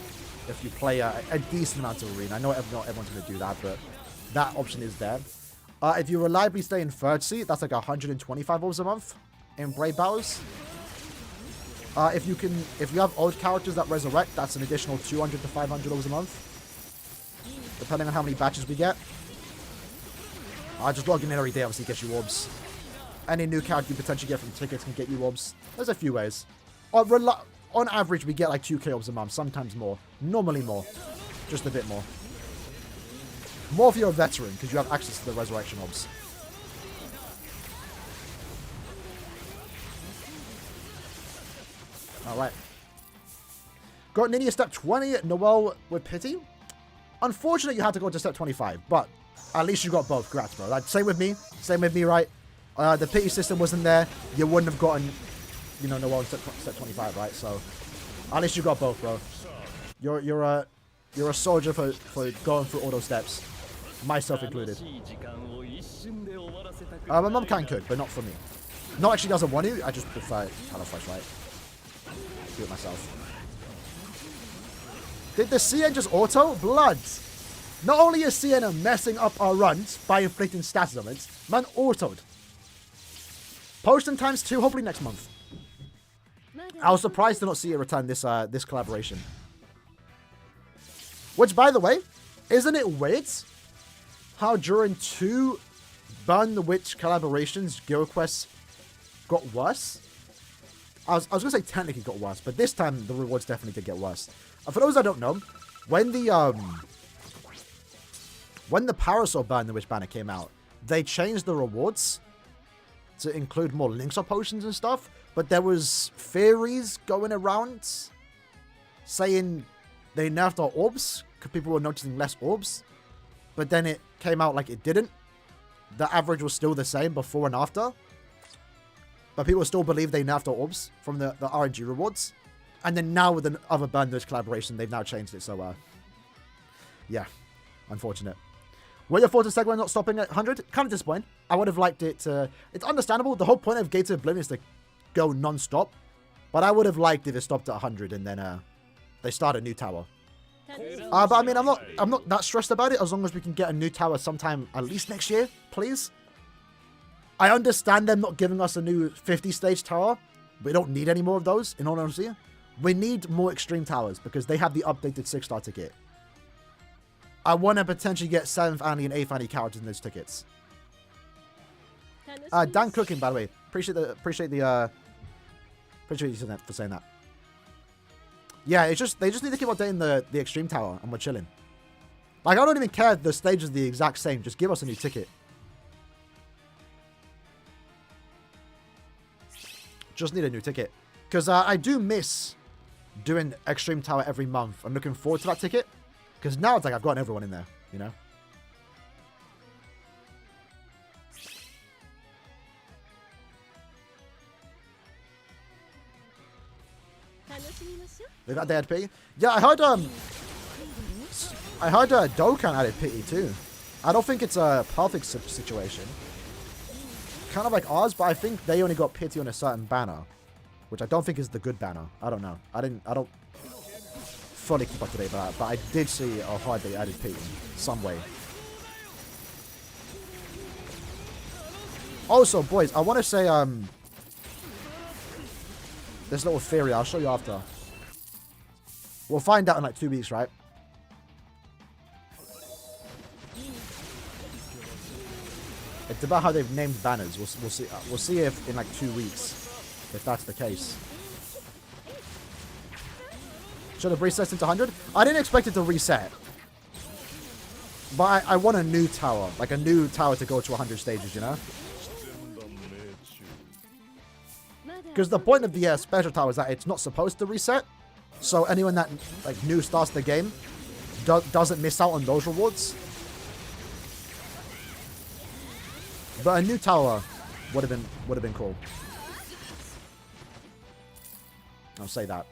if you play a decent amount of arena. I know not everyone's going to do that, but that option is there. If you reliably stay in third seat, that's like 125 orbs a month in Brave Battles. If you have old characters that resurrect, that's an additional 200 to 500 orbs a month, depending on how many batches we get. Just logging in every day obviously gets you orbs. Any new character you potentially get from tickets can get you orbs. There's a few ways. On average, we get like 2k orbs a month, sometimes more. Normally more. Just a bit more. More if you're a veteran, because you have access to the resurrection orbs. Alright. Got Nini at step 20, Noel with pity. Unfortunately, you had to go to step 25, but at least you got both. Congrats, bro. Same with me, right? The pity system wasn't there. You wouldn't have gotten, Noel in step 25, right? So, at least you got both, bro. You're a soldier for going through all those steps. Myself included. My mom can cook, but not for me. Not actually doesn't want to. I just prefer HelloFresh, right? Do it myself. Did the CN just auto? Blood. Not only is CN messing up our runs by inflicting status on it, man autoed. Posting times 2, hopefully next month. I was surprised to not see it return this collaboration. Which, by the way, isn't it weird how during 2 Burn the Witch collaborations, Guild Quests got worse? I was going to say technically got worse, but this time the rewards definitely did get worse. And for those that don't know, when the Parasol Burn the Witch banner came out, they changed the rewards to include more links or potions and stuff, but there was theories going around saying they nerfed our orbs because people were noticing less orbs, but then it came out like it didn't. The average was still the same before and after, but people still believe they nerfed our orbs from the RNG rewards. And then now with the other Burn the Witch collaboration, they've now changed it, so yeah, unfortunate. Were your thoughts on Segway not stopping at 100? Kind of disappointed. I would have liked it to... It's understandable. The whole point of Gates of Oblivion is to go non-stop. But I would have liked if it stopped at 100 and then they start a new tower. But I mean, I'm not that stressed about it as long as we can get a new tower sometime at least next year, please. I understand them not giving us a new 50-stage tower. We don't need any more of those, in all honesty. We need more extreme towers because they have the updated 6-star ticket. I want to potentially get 7th Annie and 8th Annie characters in those tickets. Dan Cooking, by the way. Appreciate you for saying that. Yeah, they just need to keep updating the extreme tower and we're chilling. Like, I don't even care if the stage is the exact same. Just give us a new ticket. Just need a new ticket. Because I do miss doing extreme tower every month. I'm looking forward to that ticket. Because now it's like I've gotten everyone in there, you know? They got they had pity. Yeah, I heard Dokkan added pity too. I don't think it's a perfect situation. Kind of like ours, but I think they only got pity on a certain banner, which I don't think is the good banner. I don't know. I don't fully keep up to date with that, but I did see how hard they added pity some way. Also, boys, I want to say this little theory. I'll show you after. We'll find out in like 2 weeks, right? It's about how they've named banners. We'll see. We'll see if in like 2 weeks, if that's the case. Should have reset into 100? I didn't expect it to reset. But I want a new tower. Like a new tower to go to 100 stages, you know? Because the point of the special tower is that it's not supposed to reset. So anyone that like new starts the game doesn't miss out on those rewards. But a new tower would have been cool. I'll say that.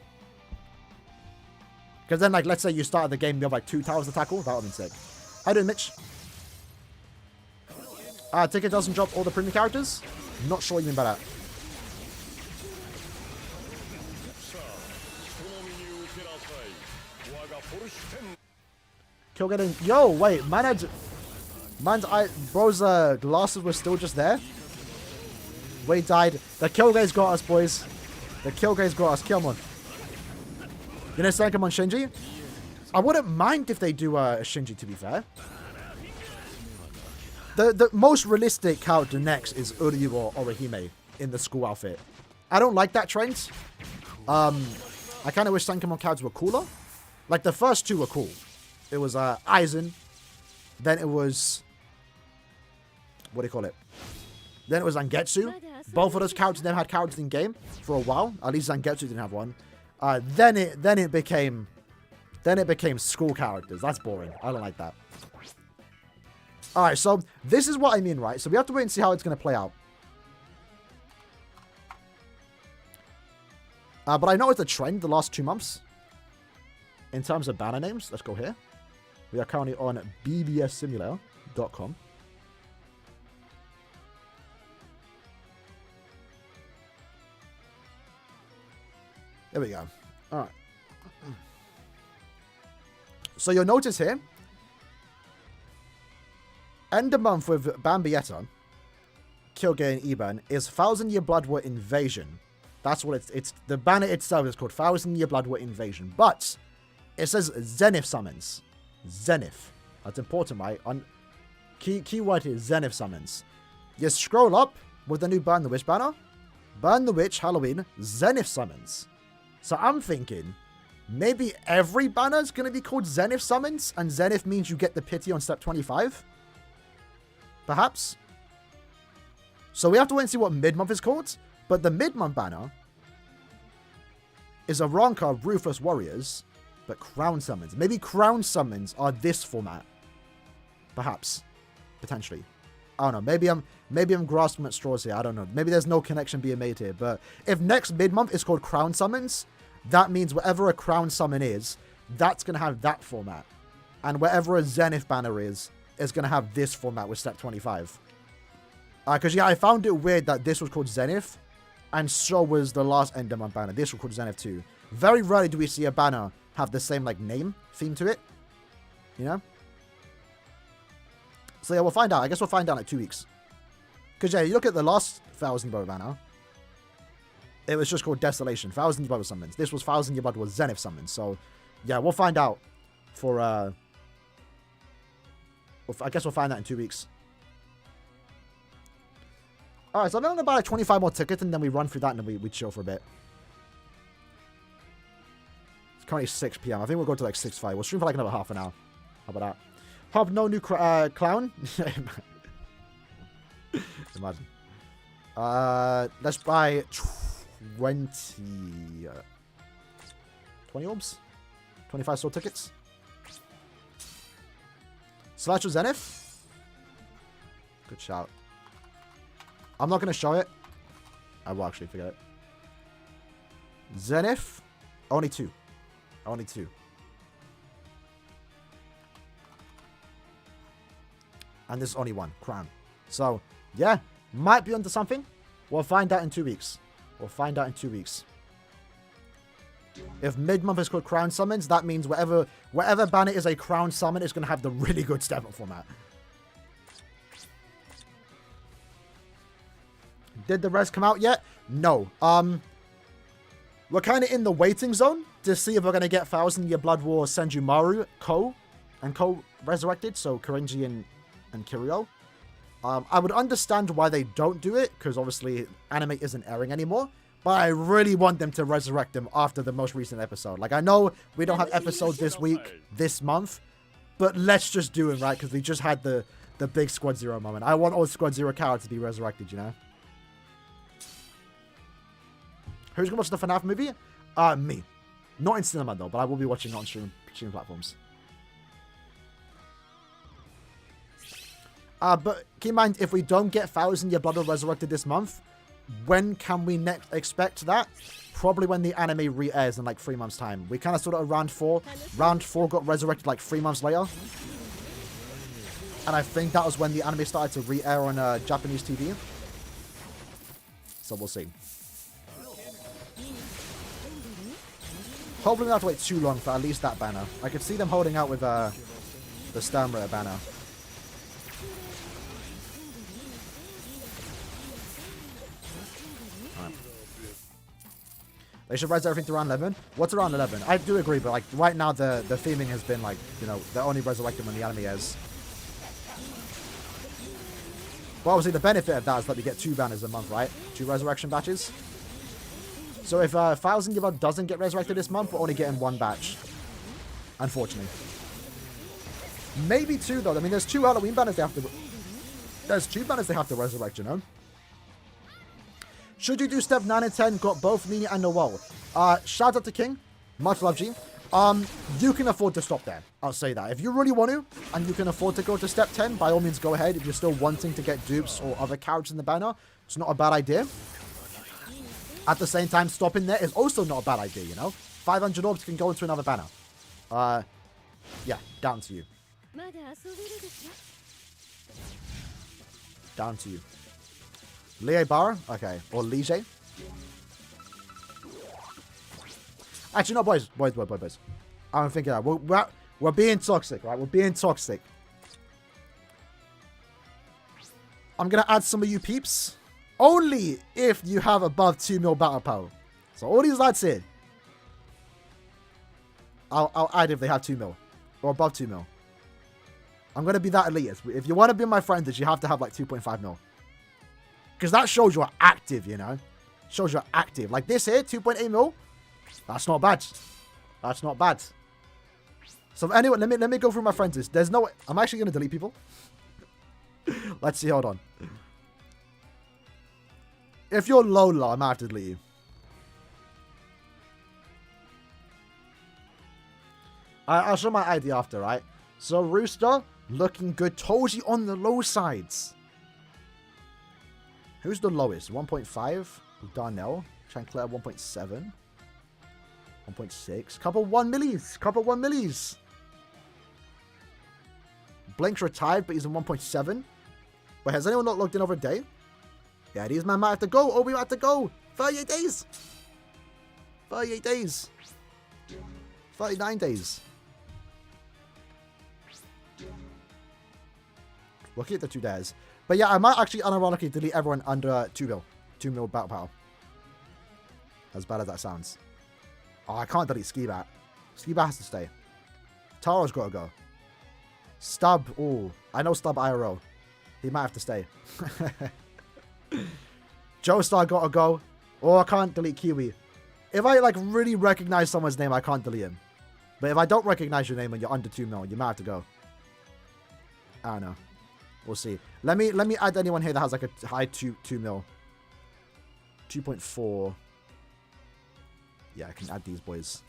Because then, like, let's say you started the game, you have like 2 towers to tackle. That would have been sick. How you doing, Mitch? Ticket doesn't drop all the premium characters? Not sure what you mean by that. Kill getting... Yo, wait. Bro's glasses were still just there. Wade died. The kill guy's got us, boys. The kill guy's got us. Come on. You know, Sankamon on Shinji? I wouldn't mind if they do a Shinji, to be fair. The most realistic character next is Uryu or Orihime in the school outfit. I don't like that trend. I kind of wish Sankamon cards were cooler. Like, the first 2 were cool. It was Aizen. Then it was... What do you call it? Then it was Zangetsu. Both of those characters never had characters in game for a while. At least Zangetsu didn't have one. Then it became school characters. That's boring. I don't like that. Alright, so this is what I mean, right? So we have to wait and see how it's going to play out. But I know it's a trend the last 2 months. In terms of banner names. Let's go here. We are currently on bbssimulator.com. There we go. Alright. So you'll notice here, end of month with Bambietta, Kyogre and Iban is 1,000-Year Blood War Invasion. That's what it's the banner itself is called 1,000-Year Blood War Invasion. But it says Zenith summons. Zenith. That's important, right? Keyword here, Zenith summons. You scroll up with the new Burn the Witch banner. Burn the Witch, Halloween, Zenith summons. So I'm thinking, maybe every banner is going to be called Zenith summons, and Zenith means you get the pity on step 25? Perhaps? So we have to wait and see what mid-month is called, but the mid-month banner is Aranka Ruthless Warriors, but Crown Summons. Maybe Crown Summons are this format. Perhaps. Potentially. I don't know. Maybe I'm grasping at straws here. I don't know. Maybe there's no connection being made here. But if next mid-month is called Crown Summons, that means whatever a Crown Summon is, that's going to have that format. And whatever a Zenith banner is going to have this format with step 25. Because, yeah, I found it weird that this was called Zenith, and so was the last Enderman banner. This was called Zenith too. Very rarely do we see a banner have the same, like, name, theme to it. You know? So, yeah, we'll find out. I guess we'll find out in like 2 weeks. Because, yeah, you look at the last 1,000-Year Blood banner. It was just called Desolation. 1,000-Year Blood summons. This was 1,000-Year Blood was Zenith summons. So, yeah, we'll find out for, I guess we'll find out in 2 weeks. Alright, so I'm going to buy like 25 more tickets, and then we run through that, and then we chill for a bit. It's currently 6 p.m. I think we'll go to like 6:05. We'll stream for like another half an hour. How about that? Hope no new clown? Imagine. Let's buy 20 orbs? 25 soul tickets? Celestial Zenith? Good shout. I'm not going to show it. I will actually forget it. Zenith? Only 2. Only 2. And there's only 1. Crown. So, yeah. Might be onto something. We'll find out in 2 weeks. We'll find out in 2 weeks. If mid-month is called Crown Summons, that means whatever banner is a Crown Summon is going to have the really good step-up format. Did the res come out yet? No. We're kind of in the waiting zone to see if we're going to get 1,000 Year Blood War Senjumaru, Ko resurrected. So Korinji and Kiryu. I would understand why they don't do it, because obviously anime isn't airing anymore. But I really want them to resurrect them after the most recent episode. Like, I know we don't have episodes this week, this month, but let's just do it, right? Because we just had the big Squad Zero moment. I want all Squad Zero characters to be resurrected, you know? Who's going to watch the FNAF movie? Me. Not in cinema, though, but I will be watching it on stream platforms. But keep in mind, if we don't get 1,000 Year Blood War resurrected this month, when can we next expect that? Probably when the anime re-airs in like 3 months' time. We kind of saw it at round 4. Round 4 got resurrected like 3 months later. And I think that was when the anime started to re-air on Japanese TV. So we'll see. Hopefully we don't have to wait too long for at least that banner. I could see them holding out with the Stamra banner. They should res everything to round 11. What's around 11? I do agree, but like right now the theming has been like, you know, they're only resurrecting when the anime is. But obviously the benefit of that is that we get 2 banners a month, right? 2 resurrection batches. So if 1,000 Year Blood doesn't get resurrected this month, we're only getting 1 batch. Unfortunately. Maybe 2 though. I mean, there's 2 Halloween banners they have to... There's 2 banners they have to resurrect, you know? Should you do step 9 and 10? Got both Nini and Noel. Shout out to King. Much love, G. You can afford to stop there. I'll say that. If you really want to, and you can afford to go to step 10, by all means go ahead. If you're still wanting to get dupes or other characters in the banner, it's not a bad idea. At the same time, stopping there is also not a bad idea, you know? 500 orbs can go into another banner. Yeah, down to you. Down to you. Lie Bar? Okay. Or Lige? Actually, no, boys. I'm thinking that. We're being toxic, right? We're being toxic. I'm going to add some of you peeps. Only if you have above 2 mil battle power. So all these lads here. I'll add if they have 2 mil. Or above 2 mil. I'm going to be that elitist. If you want to be my friend, you have to have like 2.5 mil. Because that shows you're active, you know? Shows you're active. Like this here, 2.8 mil. That's not bad. That's not bad. So anyway, let me go through my friends list. There's no... I'm actually going to delete people. Let's see, hold on. If you're low, I might have to delete you. I'll show my ID after, right? So Rooster, looking good. Toji on the low sides. Who's the lowest? 1.5? Darnell. Chanclair 1.7. 1.6. Couple 1 millis. Couple 1 millis. Blink's retired, but he's in 1.7. Wait, has anyone not logged in over a day? Yeah, these men might have to go. Oh, we might have to go. 38 days. 38 days. 39 days. Looking at the 2 days. But yeah, I might actually unironically delete everyone under 2 mil. 2 mil battle power. As bad as that sounds. Oh, I can't delete Skibat. Skibat has to stay. Taro's got to go. Stub. Oh, I know Stub IRO. He might have to stay. Joestar got to go. Oh, I can't delete Kiwi. If I like really recognize someone's name, I can't delete him. But if I don't recognize your name and you're under 2 mil, you might have to go. I don't know. We'll see. Let me add anyone here that has like a high 2 mil. 2.4. Yeah, I can add these boys.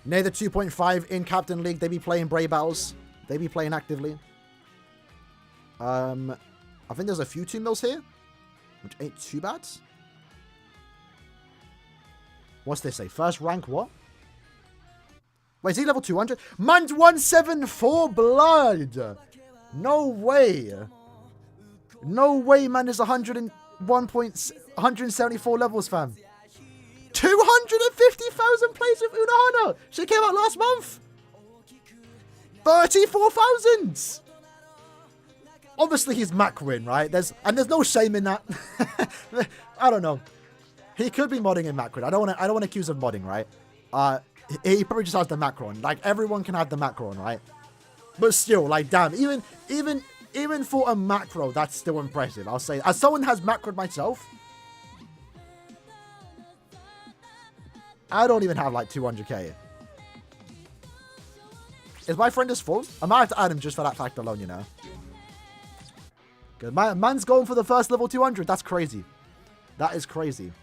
Near the 2.5 in Captain League, they be playing Brave Battles. They be playing actively. I think there's a few 2 mils here, which ain't too bad. What's this say? First rank what? Wait, is he level 200? Man's 174 blood! No way! No way, man is 174 levels, fam. 250,000 plays with Unohana! She came out last month! 34,000! Obviously, he's macroing, right? There's no shame in that. I don't know. He could be modding in macro. I don't want to accuse of modding, right? He probably just has the macron. Like, everyone can have the macron, right? But still, like, damn, even for a macro, that's still impressive. I'll say, as someone has macroed myself, I don't even have like 200k. Is my friend just full? I might have to add him just for that fact alone, you know. Good. Man's going for the first level 200. That's crazy. That is crazy.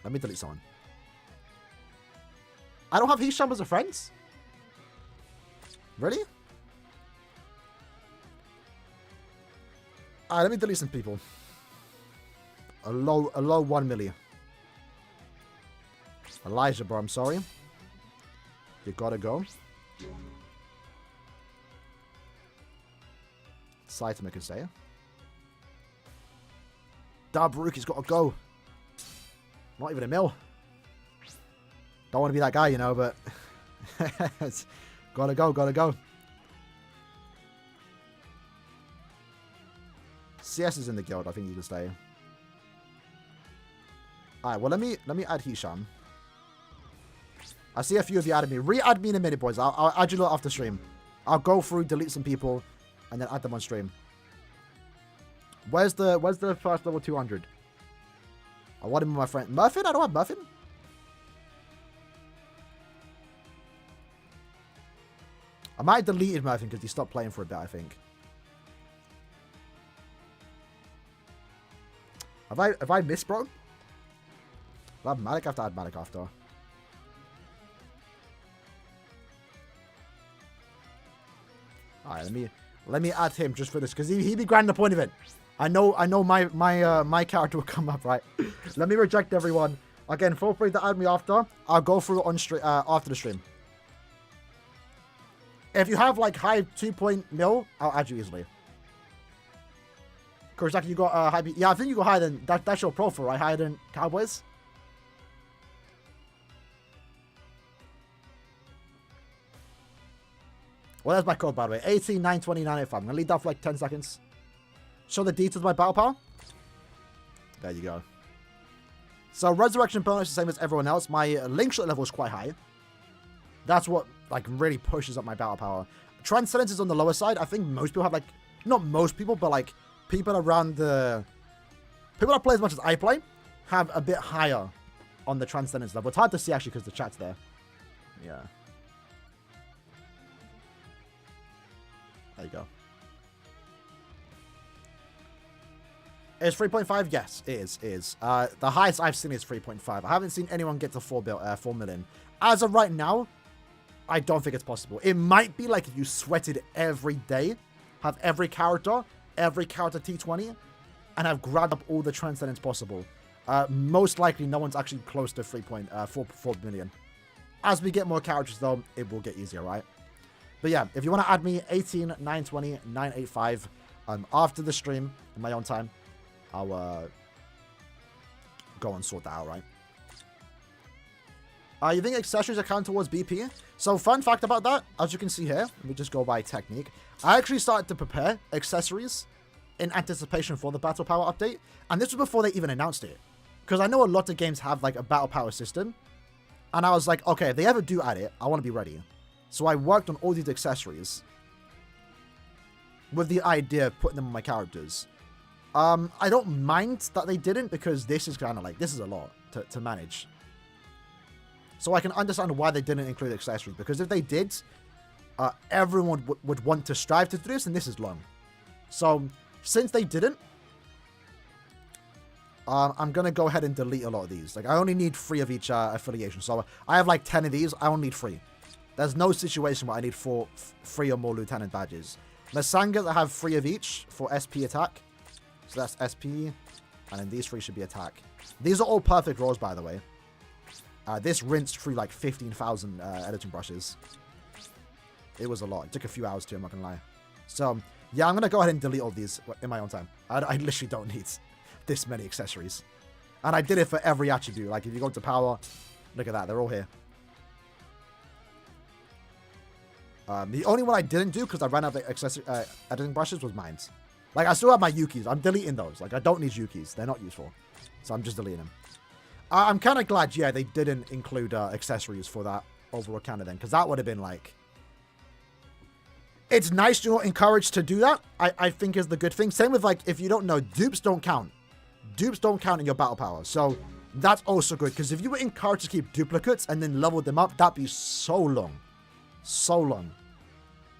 Let me delete someone. I don't have Hisham as a friend? Really? Alright, let me delete some people. A low 1 million. Elijah, bro, I'm sorry. You gotta go. Saitama can say it. Dabruki's gotta go. Not even a mil. Don't want to be that guy, you know, but... gotta go, gotta go. CS is in the guild, I think you can stay. Alright, well, let me add Hisham. I see a few of you added me. Re-add me in a minute, boys. I'll add you lot after stream. I'll go through, delete some people, and then add them on stream. Where's the first level 200? I want him with my friend. Muffin? I don't have Muffin. I might have deleted Muffin because he stopped playing for a bit, I think. Have I missed, bro? I'll have Malik. I have to add Malik after. Alright, let me add him just for this, because he'd be grand the point of it. I know my character will come up, right? Let me reject everyone. Again, feel free to add me after. I'll go through it on stream after the stream. If you have like high 2.0, I'll add you easily. Kurosaki, you got high. Yeah, I think you got higher than that's your profile, right? Higher than Cowboys. Well, that's my code, by the way. 1892985. I'm gonna leave that for like 10 seconds. Show the details of my battle power. There you go. So resurrection bonus is the same as everyone else. My link shot level is quite high. That's what like really pushes up my battle power. Transcendence is on the lower side. I think most people have like, not most people, but like people around the people that play as much as I play have a bit higher on the transcendence level. It's hard to see actually because the chat's there. Yeah. There you go. Is 3.5? Yes, it is. The highest I've seen is 3.5. I haven't seen anyone get to 4 million. As of right now, I don't think it's possible. It might be like if you sweated every day, have every character T20, and have grabbed up all the transcendence possible. Most likely, no one's actually close to 3.4 million. As we get more characters, though, it will get easier, right? But yeah, if you want to add me, 18, 920, 985, after the stream, in my own time, I'll go and sort that out, right? You think accessories are counted towards BP? So, fun fact about that, as you can see here, let me just go by technique. I actually started to prepare accessories in anticipation for the Battle Power update, and this was before they even announced it. Because I know a lot of games have, like, a Battle Power system, and I was like, okay, if they ever do add it, I want to be ready. So I worked on all these accessories with the idea of putting them on my characters. I don't mind that they didn't, because this is kind of like, this is a lot to manage. So I can understand why they didn't include accessories, because if they did, everyone would want to strive to do this, and this is long. So since they didn't, I'm going to go ahead and delete a lot of these. Like, I only need 3 of each affiliation. So I have like 10 of these. I only need 3. There's no situation where I need 3 or more lieutenant badges. Masanga, I have 3 of each for SP attack. So that's SP, And then these 3 should be attack. These are all perfect rolls, by the way. This rinsed through like 15,000 editing brushes. It was a lot. It took a few hours too, I'm not going to lie. So, yeah, I'm going to go ahead and delete all these in my own time. I literally don't need this many accessories. And I did it for every attribute. Like, if you go to power, look at that. They're all here. The only one I didn't do, because I ran out of accessory editing brushes, was mines. Like, I still have my Yukis. I'm deleting those. Like, I don't need Yukis. They're not useful. So I'm just deleting them. I'm kind of glad, yeah, they didn't include accessories for that overall counter then. Because that would have been, like... It's nice you're not encouraged to do that. I think is the good thing. Same with, like, if you don't know, dupes don't count. Dupes don't count in your battle power. So that's also good. Because if you were encouraged to keep duplicates and then level them up, that'd be so long. So long.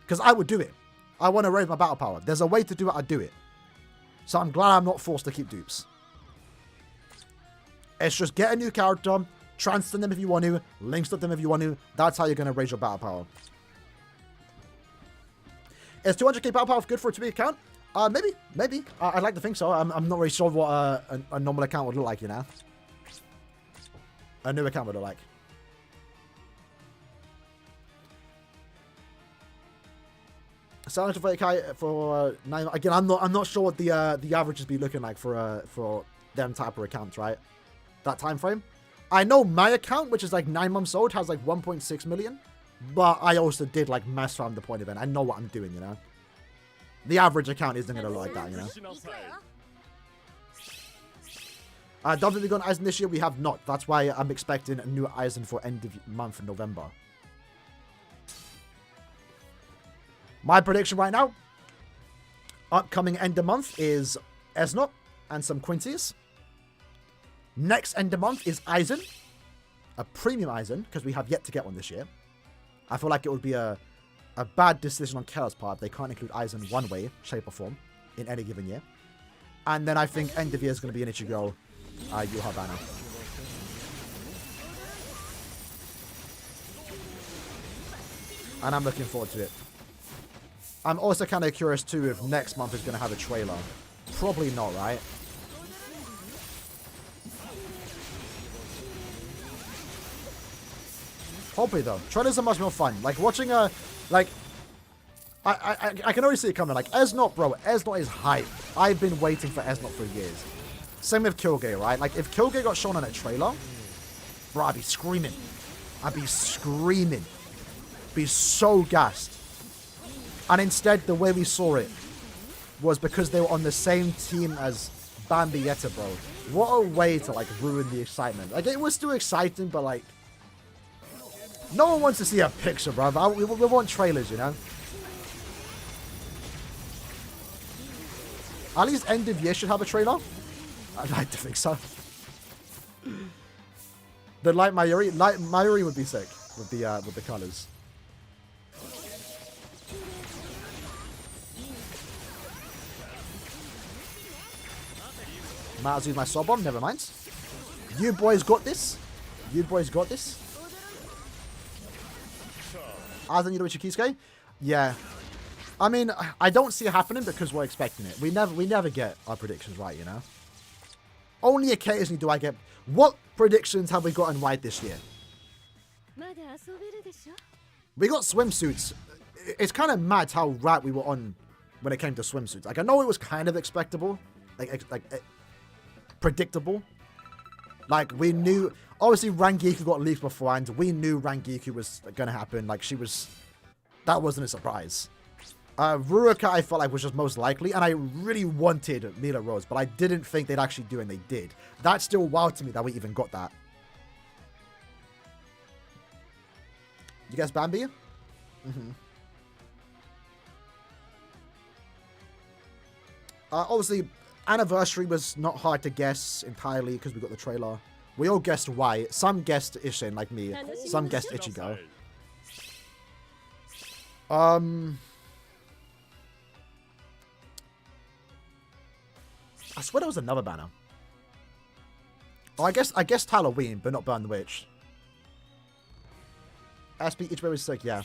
Because I would do it. I want to raise my battle power. There's a way to do it, I'd do it. So I'm glad I'm not forced to keep dupes. It's just get a new character, transfer them if you want to, link stuff them if you want to. That's how you're going to raise your battle power. Is 200k battle power good for a 2 account? Maybe. I'd like to think so. I'm not really sure what a normal account would look like, you know? A new account would look like. Silent to 30k for 9. Again, I'm not sure what the averages be looking like for them type of accounts, right? That time frame. I know my account, which is like 9 months old, has like 1.6 million. But I also did like mess around the point event. I know what I'm doing, you know. The average account isn't gonna look like that, you know. Definitely got an Aizen this year. We have not. That's why I'm expecting a new Aizen for end of month in November. My prediction right now, upcoming end of month is Esnot and some Quincy's. Next end of month is Aizen, a premium Aizen, because we have yet to get one this year. I feel like it would be a bad decision on Keller's part. They can't include Aizen one way, shape or form in any given year. And then I think end of year is going to be an Ichigo Yuha banner. And I'm looking forward to it. I'm also kind of curious too if next month is going to have a trailer. Probably not, right? Hopefully though. Trailers are much more fun. Like watching a... Like... I can already see it coming. Like Esnot, bro. Esnot is hype. I've been waiting for Esnot for years. Same with Kyoge, right? Like if Kyoge got shown on a trailer, bro, I'd be screaming. I'd be screaming. Be so gassed. And instead, the way we saw it was because they were on the same team as Bambi Yetta, bro. What a way to, like, ruin the excitement. Like, it was still exciting, but, like... No one wants to see a picture, bro. We want trailers, you know? At least end of year should have a trailer. I'd like to think so. The Light Mayuri would be sick with the colors. Might as well use my soul bomb, never mind. You boys got this. You boys got this. Aaroniero Kisuke? Yeah. I mean, I don't see it happening because we're expecting it. We never get our predictions right, you know? Only occasionally do I get... What predictions have we gotten right this year? We got swimsuits. It's kind of mad how right we were on when it came to swimsuits. Like, I know it was kind of expectable. Predictable. Like, we knew... Obviously, Rangiku got leaked beforehand. We knew Rangiku was going to happen. Like, she was... That wasn't a surprise. Ruroka, I felt like, was just most likely. And I really wanted Mila Rose. But I didn't think they'd actually do, and they did. That's still wild to me that we even got that. You guess Bambi? Mm-hmm. Obviously... Anniversary was not hard to guess entirely because we got the trailer. We all guessed why. Some guessed Ishin, like me. Some guessed Ichigo. I swear there was another banner. Oh, I guessed Halloween, but not Burn the Witch. SP Ichigo is sick, yeah.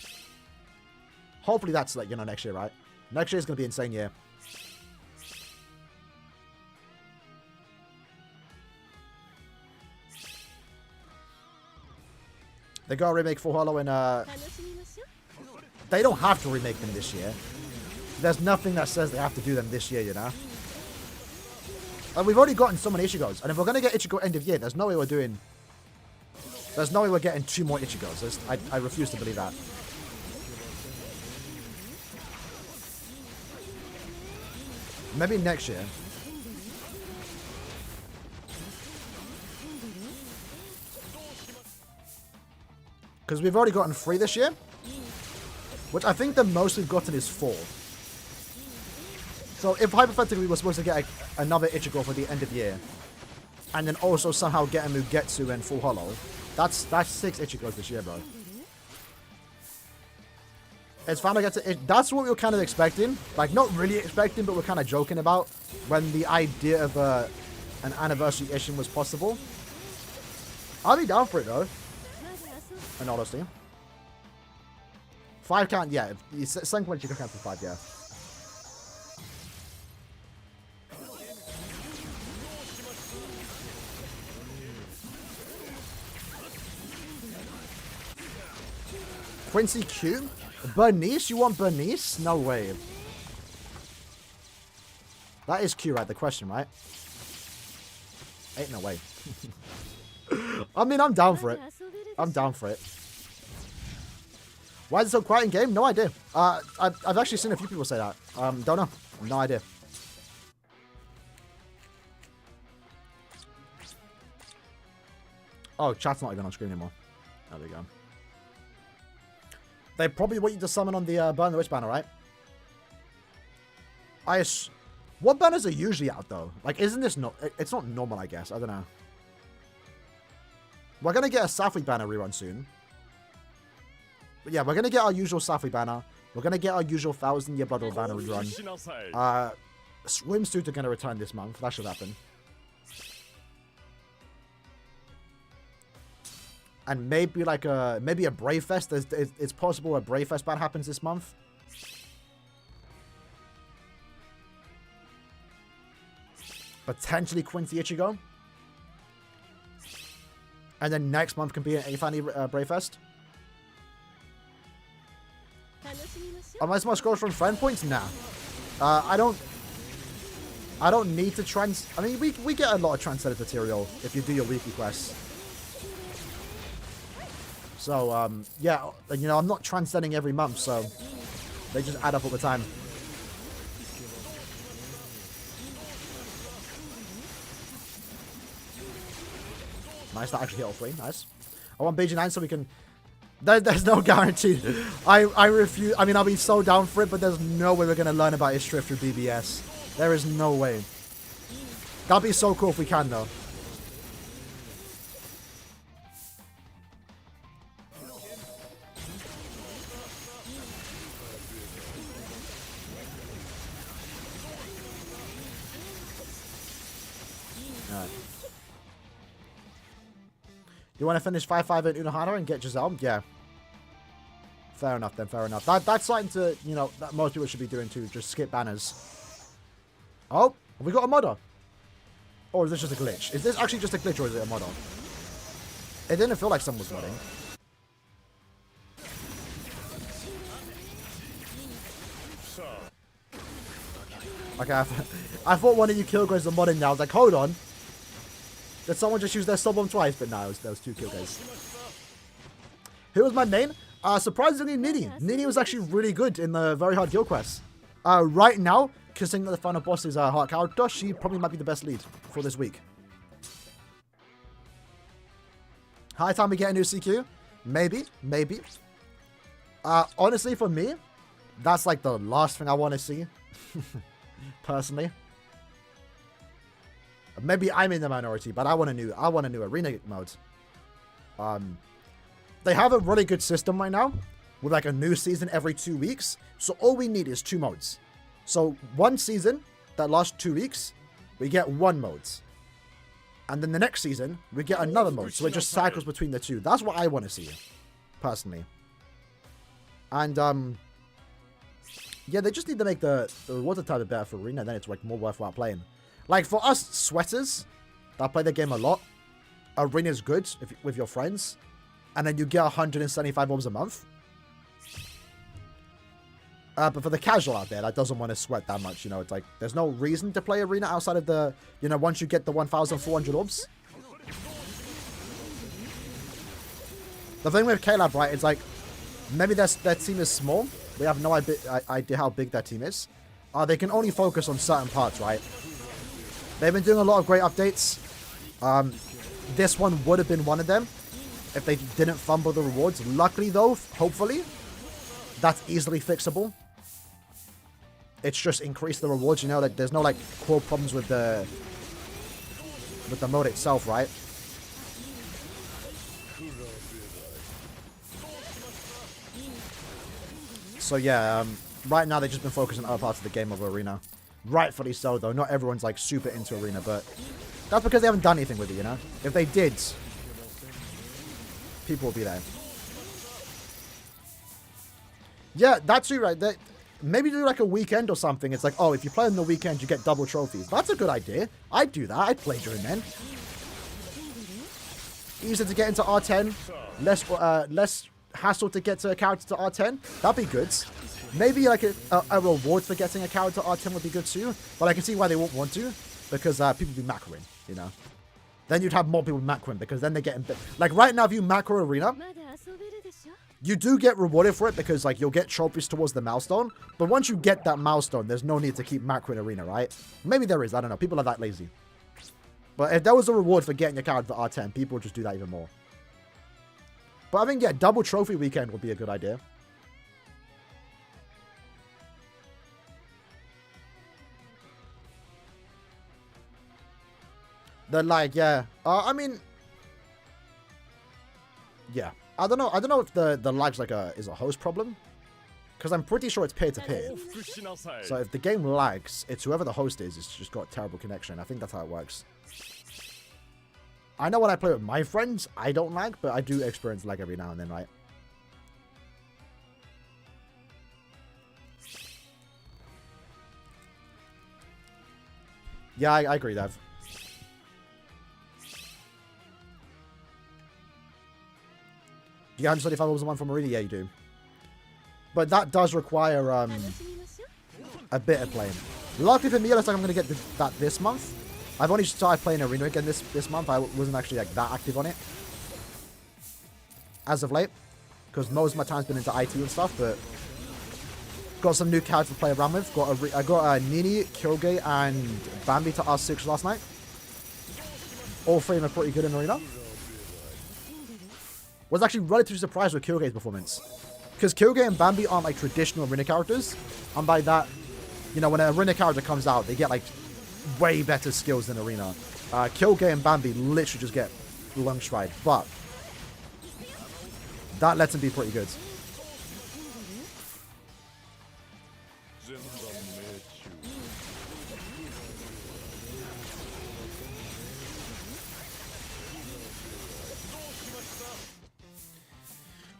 Hopefully that's, like, you know, next year, right? Next year is going to be an insane year. They gotta remake Full Hollow in, They don't have to remake them this year. There's nothing that says they have to do them this year, you know? And we've already gotten so many Ichigos. And if we're gonna get Ichigo end of year, there's no way we're doing... There's no way we're getting 2 more Ichigos. I refuse to believe that. Maybe next year. Because we've already gotten 3 this year. Which I think the most we've gotten is 4. So if hypothetically we're supposed to get another Ichigo for the end of the year. And then also somehow get a Mugetsu and Full Hollow. That's 6 Ichigos this year, bro. It's finally get to... That's what we were kind of expecting. Like, not really expecting, but we're kind of joking about. When the idea of an anniversary issue was possible. I'll be down for it, though. In honesty. 5 can't... Yeah. Second one, you can count for 5, yeah. Quincy Q? Bernice? You want Bernice? No way. That is Q, right? The question, right? Ain't no way. I mean, I'm down for it. I'm down for it. Why is it so quiet in game? No idea. I've actually seen a few people say that. Don't know. No idea. Oh, chat's not even on screen anymore. There we go. They probably want you to summon on the Burn the Witch banner, right? What banners are usually out, though? Like, isn't this not... It's not normal, I guess. I don't know. We're going to get a Safri banner rerun soon. But yeah, we're going to get our usual Safri banner. We're going to get our usual 1000 Year Blood War banner rerun. Swimsuit are going to return this month. That should happen. And maybe like a Brave Fest. It's possible a Brave Fest ban happens this month. Potentially Quincy Ichigo. And then next month can be an Afani Brave Fest. Am I supposed to scroll from friend points? Nah. I don't need to trans... I mean, we get a lot of translated material if you do your weekly quests. So, yeah, you know, I'm not transcending every month, so they just add up all the time. Nice, that actually hit all 3. Nice. I want BG9 so we can... There's no guarantee. I refuse... I mean, I'll be so down for it, but there's no way we're going to learn about history through BBS. There is no way. That'd be so cool if we can, though. You want to finish 5-5 at Unohana and get Giselle? Yeah. Fair enough then, fair enough. That's something to, you know, that most people should be doing too. Just skip banners. Oh, have we got a modder? Or is this just a glitch? Is this actually just a glitch or is it a modder? It didn't feel like someone was modding. Okay, I thought one of you Killgraves were modding now. I was like, hold on. Did someone just use their sub bomb twice? But no, there was 2 Killgraves. Who was my main? Surprisingly, Nini. Nini was actually really good in the very hard guild quests. Right now, considering that the final boss is a hard character, she probably might be the best lead for this week. High time we get a new CQ? Maybe, maybe. Honestly, for me, that's like the last thing I want to see. Personally. Maybe I'm in the minority, but I want a new arena mode. They have a really good system right now with like a new season every 2 weeks. So all we need is 2 modes. So one season that lasts 2 weeks, we get 1 mode. And then the next season, we get another mode. So it just cycles between the 2. That's what I want to see, personally. And yeah, they just need to make the water type better for arena, then it's like more worthwhile playing. Like, for us sweaters that play the game a lot, arena's good with your friends. and then you get 175 orbs a month. But for the casual out there that doesn't want to sweat that much, you know, it's like, there's no reason to play Arena outside of the, you know, once you get the 1,400 orbs. The thing with Caleb, right, it's like, maybe their team is small. We have no idea how big their team is. They can only focus on certain parts, right? They've been doing a lot of great updates. This one would have been one of them if they didn't fumble the rewards. Luckily, though, hopefully, that's easily fixable. It's just increase the rewards, you know, like there's no like core problems with the mode itself, right? So yeah, right now they've just been focusing on other parts of the game of Arena. Rightfully so, though. Not everyone's like super into Arena, but that's because they haven't done anything with it, you know? If they did, people will be there. Yeah, that's true, right? Maybe do like a weekend or something. It's like, oh, if you play on the weekend, you get double trophies. That's a good idea. I'd do that. I'd play during then. Easier to get into R10. Less hassle to get to a character to R10. That'd be good. Maybe like a reward for getting a character to R10 would be good too. But I can see why they won't want to. Because people be macroing, you know. Then you'd have more people macroing because then they get... Like right now, if you macro Arena... You do get rewarded for it because, like, you'll get trophies towards the milestone. But once you get that milestone, there's no need to keep macroing Arena, right? Maybe there is. I don't know. People are that lazy. But if there was a reward for getting your character to R10, people would just do that even more. But I think, yeah, double trophy weekend would be a good idea. The like, yeah. I mean... Yeah. I don't know if the lag's like is a host problem. Because I'm pretty sure it's peer-to-peer. So if the game lags, it's whoever the host is, it's just got terrible connection. I think that's how it works. I know when I play with my friends, I don't lag, but I do experience lag every now and then, right? Yeah, I agree, Dev. You get 175 orbs a month from Arena? Yeah, you do. But that does require a bit of playing. Luckily for me, it looks like I'm going to get that this month. I've only started playing Arena again this month. I wasn't actually like that active on it as of late. Because most of my time's been into IT and stuff, but got some new characters to play around with. I got Nini, Kyoge, and Bambi to R6 last night. All three of them are pretty good in Arena. Was actually relatively surprised with Kyoge's performance. Because Kyoge and Bambi aren't like traditional Arena characters. And by that, you know, when an Arena character comes out, they get like way better skills than Arena. Kyoge and Bambi literally just get lung stride. But that lets them be pretty good.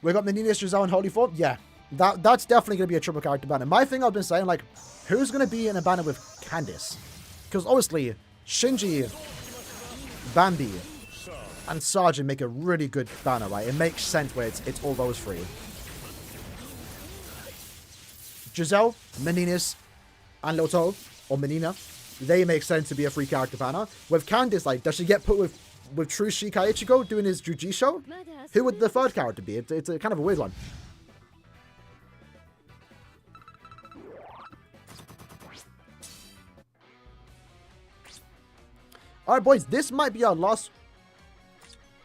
We got the Nini, Rizal, and Holy Form. Yeah, that's definitely going to be a triple character banner. My thing I've been saying, like, who's going to be in a banner with Candice? Because obviously, Shinji, Bambi, and Sergeant make a really good banner, right? It makes sense where it's all those three. Giselle, Meninas, and Loto, or Menina, they make sense to be a free character banner. With Candice, like, does she get put with True Shikai Ichigo doing his Juji show? Who would the third character be? It's a kind of a weird one. Alright, boys, this might be our last...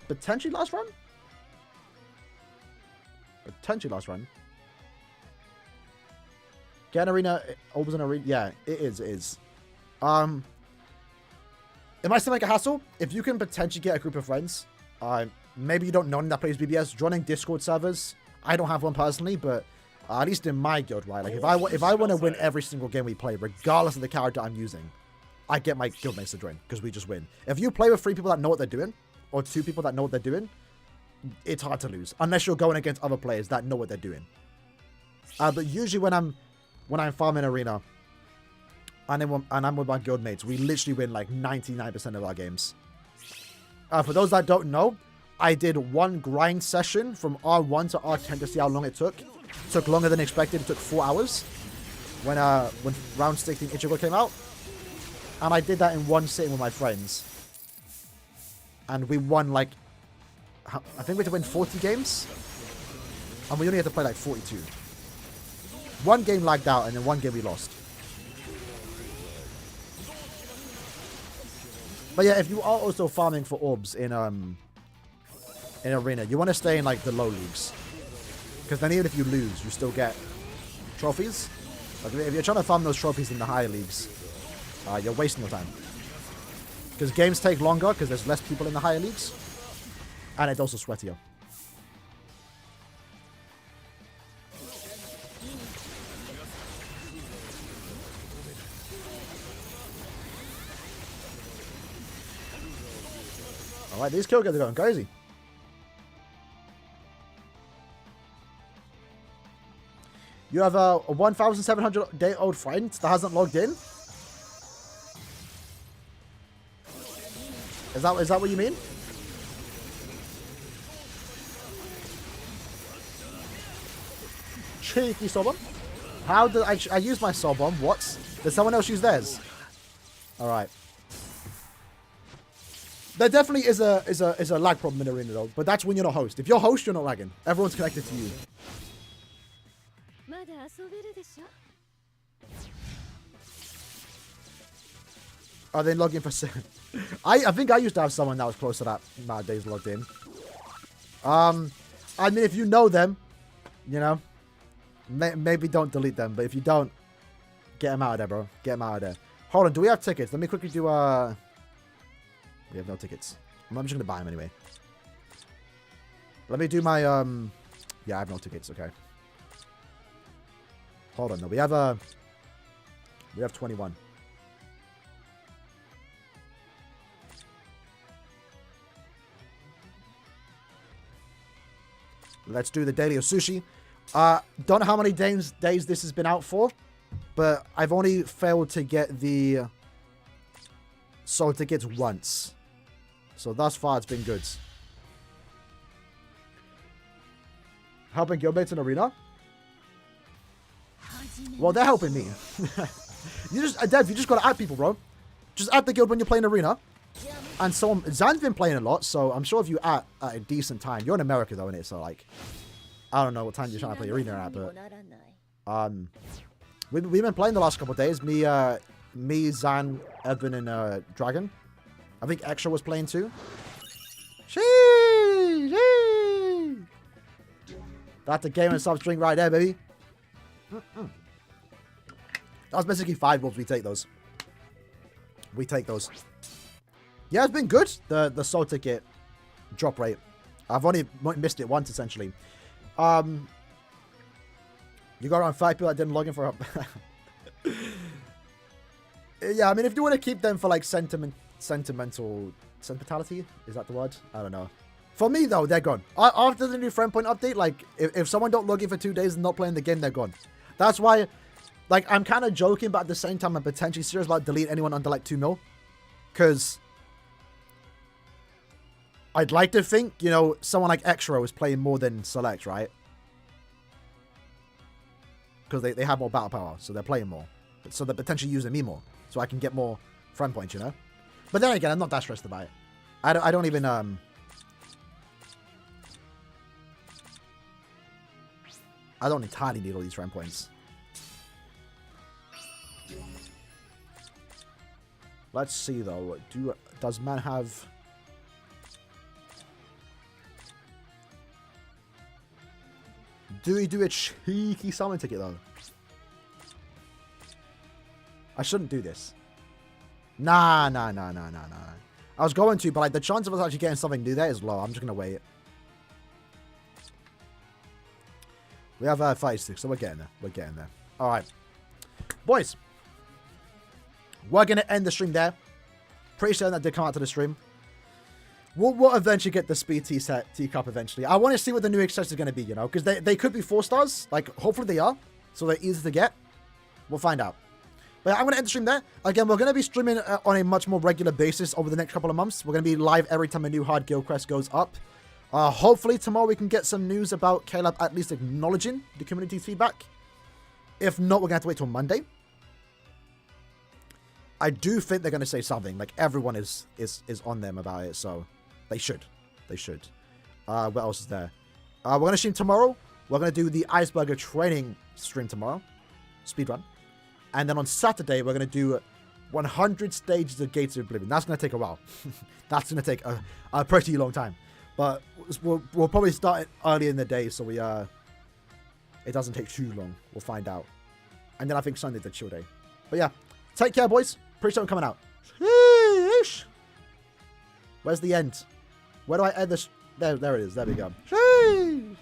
Potentially last run? Potentially last run. Get an Arena... Opens an Arena... Yeah, it is. It might seem like a hassle. If you can potentially get a group of friends, maybe you don't know anyone that plays BBS, joining Discord servers. I don't have one personally, but at least in my guild, right? Like if I want to win every single game we play, regardless of the character I'm using, I get my guildmates to join because we just win. If you play with 3 people that know what they're doing, or 2 people that know what they're doing, it's hard to lose unless you're going against other players that know what they're doing. But usually when I'm farming Arena, and I'm with my guildmates, we literally win like 99% of our games. For those that don't know, I did one grind session from R1 to R10 to see how long it took. It took longer than expected. It took 4 hours when round 16 Ichigo came out. And I did that in one sitting with my friends. And we won like, I think we had to win 40 games. And we only had to play like 42. One game lagged out and then one game we lost. But yeah, if you are also farming for orbs in Arena, you want to stay in like the low leagues. Because then even if you lose, you still get trophies. Like if you're trying to farm those trophies in the higher leagues, you're wasting your time. Because games take longer because there's less people in the higher leagues. And it's also sweatier. Alright, these kill guys are going crazy. You have a 1,700-day-old friend that hasn't logged in? Is that what you mean? Cheeky Sobomb. How did I use my Sobomb? What? Did someone else use theirs? Alright. There definitely is a lag problem in Arena though, but that's when you're not host. If you're host, you're not lagging. Everyone's connected to you. Are they logging for 7? I think I used to have someone that was close to that amount of days logged in. I mean, if you know them, you know, maybe don't delete them. But if you don't, get them out of there, bro. Get them out of there. Hold on, do we have tickets? Let me quickly do We have no tickets. I'm just gonna buy them anyway. Let me do my yeah, I have no tickets. Okay. Hold on, though. We have 21. Let's do the daily of sushi. Don't know how many days this has been out for, but I've only failed to get the soul tickets once. So thus far, it's been good. Helping guildmates in Arena? Well, they're helping me. Dev, you just gotta add people, bro. Just add the guild when you're playing Arena. And so Zan's been playing a lot, so I'm sure if you at a decent time, you're in America though, innit? So like, I don't know what time you're trying to play Arena at, but we've been playing the last couple of days. Me, Zan, Evan, and Dragon. I think Extra was playing too. Sheesh! That's a game and sub string right there, baby. That was basically 5 wolves. We take those. We take those. Yeah, it's been good. The soul ticket drop rate. I've only missed it once, essentially. You got around 5 people that didn't log in for yeah, I mean, if you want to keep them for like sentimentality, is that the word? I don't know. For me though, they're gone. After the new friend point update, like if someone don't log in for 2 days and not playing the game, they're gone. That's why, like, I'm kind of joking, but at the same time, I'm potentially serious about deleting anyone under like 2 mil, because I'd like to think, you know, someone like Extra is playing more than Select, right? Because they have more battle power, so they're playing more. So they're potentially using me more, so I can get more friend points, you know? But then again, I'm not that stressed about it. I don't even, I don't entirely need all these friend points. Let's see, though. Does man have... Do we do a cheeky summon ticket, though? I shouldn't do this. Nah. I was going to, but like the chance of us actually getting something new there is low. I'm just going to wait. We have 56, so we're getting there. All right. Boys. We're going to end the stream there. Pretty certain that did come out to the stream. We'll eventually get the speed T-Cup eventually. I want to see what the new accessories are going to be, you know, because they could be 4 stars. Like, hopefully they are. So they're easy to get. We'll find out. But yeah, I'm going to end the stream there. Again, we're going to be streaming on a much more regular basis over the next couple of months. We're going to be live every time a new hard guild quest goes up. Hopefully tomorrow we can get some news about Caleb at least acknowledging the community's feedback. If not, we're going to have to wait till Monday. I do think they're going to say something. Like, everyone is on them about it, so they should. They should. What else is there? We're going to stream tomorrow. We're going to do the Iceberger training stream tomorrow. Speedrun. And then on Saturday, we're going to do 100 stages of Gates of Oblivion. That's going to take a while. That's going to take a pretty long time. But we'll probably start it early in the day, so it doesn't take too long. We'll find out. And then I think Sunday's the chill day. But yeah, take care, boys. Appreciate them coming out. Sheesh. Where's the end? Where do I end this? There it is. There we go. Sheesh.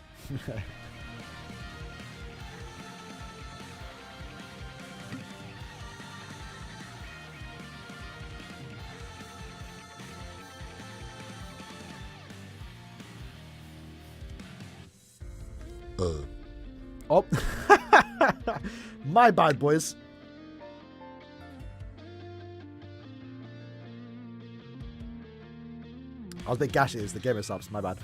Oh. My bad, boys. I was a bit gaseous, the gamer subs, my bad.